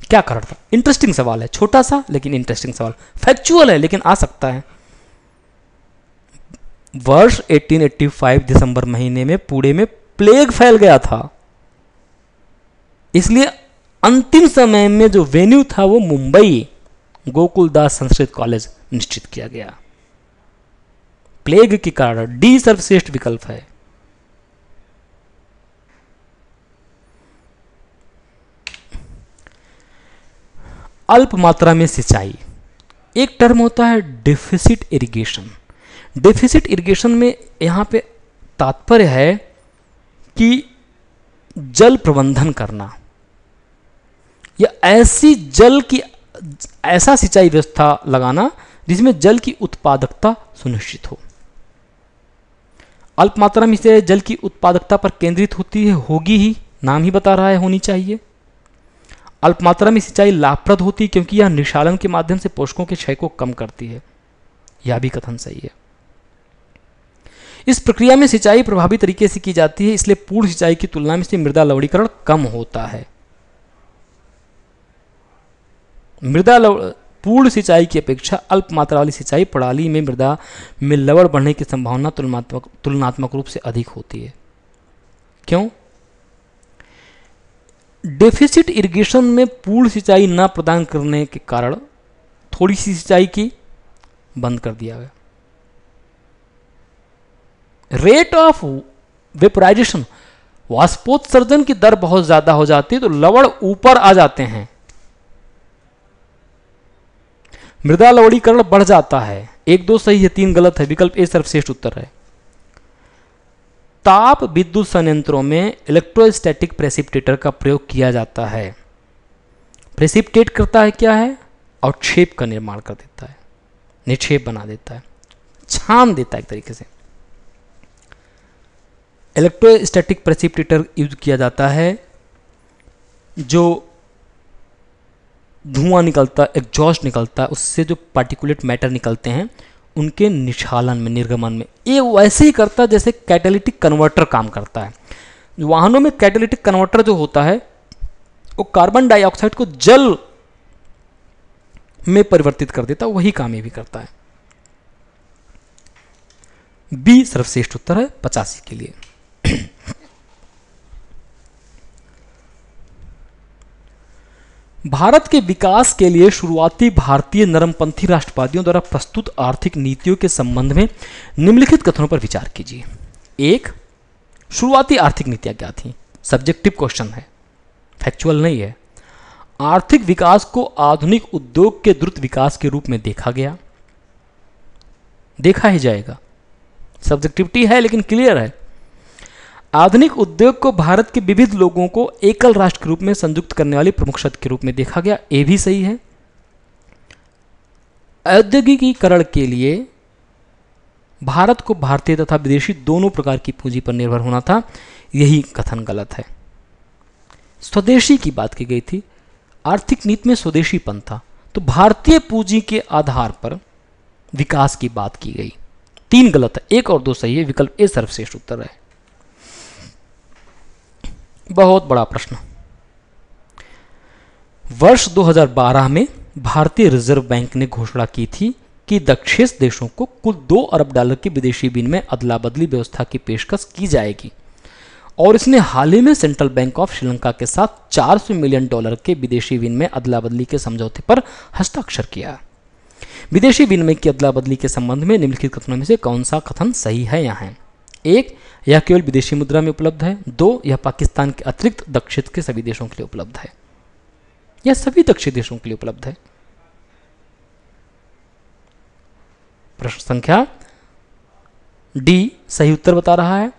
क्या कारण था? इंटरेस्टिंग सवाल है, छोटा सा लेकिन इंटरेस्टिंग सवाल। फैक्चुअल है लेकिन आ सकता है। वर्ष 1885 दिसंबर महीने में पुणे में प्लेग फैल गया था, इसलिए अंतिम समय में जो वेन्यू था वो मुंबई गोकुलदास संस्कृत कॉलेज निश्चित किया गया। प्लेग के कारण डी सर्वश्रेष्ठ विकल्प है। अल्प मात्रा में सिंचाई, एक टर्म होता है डेफिसिट इरिगेशन। डेफिसिट इरिगेशन में यहां पे तात्पर्य है कि जल प्रबंधन करना या ऐसा सिंचाई व्यवस्था लगाना जिसमें जल की उत्पादकता सुनिश्चित हो। अल्प मात्रा में से जल की उत्पादकता पर केंद्रित होती है, होगी ही, नाम ही बता रहा है, होनी चाहिए। अल्प मात्रा में सिंचाई लाभप्रद होती है क्योंकि यह निशालन के माध्यम से पोषकों के क्षय को कम करती है, यह भी कथन सही है। इस प्रक्रिया में सिंचाई प्रभावी तरीके से की जाती है, इसलिए पूर्ण सिंचाई की तुलना में इससे मृदा लवणीकरण कम होता है। पूर्ण सिंचाई की अपेक्षा अल्प मात्रा वाली सिंचाई प्रणाली में मृदा में लवण बढ़ने की संभावना तुलनात्मक रूप से अधिक होती है। क्यों? डेफिसिट इरिगेशन में पूर्ण सिंचाई न प्रदान करने के कारण थोड़ी सी सिंचाई की बंद कर दिया गया। रेट ऑफ वेपोराइजेशन, वाष्पोत्सर्जन की दर बहुत ज्यादा हो जाती है तो लवण ऊपर आ जाते हैं, मृदा लवणीकरण बढ़ जाता है। 1 2 सही है, 3 गलत है। विकल्प ए सर्वश्रेष्ठ उत्तर है। ताप विद्युत संयंत्रों में इलेक्ट्रोस्टैटिक प्रेसिपिटेटर का प्रयोग किया जाता है। प्रेसिपिटेट करता है क्या है? अवक्षेप का निर्माण कर देता है, निक्षेप बना देता है, छान देता है एक तरीके से। इलेक्ट्रोस्टैटिक प्रेसिपिटेटर यूज किया जाता है जो धुआं निकलता, एग्जॉस्ट निकलता है, उससे जो पार्टिकुलेट मैटर निकलते हैं उनके निष्कालन में, निर्गमन में, ये वैसे ही करता है जैसे कैटालिटिक कन्वर्टर काम करता है। वाहनों में कैटालिटिक कन्वर्टर जो होता है वो कार्बन डाइऑक्साइड को जल में परिवर्तित कर देता है, वही काम ये भी करता है। बी सर्वश्रेष्ठ उत्तर है 85 के लिए। भारत के विकास के लिए शुरुआती भारतीय नरमपंथी राष्ट्रवादियों द्वारा प्रस्तुत आर्थिक नीतियों के संबंध में निम्नलिखित कथनों पर विचार कीजिए। 1. शुरुआती आर्थिक नीतियां क्या थीं? सब्जेक्टिव क्वेश्चन है, फैक्चुअल नहीं है। आर्थिक विकास को आधुनिक उद्योग के द्रुत विकास के रूप में देखा गया, देखा ही जाएगा, सब्जेक्टिविटी है लेकिन क्लियर है। आधुनिक उद्योग को भारत के विविध लोगों को एकल राष्ट्र के रूप में संयुक्त करने वाली प्रमुख शक्ति के रूप में देखा गया, ये भी सही है। औद्योगिकीकरण के लिए भारत को भारतीय तथा विदेशी दोनों प्रकार की पूंजी पर निर्भर होना था, यही कथन गलत है। स्वदेशी की बात की गई थी, आर्थिक नीति में स्वदेशीपन था, तो भारतीय पूंजी के आधार पर विकास की बात की गई। 3 गलत है, 1 और 2 सही है। विकल्प ए सर्वश्रेष्ठ उत्तर है। बहुत बड़ा प्रश्न। वर्ष 2012 में भारतीय रिजर्व बैंक ने घोषणा की थी कि दक्षिण देशों को कुल $2 अरब के विदेशी विनिमय अदला बदली व्यवस्था की पेशकश की जाएगी, और इसने हाल ही में सेंट्रल बैंक ऑफ श्रीलंका के साथ $400 मिलियन के विदेशी विनिमय अदला बदली के समझौते पर हस्ताक्षर किया। विदेशी विनिमय की अदला बदली के संबंध में निम्नलिखित कथनों में से कौन सा कथन सही है? यहाँ है। 1. यह केवल विदेशी मुद्रा में उपलब्ध है। 2. यह पाकिस्तान के अतिरिक्त दक्षिण के सभी देशों के लिए उपलब्ध है। यह सभी दक्षिण देशों के लिए उपलब्ध है। प्रश्न संख्या डी सही उत्तर बता रहा है,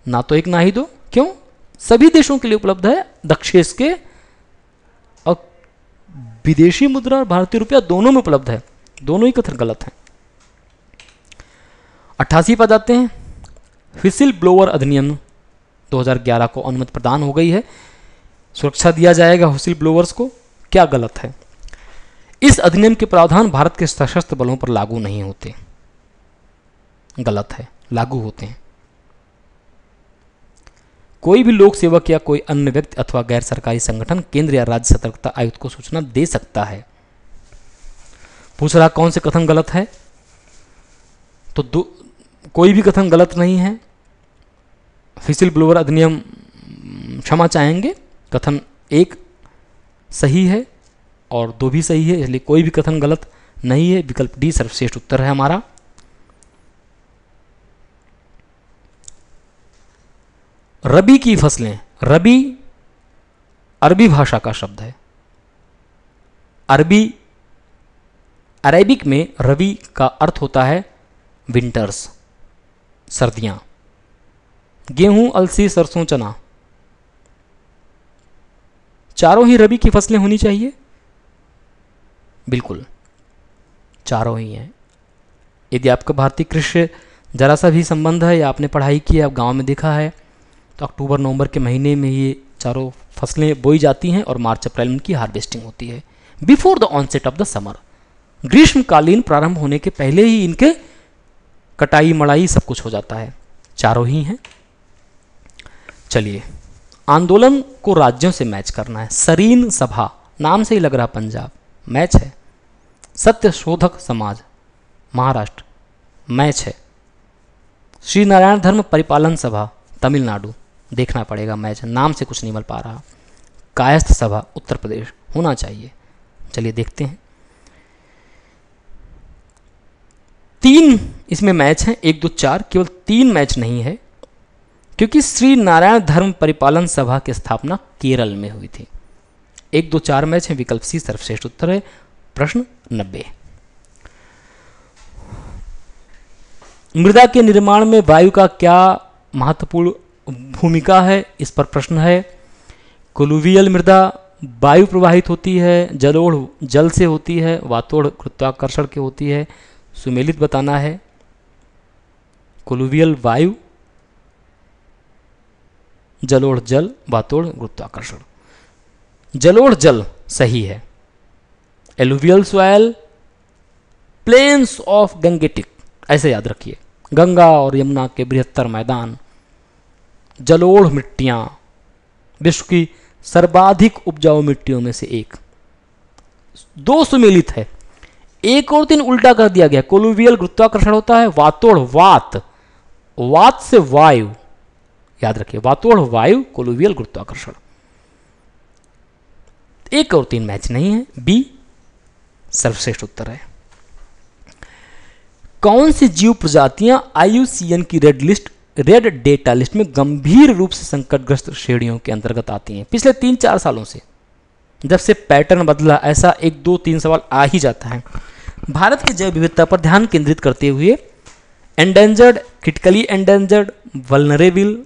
ना तो 1 ना ही 2। क्यों? सभी देशों के लिए उपलब्ध है, दक्षिण के, और विदेशी मुद्रा और भारतीय रुपया दोनों में उपलब्ध है। दोनों ही कथन गलत हैं। 88 पर जाते हैं। व्हिसिल ब्लोअर अधिनियम 2011 को अनुमति प्रदान हो गई है, सुरक्षा दिया जाएगा व्हिसिल ब्लोअर्स को। क्या गलत है? इस अधिनियम के प्रावधान भारत के सशस्त्र बलों पर लागू नहीं होते। गलत है, लागू होते हैं। कोई भी लोक सेवक या कोई अन्य व्यक्ति अथवा गैर सरकारी संगठन केंद्र या राज्य सतर्कता आयुक्त को सूचना दे सकता है। पूछ रहा कौन से कथन गलत है, तो कोई भी कथन गलत नहीं है। व्हिसिल ब्लोअर अधिनियम, क्षमा चाहेंगे, कथन 1 सही है और 2 भी सही है, इसलिए कोई भी कथन गलत नहीं है। विकल्प डी सर्वश्रेष्ठ उत्तर है हमारा। रबी की फसलें, रबी अरबी भाषा का शब्द है। अरेबिक में रबी का अर्थ होता है विंटर्स, सर्दियां। गेहूं, अलसी, सरसों, चना, चारों ही रबी की फसलें होनी चाहिए। बिल्कुल, चारों ही हैं। यदि आपका भारतीय कृषि जरा सा भी संबंध है या आपने पढ़ाई की है, आप गांव में देखा है, तो अक्टूबर नवंबर के महीने में ये चारों फसलें बोई जाती हैं और मार्च अप्रैल में इनकी हार्वेस्टिंग होती है, before the onset of the summer. ग्रीष्मकालीन प्रारंभ होने के पहले ही इनके कटाई मड़ाई सब कुछ हो जाता है। चारों ही हैं। चलिए, आंदोलन को राज्यों से मैच करना है। सरीन सभा, नाम से ही लग रहा पंजाब, मैच है। सत्य शोधक समाज महाराष्ट्र, मैच है। श्री नारायण धर्म परिपालन सभा तमिलनाडु, देखना पड़ेगा मैच, नाम से कुछ नहीं मिल पा रहा। कायस्थ सभा उत्तर प्रदेश होना चाहिए। चलिए देखते हैं। 3 इसमें मैच हैं, 1 2 4, केवल 3 मैच नहीं है, क्योंकि श्री नारायण धर्म परिपालन सभा की स्थापना केरल में हुई थी। 1 2 4 मैच है, विकल्प सी सर्वश्रेष्ठ उत्तर है। प्रश्न 90। मृदा के निर्माण में वायु का क्या महत्वपूर्ण भूमिका है, इस पर प्रश्न है। कोलुवियल मृदा वायु प्रवाहित होती है, जलोढ़ जल से होती है, वातोढ़ गुरुत्वाकर्षण के होती है, सुमेलित बताना है। कोलुवियल वायु, जलोढ़ जल, वातोढ़ गुरुत्वाकर्षण। जलोढ़ जल सही है। Alluvial soil, plains of Gangetic, ऐसे याद रखिए, गंगा और यमुना के बृहत्तर मैदान। जलोढ़ मिट्टियां विश्व की सर्वाधिक उपजाऊ मिट्टियों में से एक। 2 सुमेलित है, 1 और 3 उल्टा कर दिया गया। कोलुवियल गुरुत्वाकर्षण होता है, वातोढ़ वात, वात से वायु, याद रखिए, वातोढ़ वायु, कोलुवियल गुरुत्वाकर्षण। 1 और 3 मैच नहीं है, बी सर्वश्रेष्ठ उत्तर है। कौन सी जीव प्रजातियां IUCN की रेड डेटा लिस्ट में गंभीर रूप से संकटग्रस्त श्रेणियों के अंतर्गत आती हैं? पिछले 3-4 सालों से जब से पैटर्न बदला, ऐसा 1 2 3 सवाल आ ही जाता है। भारत की जैव विविधता पर ध्यान केंद्रित करते हुए एंडेंजर्ड, क्रिटिकली एंडेंजर्ड, वल्नरेबल,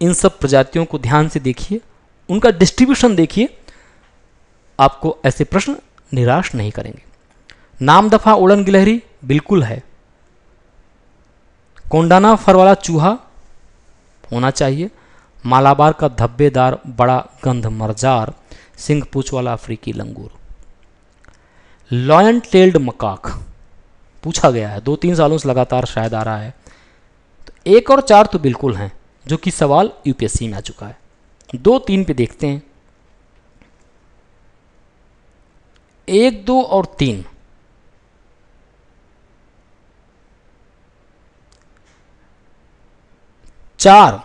इन सब प्रजातियों को ध्यान से देखिए, उनका डिस्ट्रीब्यूशन देखिए, आपको ऐसे प्रश्न निराश नहीं करेंगे। नाम दफा उड़न गिलहरी बिल्कुल है। कोंडाना फर वाला चूहा होना चाहिए। मालाबार का धब्बेदार बड़ा गंध मरजार, सिंह पूछ वाला अफ्रीकी लंगूर। लॉयन टेल्ड मकाक पूछा गया है, 2-3 सालों से लगातार शायद आ रहा है। तो 1 और 4 तो बिल्कुल हैं, जो कि सवाल यूपीएससी में आ चुका है। 2-3 पे देखते हैं। 1 2 और 3 4।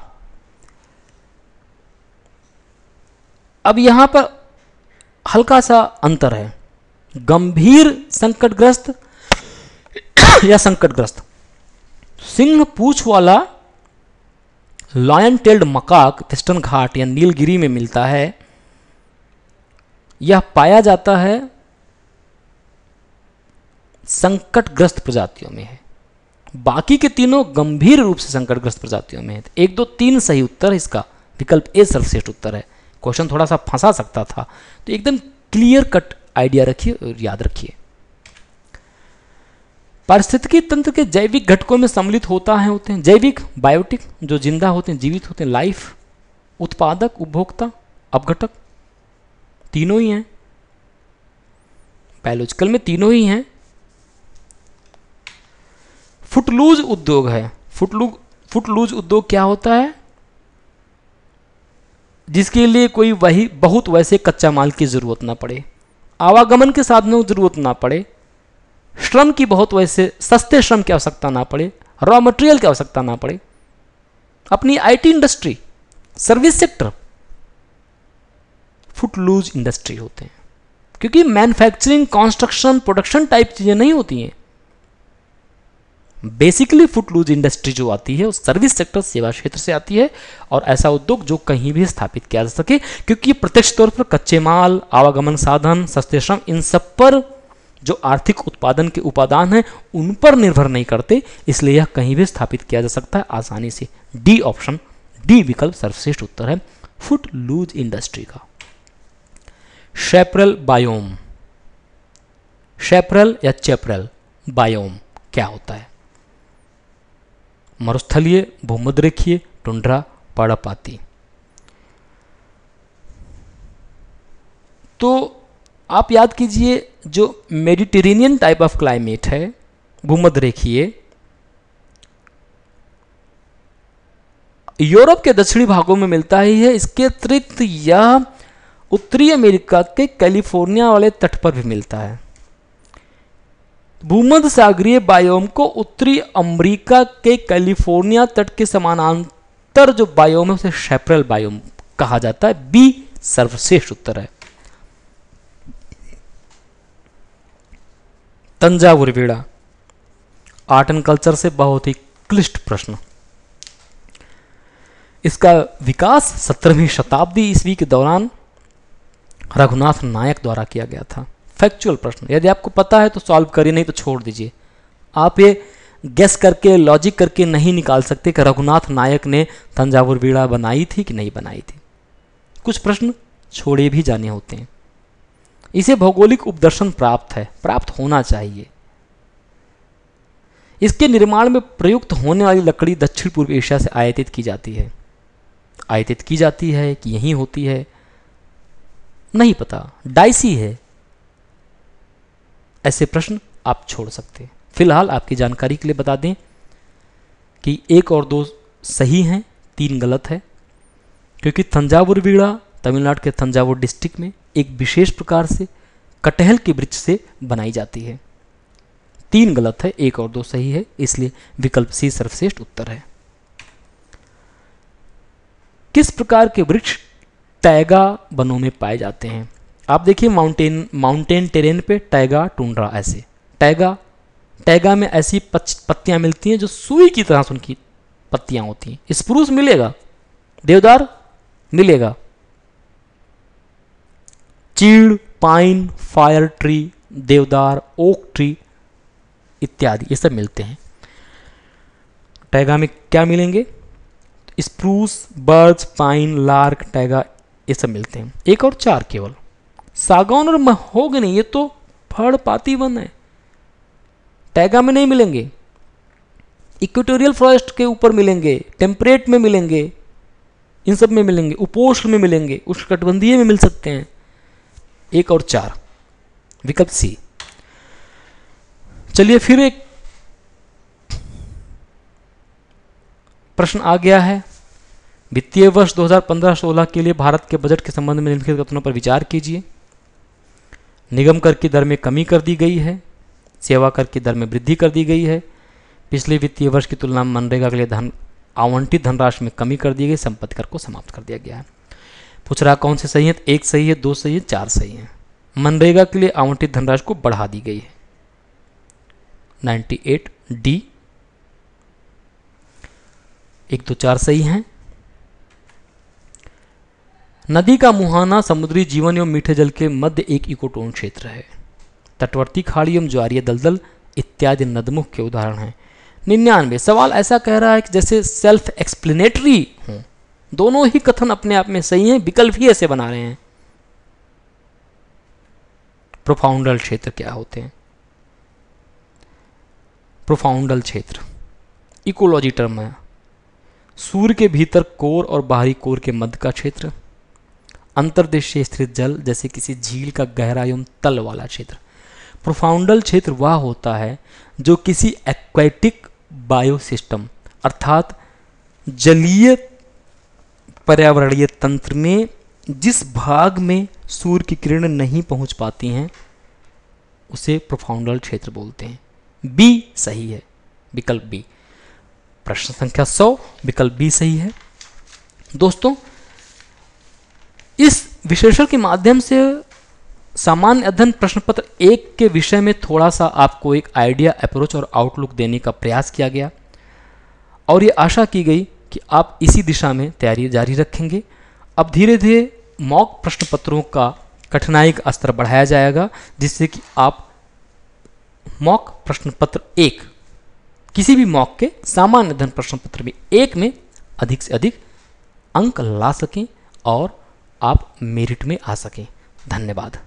अब यहां पर हल्का सा अंतर है, गंभीर संकटग्रस्त या संकटग्रस्त। सिंह पूछ वाला लॉयन टेल्ड मकाक वेस्टर्न घाट या नीलगिरी में मिलता है। यह पाया जाता है संकटग्रस्त प्रजातियों में है, बाकी के तीनों गंभीर रूप से संकटग्रस्त प्रजातियों में है। 1 2 3 सही उत्तर है इसका, विकल्प ए सर्वश्रेष्ठ उत्तर है। क्वेश्चन थोड़ा सा फंसा सकता था, तो एकदम क्लियर कट आइडिया रखिए और याद रखिए। पारिस्थितिकी तंत्र के जैविक घटकों में सम्मिलित होते हैं जैविक, बायोटिक, जो जिंदा होते हैं, जीवित होते हैं, लाइफ, उत्पादक, उपभोक्ता, अपघटक, तीनों ही हैं। बायोलॉजिकल में तीनों ही हैं। फुटलूज उद्योग है। फुटलूज उद्योग क्या होता है? जिसके लिए कोई बहुत वैसे कच्चा माल की जरूरत ना पड़े, आवागमन के साधनों की जरूरत ना पड़े, श्रम की बहुत वैसे सस्ते श्रम की आवश्यकता ना पड़े, रॉ मटेरियल की आवश्यकता ना पड़े, अपनी IT industry, service sector footloose industry होते हैं। क्योंकि मैन्युफैक्चरिंग, कंस्ट्रक्शन, प्रोडक्शन टाइप चीजें नहीं होती हैं। बेसिकली फुटलूज इंडस्ट्री जो आती है वो सर्विस सेक्टर, सेवा क्षेत्र से आती है, और ऐसा उद्योग जो कहीं भी स्थापित किया जा सके, क्योंकि प्रत्यक्ष तौर पर कच्चे माल, आवागमन साधन, सस्ते श्रम, इन सब पर जो आर्थिक उत्पादन के उपादान हैं उन पर निर्भर नहीं करते, इसलिए यह कहीं भी स्थापित किया जा सकता है आसानी से। डी ऑप्शन, डी विकल्प सर्वश्रेष्ठ उत्तर है फुटलूज इंडस्ट्री का। शैपरल बायोम, शैपरल या चैपरल बायोम क्या होता है? मरुस्थलीय, भूमध्यरेखीय, टुंड्रा, पर्णपाती। तो आप याद कीजिए, जो मेडिटेरेनियन टाइप ऑफ क्लाइमेट है, भूमध्यरेखीय, यूरोप के दक्षिणी भागों में मिलता ही है। इसके अतिरिक्त यह उत्तरी अमेरिका के कैलिफोर्निया वाले तट पर भी मिलता है। भूमध्य सागरीय बायोम को उत्तरी अमेरिका के कैलिफोर्निया तट के समानांतर जो बायोम है उसे शेपरल बायोम कहा जाता है। बी सर्वश्रेष्ठ उत्तर है। तंजावुर वीड़ा, आर्ट एंड कल्चर से बहुत ही क्लिष्ट प्रश्न। इसका विकास 17वीं शताब्दी ईस्वी के दौरान रघुनाथ नायक द्वारा किया गया था। फैक्चुअल प्रश्न, यदि आपको पता है तो सॉल्व करिए, नहीं तो छोड़ दीजिए। आप ये गेस करके लॉजिक करके नहीं निकाल सकते कि रघुनाथ नायक ने तंजावुर वीड़ा बनाई थी कि नहीं बनाई थी। कुछ प्रश्न छोड़े भी जाने होते हैं। इसे भौगोलिक उपदर्शन प्राप्त है, प्राप्त होना चाहिए। इसके निर्माण में प्रयुक्त होने वाली लकड़ी दक्षिण पूर्व एशिया से आयातित की जाती है। आयातित की जाती है कि यहीं होती है नहीं पता, डाइसी है। ऐसे प्रश्न आप छोड़ सकते हैं। फिलहाल आपकी जानकारी के लिए बता दें कि 1 और 2 सही हैं, 3 गलत है, क्योंकि तंजावुर वीड़ा तमिलनाडु के तंजावुर डिस्ट्रिक्ट में एक विशेष प्रकार से कटहल के वृक्ष से बनाई जाती है। 3 गलत है, 1 और 2 सही है, इसलिए विकल्प सी सर्वश्रेष्ठ उत्तर है। किस प्रकार के वृक्ष टैगा वनों में पाए जाते हैं? आप देखिए माउंटेन टेरेन पे टैगा, टुंड्रा, ऐसे टैगा में ऐसी पत्तियां मिलती हैं जो सुई की तरह उनकी पत्तियां होती हैं। स्प्रूस मिलेगा, देवदार मिलेगा, चीड़, पाइन, फायर ट्री, देवदार, ओक ट्री इत्यादि ये सब मिलते हैं। टैगा में क्या मिलेंगे? Spruce, birch, pine, lark, taiga ये सब मिलते हैं। 1 और 4 केवल। सागौन और महोगनी ये तो पर्णपाती वन है, टैगा में नहीं मिलेंगे। इक्वेटोरियल फॉरेस्ट के ऊपर मिलेंगे, टेम्परेट में मिलेंगे, इन सब में मिलेंगे, उपोष्ण में मिलेंगे, उष्णकटिबंधीय में मिल सकते हैं। 1 और 4 विकल्प सी। चलिए फिर एक प्रश्न आ गया है। वित्तीय वर्ष 2015-16 के लिए भारत के बजट के संबंध में निम्नलिखित कथनों पर विचार कीजिए। निगम कर की दर में कमी कर दी गई है, सेवा कर की दर में वृद्धि कर दी गई है, पिछले वित्तीय वर्ष की तुलना में मनरेगा के लिए आवंटित धनराशि में कमी कर दी गई, संपत्ति कर को समाप्त कर दिया गया है। पूछ रहा कौन से सही है? 1 सही है, 2 सही है, 4 सही है। मनरेगा के लिए आवंटित धनराशि को बढ़ा दी गई है, 98 डी। 1, 2, 4 सही हैं। नदी का मुहाना समुद्री जीवन एवं मीठे जल के मध्य एक इकोटोन क्षेत्र है। तटवर्ती खाड़ी एवं ज्वारीय दलदल इत्यादि नदमुख के उदाहरण हैं। 99 सवाल ऐसा कह रहा है कि जैसे सेल्फ एक्सप्लेनेटरी हों। दोनों ही कथन अपने आप में सही हैं, विकल्प ही ऐसे बना रहे हैं। प्रोफाउंडल क्षेत्र क्या होते हैं? प्रोफाउंडल क्षेत्र इकोलॉजी टर्म है। सूर्य के भीतर कोर और बाहरी कोर के मध्य का क्षेत्र। अंतर्देशीय स्थित जल जैसे किसी झील का गहरा एवं तल वाला क्षेत्र। प्रोफाउंडल क्षेत्र वह होता है जो किसी एक्वेटिक बायोसिस्टम अर्थात जलीय पर्यावरणीय तंत्र में जिस भाग में सूर्य की किरण नहीं पहुंच पाती हैं उसे प्रोफाउंडल क्षेत्र बोलते हैं। बी सही है, विकल्प बी। प्रश्न संख्या 100 विकल्प बी सही है। दोस्तों, इस विश्लेषण के माध्यम से सामान्य अध्ययन प्रश्न पत्र 1 के विषय में थोड़ा सा आपको एक आइडिया, अप्रोच और आउटलुक देने का प्रयास किया गया और ये आशा की गई कि आप इसी दिशा में तैयारी जारी रखेंगे। अब धीरे धीरे मॉक प्रश्न पत्रों का कठिनाई का स्तर बढ़ाया जाएगा, जिससे कि आप मॉक प्रश्न पत्र 1 किसी भी मॉक के सामान्य अध्ययन प्रश्न पत्र में 1 में अधिक से अधिक अंक ला सकें और आप मेरिट में आ सकें। धन्यवाद।